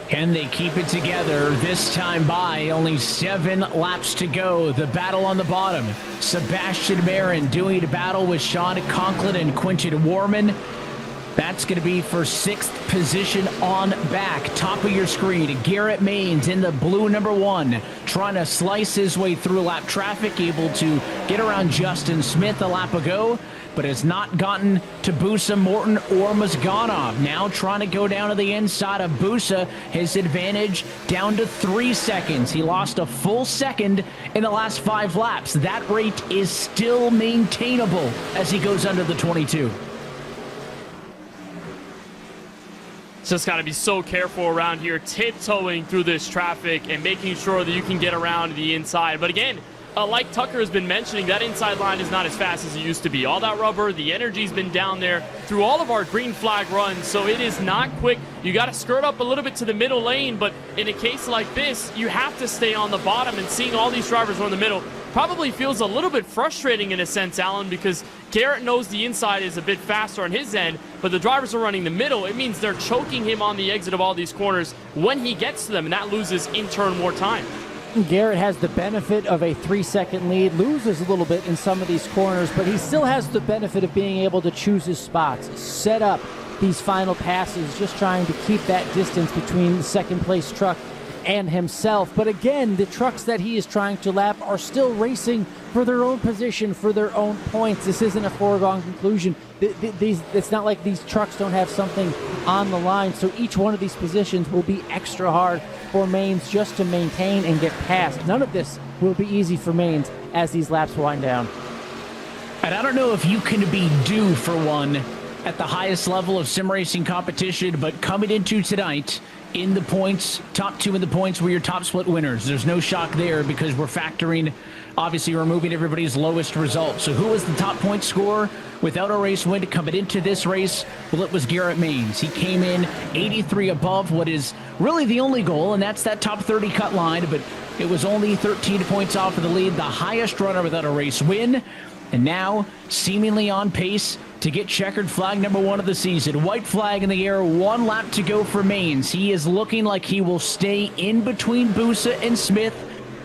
Can they keep it together this time by only 7 laps to go? The battle on the bottom. Sebastian Marin doing a battle with Sean Conklin and Quentin Warman. That's going to be for 6th position on back. Top of your screen, Garrett Maines in the blue number 1, trying to slice his way through lap traffic, able to get around Justin Smith a lap ago, but has not gotten to Busa, Morton, or Mozganov. Now trying to go down to the inside of Busa. His advantage down to 3 seconds. He lost a full second in the last 5 laps. That rate is still maintainable as he goes under the 22. Just got to be so careful around here, tiptoeing through this traffic and making sure that you can get around the inside. But again, like Tucker has been mentioning, that inside line is not as fast as it used to be. All that rubber, the energy's been down there through all of our green flag runs, so it is not quick. You got to skirt up a little bit to the middle lane, but in a case like this, you have to stay on the bottom, and seeing all these drivers run the middle probably feels a little bit frustrating in a sense, Alan, because Garrett knows the inside is a bit faster on his end, but the drivers are running the middle. It means they're choking him on the exit of all these corners when he gets to them, and that loses in turn more time. Garrett has the benefit of a 3-second lead, loses a little bit in some of these corners, but he still has the benefit of being able to choose his spots, set up these final passes, just trying to keep that distance between the second place truck and himself. But again, the trucks that he is trying to lap are still racing for their own position, for their own points. This isn't a foregone conclusion. It's not like these trucks don't have something on the line, so each one of these positions will be extra hard for Maines just to maintain and get past. None of this will be easy for Maines as these laps wind down. And I don't know if you can be due for one at the highest level of sim racing competition, but coming into tonight in the points, top 2 in the points were your top split winners. There's no shock there because we're factoring, obviously removing everybody's lowest result. So who was the top point scorer without a race win coming into this race? Well, it was Garrett Maines. He came in 83 above what is really the only goal, and that's that top 30 cut line, but it was only 13 points off of the lead, the highest runner without a race win, and now seemingly on pace to get checkered flag number 1 of the season. White flag in the air, 1 lap to go for Maines. He is looking like he will stay in between Busa and Smith.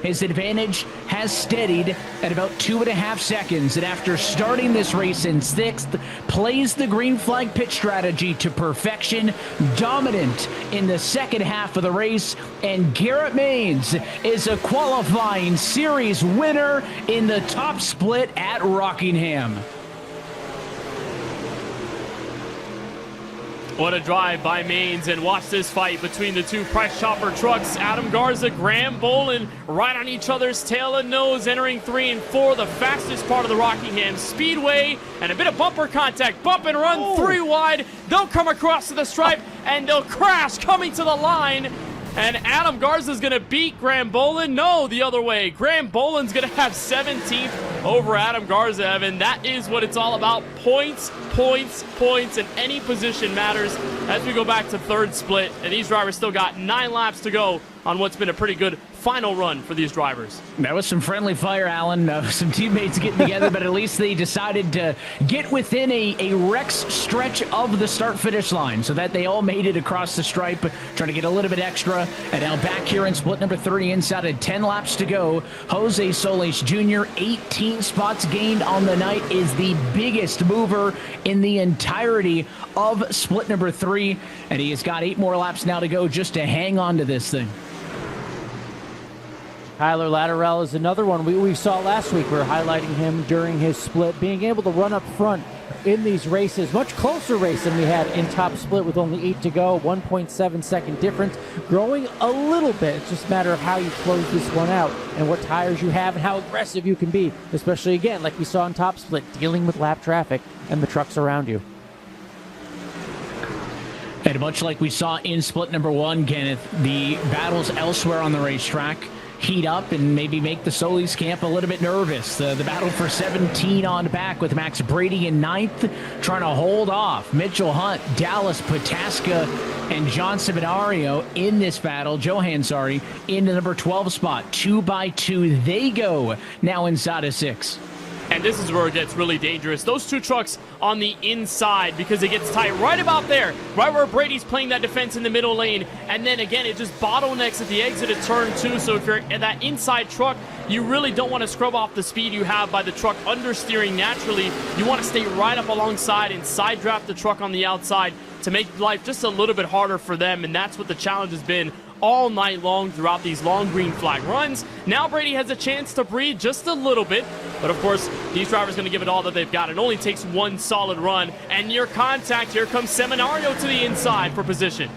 His advantage has steadied at about 2.5 seconds, and after starting this race in 6th, plays the green flag pit strategy to perfection, dominant in the second half of the race, and Garrett Maines is a qualifying series winner in the top split at Rockingham. What a drive by Maines, and watch this fight between the 2 Price Chopper trucks. Adam Garza, Graham Bolin, right on each other's tail and nose, entering 3 and 4, the fastest part of the Rockingham Speedway, and a bit of bumper contact, bump and run, 3 wide. They'll come across to the stripe, and they'll crash coming to the line. And Adam Garza's going to beat Graham Bolin. No, the other way. Graham Bolin's going to have 17th. over Adam Garzev, and that is what it's all about. Points, points, points, and any position matters as we go back to third split, and these drivers still got 9 laps to go on what's been a pretty good final run for these drivers. That was some friendly fire, Alan. Some teammates getting together, but at least they decided to get within a Rex stretch of the start-finish line so that they all made it across the stripe, trying to get a little bit extra. And now back here in split number 30, inside of 10 laps to go, Jose Solis Jr., 18 spots gained on the night, is the biggest mover in the entirety of split number 3, and he has got 8 more laps now to go just to hang on to this thing. Tyler Latterell is another one we saw last week. We were highlighting him during his split, being able to run up front in these races. Much closer race than we had in top split with only 8 to go, 1.7 second difference. Growing a little bit. It's just a matter of how you close this one out and what tires you have and how aggressive you can be, especially, again, like we saw in top split, dealing with lap traffic and the trucks around you. And much like we saw in split number 1, Kenneth, the battles elsewhere on the racetrack heat up and maybe make the Solis camp a little bit nervous. The battle for 17 on back with Max Brady in 9th, trying to hold off Mitchell Hunt, Dallas Pataska, and John Seminario in this battle. Johan, in the number 12 spot. 2 by 2 they go now inside of 6. And this is where it gets really dangerous. Those 2 trucks on the inside, because it gets tight right about there, right where Brady's playing that defense in the middle lane. And then again, it just bottlenecks at the exit of turn 2. So if you're in that inside truck, you really don't want to scrub off the speed you have by the truck understeering naturally. You want to stay right up alongside and side draft the truck on the outside to make life just a little bit harder for them. And that's what the challenge has been all night long throughout these long green flag runs. Now Brady has a chance to breathe just a little bit, but of course these drivers going to give it all that they've got. It only takes 1 solid run, and near contact, here comes Seminario to the inside for position.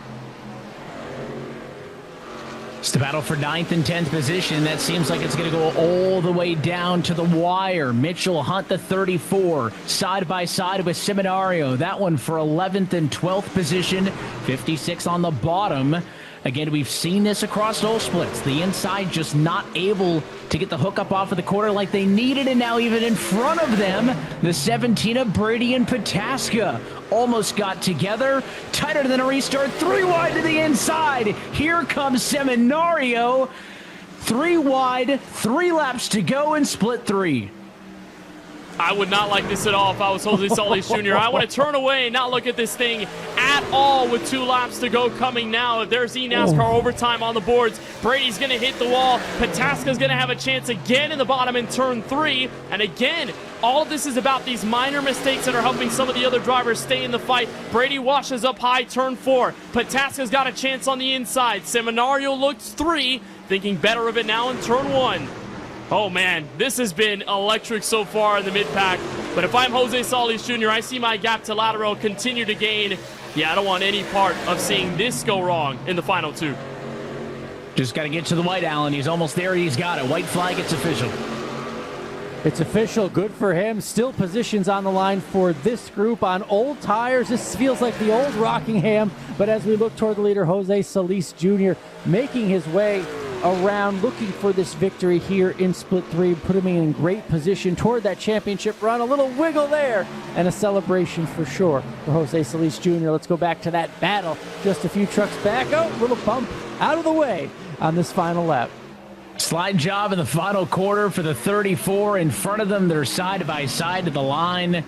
It's the battle for 9th and 10th position. That seems like it's going to go all the way down to the wire. Mitchell Hunt, the 34, side by side with Seminario. That one for 11th and 12th position, 56 on the bottom. Again, we've seen this across all splits. The inside just not able to get the hookup off of the corner like they needed, and now even in front of them, the 17 of Brady and Pataska almost got together. Tighter than a restart, 3 wide to the inside. Here comes Seminario. 3 wide, 3 laps to go in split 3. I would not like this at all if I was Jose Solis Jr. I want to turn away and not look at this thing at all with 2 laps to go coming now. If there's eNASCAR overtime on the boards, Brady's going to hit the wall. Pataska's going to have a chance again in the bottom in turn 3. And again, all of this is about these minor mistakes that are helping some of the other drivers stay in the fight. Brady washes up high, turn 4. Pataska's got a chance on the inside. Seminario looks 3, thinking better of it now in turn 1. Oh man, this has been electric so far in the mid-pack. But if I'm Jose Solis Jr., I see my gap to Latterell continue to gain. Yeah, I don't want any part of seeing this go wrong in the final 2. Just got to get to the white, Allen. He's almost there. He's got it. White flag, it's official. It's official. Good for him. Still positions on the line for this group on old tires. This feels like the old Rockingham. But as we look toward the leader, Jose Solis Jr. making his way around, looking for this victory here in split 3, putting him in great position toward that championship run. A little wiggle there and a celebration for sure for Jose Solis Jr. Let's go back to that battle just a few trucks back. Oh, little bump out of the way on this final lap. Slide job in the final quarter for the 34 in front of them. They're side by side to the line.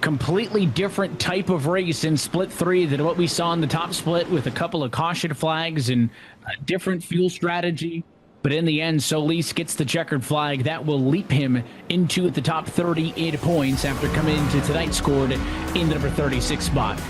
Completely different type of race in split 3 than what we saw in the top split, with a couple of caution flags and a different fuel strategy. But in the end, Solis gets the checkered flag. That will leap him into the top 38 points after coming into tonight scored in the number 36 spot.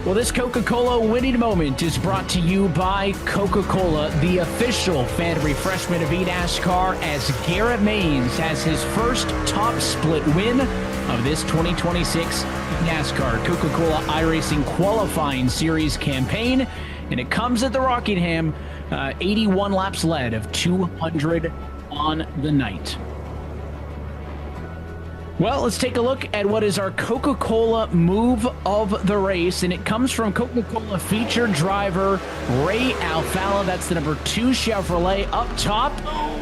Well, this Coca-Cola winning moment is brought to you by Coca-Cola, the official fan refreshment of eNASCAR, as Garrett Maines has his first top split win of this 2026 NASCAR Coca-Cola iRacing qualifying series campaign. And it comes at the Rockingham, 81 laps led of 200 on the night. Well, let's take a look at what is our Coca-Cola move of the race, and it comes from Coca-Cola featured driver Ray Alfalla. That's the number 2 Chevrolet up top.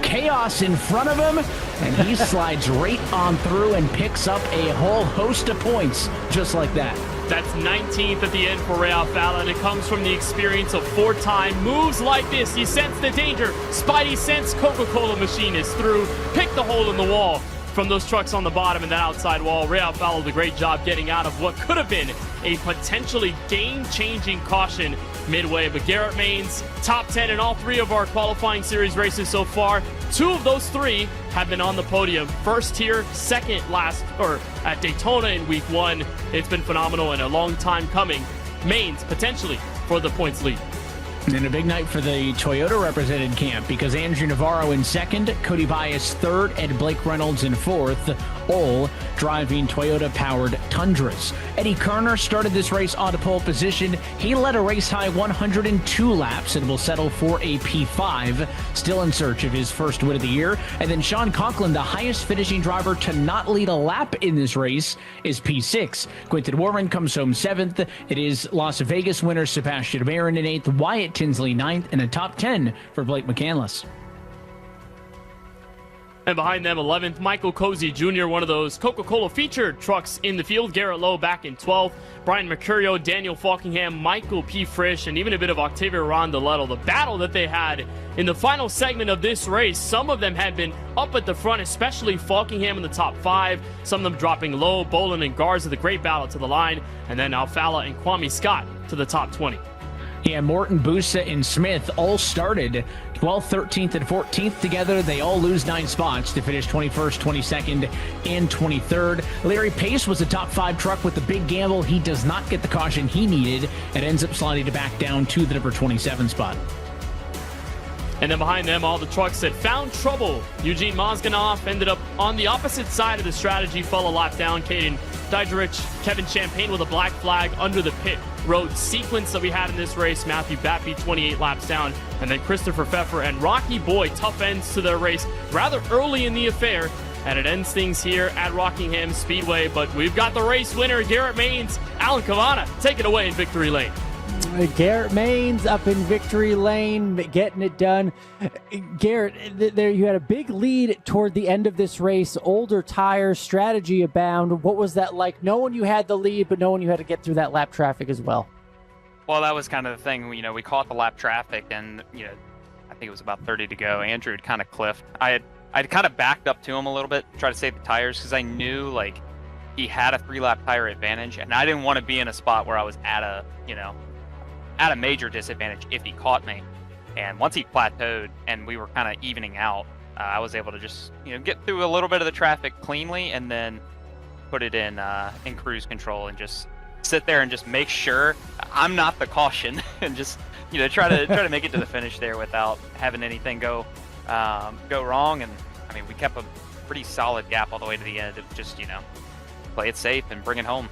Chaos in front of him, and he slides right on through and picks up a whole host of points just like that. That's 19th at the end for Ray Alfalla, and it comes from the experience of 4-time moves like this. You sense the danger. Spidey sense Coca-Cola machine is through. Pick the hole in the wall from those trucks on the bottom and that outside wall. Ray Alfalla did a great job getting out of what could have been a potentially game-changing caution midway. But Garrett Maines, top 10 in all 3 of our qualifying series races so far. 2 of those 3 have been on the podium. First here, second at Daytona in week 1. It's been phenomenal and a long time coming. Maines potentially for the points lead. And a big night for the Toyota represented camp because Andrew Navarro in second, Cody Bias third, and Blake Reynolds in fourth, all driving Toyota-powered Tundras. Eddie Kerner started this race on pole position. He led a race-high 102 laps and will settle for a P5, still in search of his first win of the year. And then Sean Conklin, the highest finishing driver to not lead a lap in this race, is P6. Quinton Warren comes home 7th. It is Las Vegas winner Sebastian Barron in 8th, Wyatt Tinsley 9th, and a top 10 for Blake McCandless. And behind them, 11th, Michael Cozy Jr., one of those Coca-Cola featured trucks in the field. Garrett Lowe back in 12th. Brian Mercurio, Daniel Falkingham, Michael P. Frisch, and even a bit of Octavio Rondeletto. The battle that they had in the final segment of this race, some of them had been up at the front, especially Falkingham in the top 5. Some of them dropping low. Bolin and Garza, the great battle to the line. And then Alfalla and Kwame Scott to the top 20. Yeah, Morton, Busa, and Smith all started 12th, 13th, and 14th together. They all lose 9 spots to finish 21st, 22nd, and 23rd. Larry Pace was a top 5 truck with the big gamble. He does not get the caution he needed and ends up sliding back down to the number 27 spot. And then behind them, all the trucks that found trouble. Eugene Mozganoff ended up on the opposite side of the strategy, fell a lap down. Caden Diderich, Kevin Champagne with a black flag under the pit road sequence that we had in this race. Matthew Batby, 28 laps down. And then Christopher Pfeffer and Rocky Boy, tough ends to their race rather early in the affair. And it ends things here at Rockingham Speedway. But we've got the race winner, Garrett Maines. Alan Cavana, take it away in victory lane. Garrett Maines up in victory lane, getting it done. Garrett, there you had a big lead toward the end of this race. Older tires, strategy abound. What was that like, knowing you had the lead, but knowing you had to get through that lap traffic as well? Well, that was kind of the thing. You know, we caught the lap traffic, and I think it was about 30 to go. Andrew had kind of cliffed. I'd kind of backed up to him a little bit, try to save the tires, because I knew he had a 3-lap tire advantage, and I didn't want to be in a spot where I was at a major disadvantage if he caught me. And once he plateaued and we were kind of evening out, I was able to just get through a little bit of the traffic cleanly and then put it in cruise control and just sit there and just make sure I'm not the caution and just try to make it to the finish there without having anything go wrong. And I mean, we kept a pretty solid gap all the way to the end. It was just play it safe and bring it home.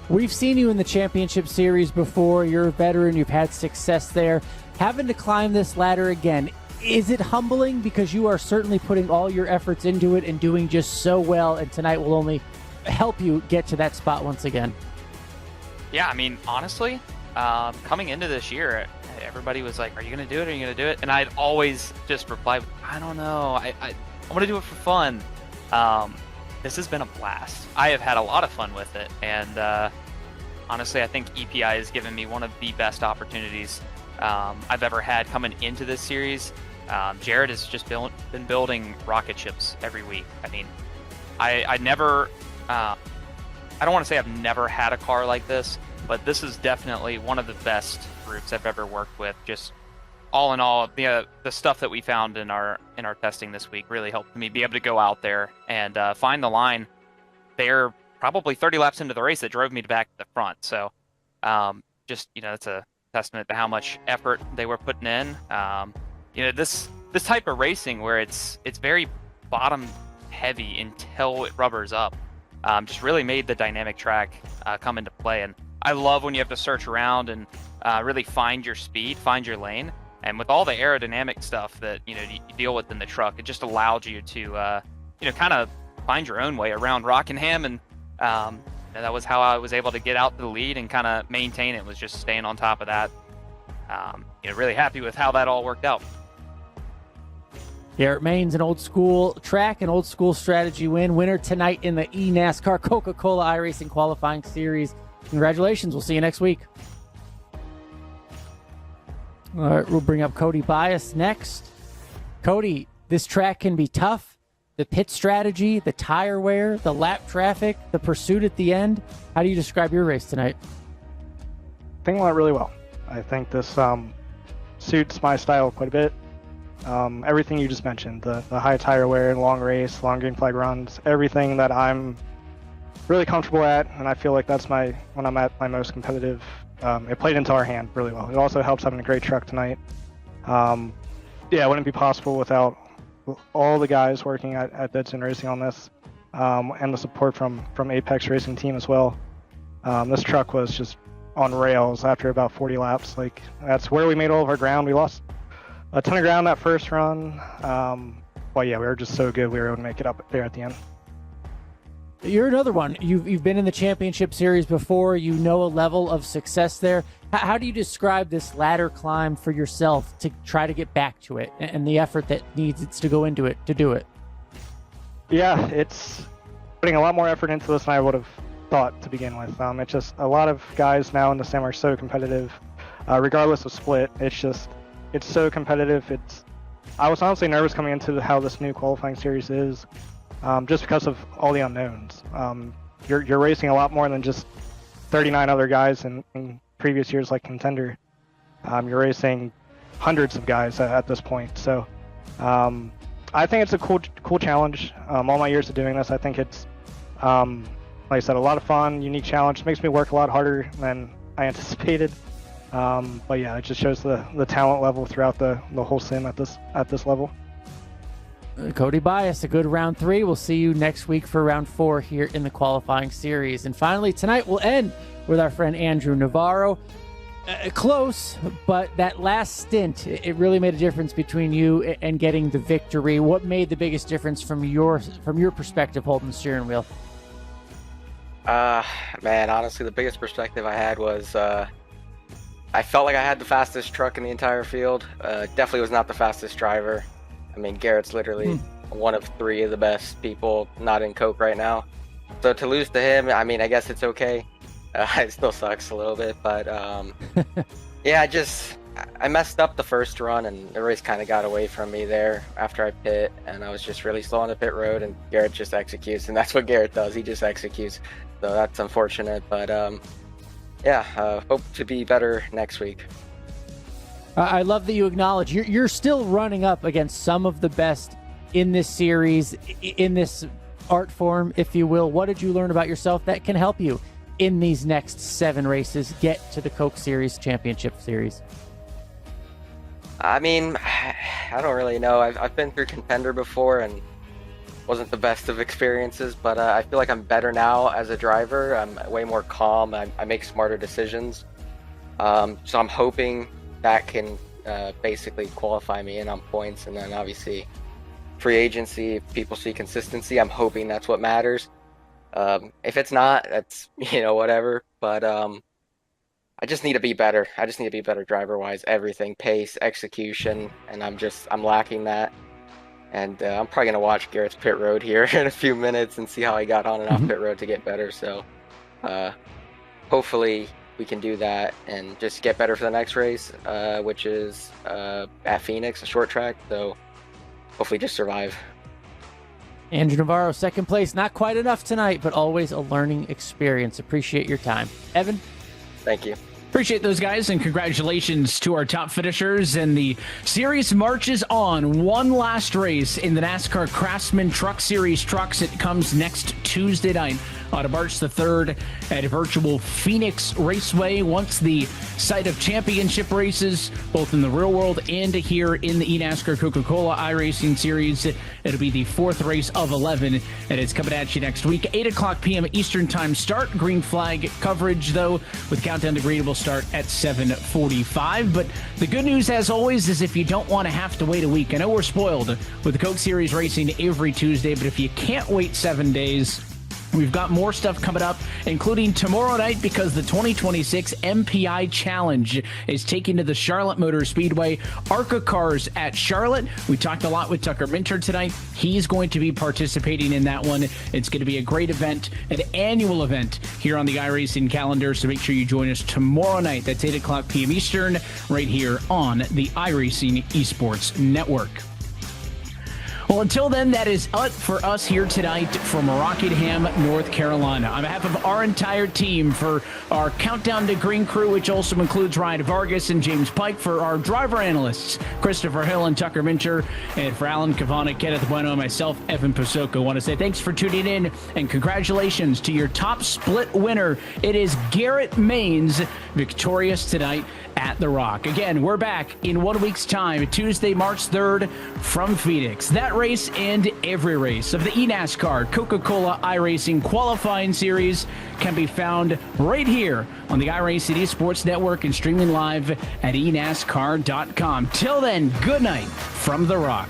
We've seen you in the championship series before. You're a veteran. You've had success there. Having to climb this ladder again, is it humbling? Because you are certainly putting all your efforts into it and doing just so well, and tonight will only help you get to that spot once again. Yeah, I mean, honestly, coming into this year, everybody was like, are you going to do it? Are you going to do it? And I'd always just reply, I don't know. I want to do it for fun. This has been a blast. I have had a lot of fun with it, and honestly, I think EPI has given me one of the best opportunities I've ever had coming into this series. Jared has just been building rocket ships every week. I mean, I never, I don't want to say I've never had a car like this, but this is definitely one of the best groups I've ever worked with. Just all in all, the stuff that we found in our testing this week really helped me be able to go out there and find the line there probably 30 laps into the race that drove me back to the front. So just it's a testament to how much effort they were putting in. This type of racing where it's very bottom heavy until it rubbers up just really made the dynamic track come into play. And I love when you have to search around and really find your speed, find your lane. And with all the aerodynamic stuff that you deal with in the truck, it just allowed you to kind of find your own way around Rockingham, and that was how I was able to get out to the lead and kind of maintain it, was just staying on top of that. Really happy with how that all worked out. Garrett Main's an old school track, an old school strategy winner tonight in the eNASCAR Coca-Cola iRacing qualifying series. Congratulations. We'll see you next week. All right, we'll bring up Cody Bias next. Cody, this track can be tough. The pit strategy, the tire wear, the lap traffic, the pursuit at the end. How do you describe your race tonight? I think it went really well. I think this suits my style quite a bit. Everything you just mentioned, the high tire wear, long race, long green flag runs, everything that I'm really comfortable at, and I feel like that's when I'm at my most competitive. It played into our hand really well. It also helps having a great truck tonight. It wouldn't be possible without all the guys working at Deadson Racing on this, and the support from Apex Racing Team as well. This truck was just on rails after about 40 laps. Like, that's where we made all of our ground. We lost a ton of ground that first run. We were just so good we were able to make it up there at the end. You're another one. You've been in the championship series before. You know a level of success there. How do you describe this ladder climb for yourself to try to get back to it, and the effort that needs to go into it to do it? Yeah, it's putting a lot more effort into this than I would have thought to begin with. It's just a lot of guys now in the sim are so competitive, regardless of split. It's so competitive. I was honestly nervous coming into how this new qualifying series is, just because of all the unknowns. You're racing a lot more than just 39 other guys in previous years like Contender. You're racing hundreds of guys at this point. So I think it's a cool challenge. All my years of doing this, I think it's, like I said, a lot of fun, unique challenge. Makes me work a lot harder than I anticipated. It just shows the talent level throughout the whole sim at this level. Cody Bias, a good round 3. We'll see you next week for round 4 here in the qualifying series. And finally, tonight we'll end with our friend Andrew Navarro. Close, but that last stint, it really made a difference between you and getting the victory. What made the biggest difference from your perspective holding the steering wheel? Man, honestly, the biggest perspective I had was I felt like I had the fastest truck in the entire field. Definitely was not the fastest driver. I mean, Garrett's literally one of 3 of the best people not in Coke right now. So to lose to him, I mean, I guess it's okay. It still sucks a little bit, but I messed up the first run, and the race kind of got away from me there after I pit, and I was just really slow on the pit road, and Garrett just executes, and that's what Garrett does. He just executes. So that's unfortunate, but hope to be better next week. I love that you acknowledge you're still running up against some of the best in this series, in this art form, if you will. What did you learn about yourself that can help you in these next 7 races get to the Coke Series Championship Series? I mean, I don't really know. I've been through Contender before and wasn't the best of experiences, but I feel like I'm better now as a driver. I'm way more calm. I make smarter decisions. So I'm hoping that can basically qualify me in on points, and then obviously free agency, if people see consistency, I'm hoping that's what matters. If it's not, that's, whatever, but I just need to be better. I just need to be better driver-wise, everything, pace, execution, and I'm lacking that. And I'm probably going to watch Garrett's pit road here in a few minutes and see how he got on and off pit road to get better. So hopefully we can do that and just get better for the next race, which is at Phoenix, a short track. So hopefully just survive. Andrew Navarro, second place. Not quite enough tonight, but always a learning experience. Appreciate your time. Evan? Thank you. Appreciate those guys, and congratulations to our top finishers. And the series marches on. One last race in the NASCAR Craftsman Truck Series trucks. It comes next Tuesday night on March the 3rd at virtual Phoenix Raceway. Once the site of championship races, both in the real world and here in the eNASCAR Coca-Cola iRacing Series. It'll be the 4th race of 11, and it's coming at you next week. 8 o'clock p.m. Eastern Time start. Green flag coverage, though, with Countdown to Green will start at 7:45. But the good news, as always, is if you don't want to have to wait a week. I know we're spoiled with the Coke Series racing every Tuesday, but if you can't wait 7 days, we've got more stuff coming up, including tomorrow night, because the 2026 MPI Challenge is taken to the Charlotte Motor Speedway. ARCA cars at Charlotte. We talked a lot with Tucker Minter tonight. He's going to be participating in that one. It's going to be a great event, an annual event here on the iRacing calendar, so make sure you join us tomorrow night. That's 8 o'clock p.m. Eastern, right here on the iRacing Esports Network. Well, until then, that is it for us here tonight from Rockingham, North Carolina. On behalf of our entire team, for our Countdown to Green crew, which also includes Ryan Vargas and James Pike, for our driver analysts, Christopher Hill and Tucker Minter, and for Alan Cavana, Kenneth Bueno, and myself, Evan Pasoko, I want to say thanks for tuning in, and congratulations to your top split winner. It is Garrett Maines, victorious tonight at The Rock. Again, we're back in 1 week's time, Tuesday, March 3rd, from Phoenix. That race and every race of the eNASCAR Coca-Cola iRacing qualifying series can be found right here on the iRacing Esports Network and streaming live at eNASCAR.com. Till then, good night from The Rock.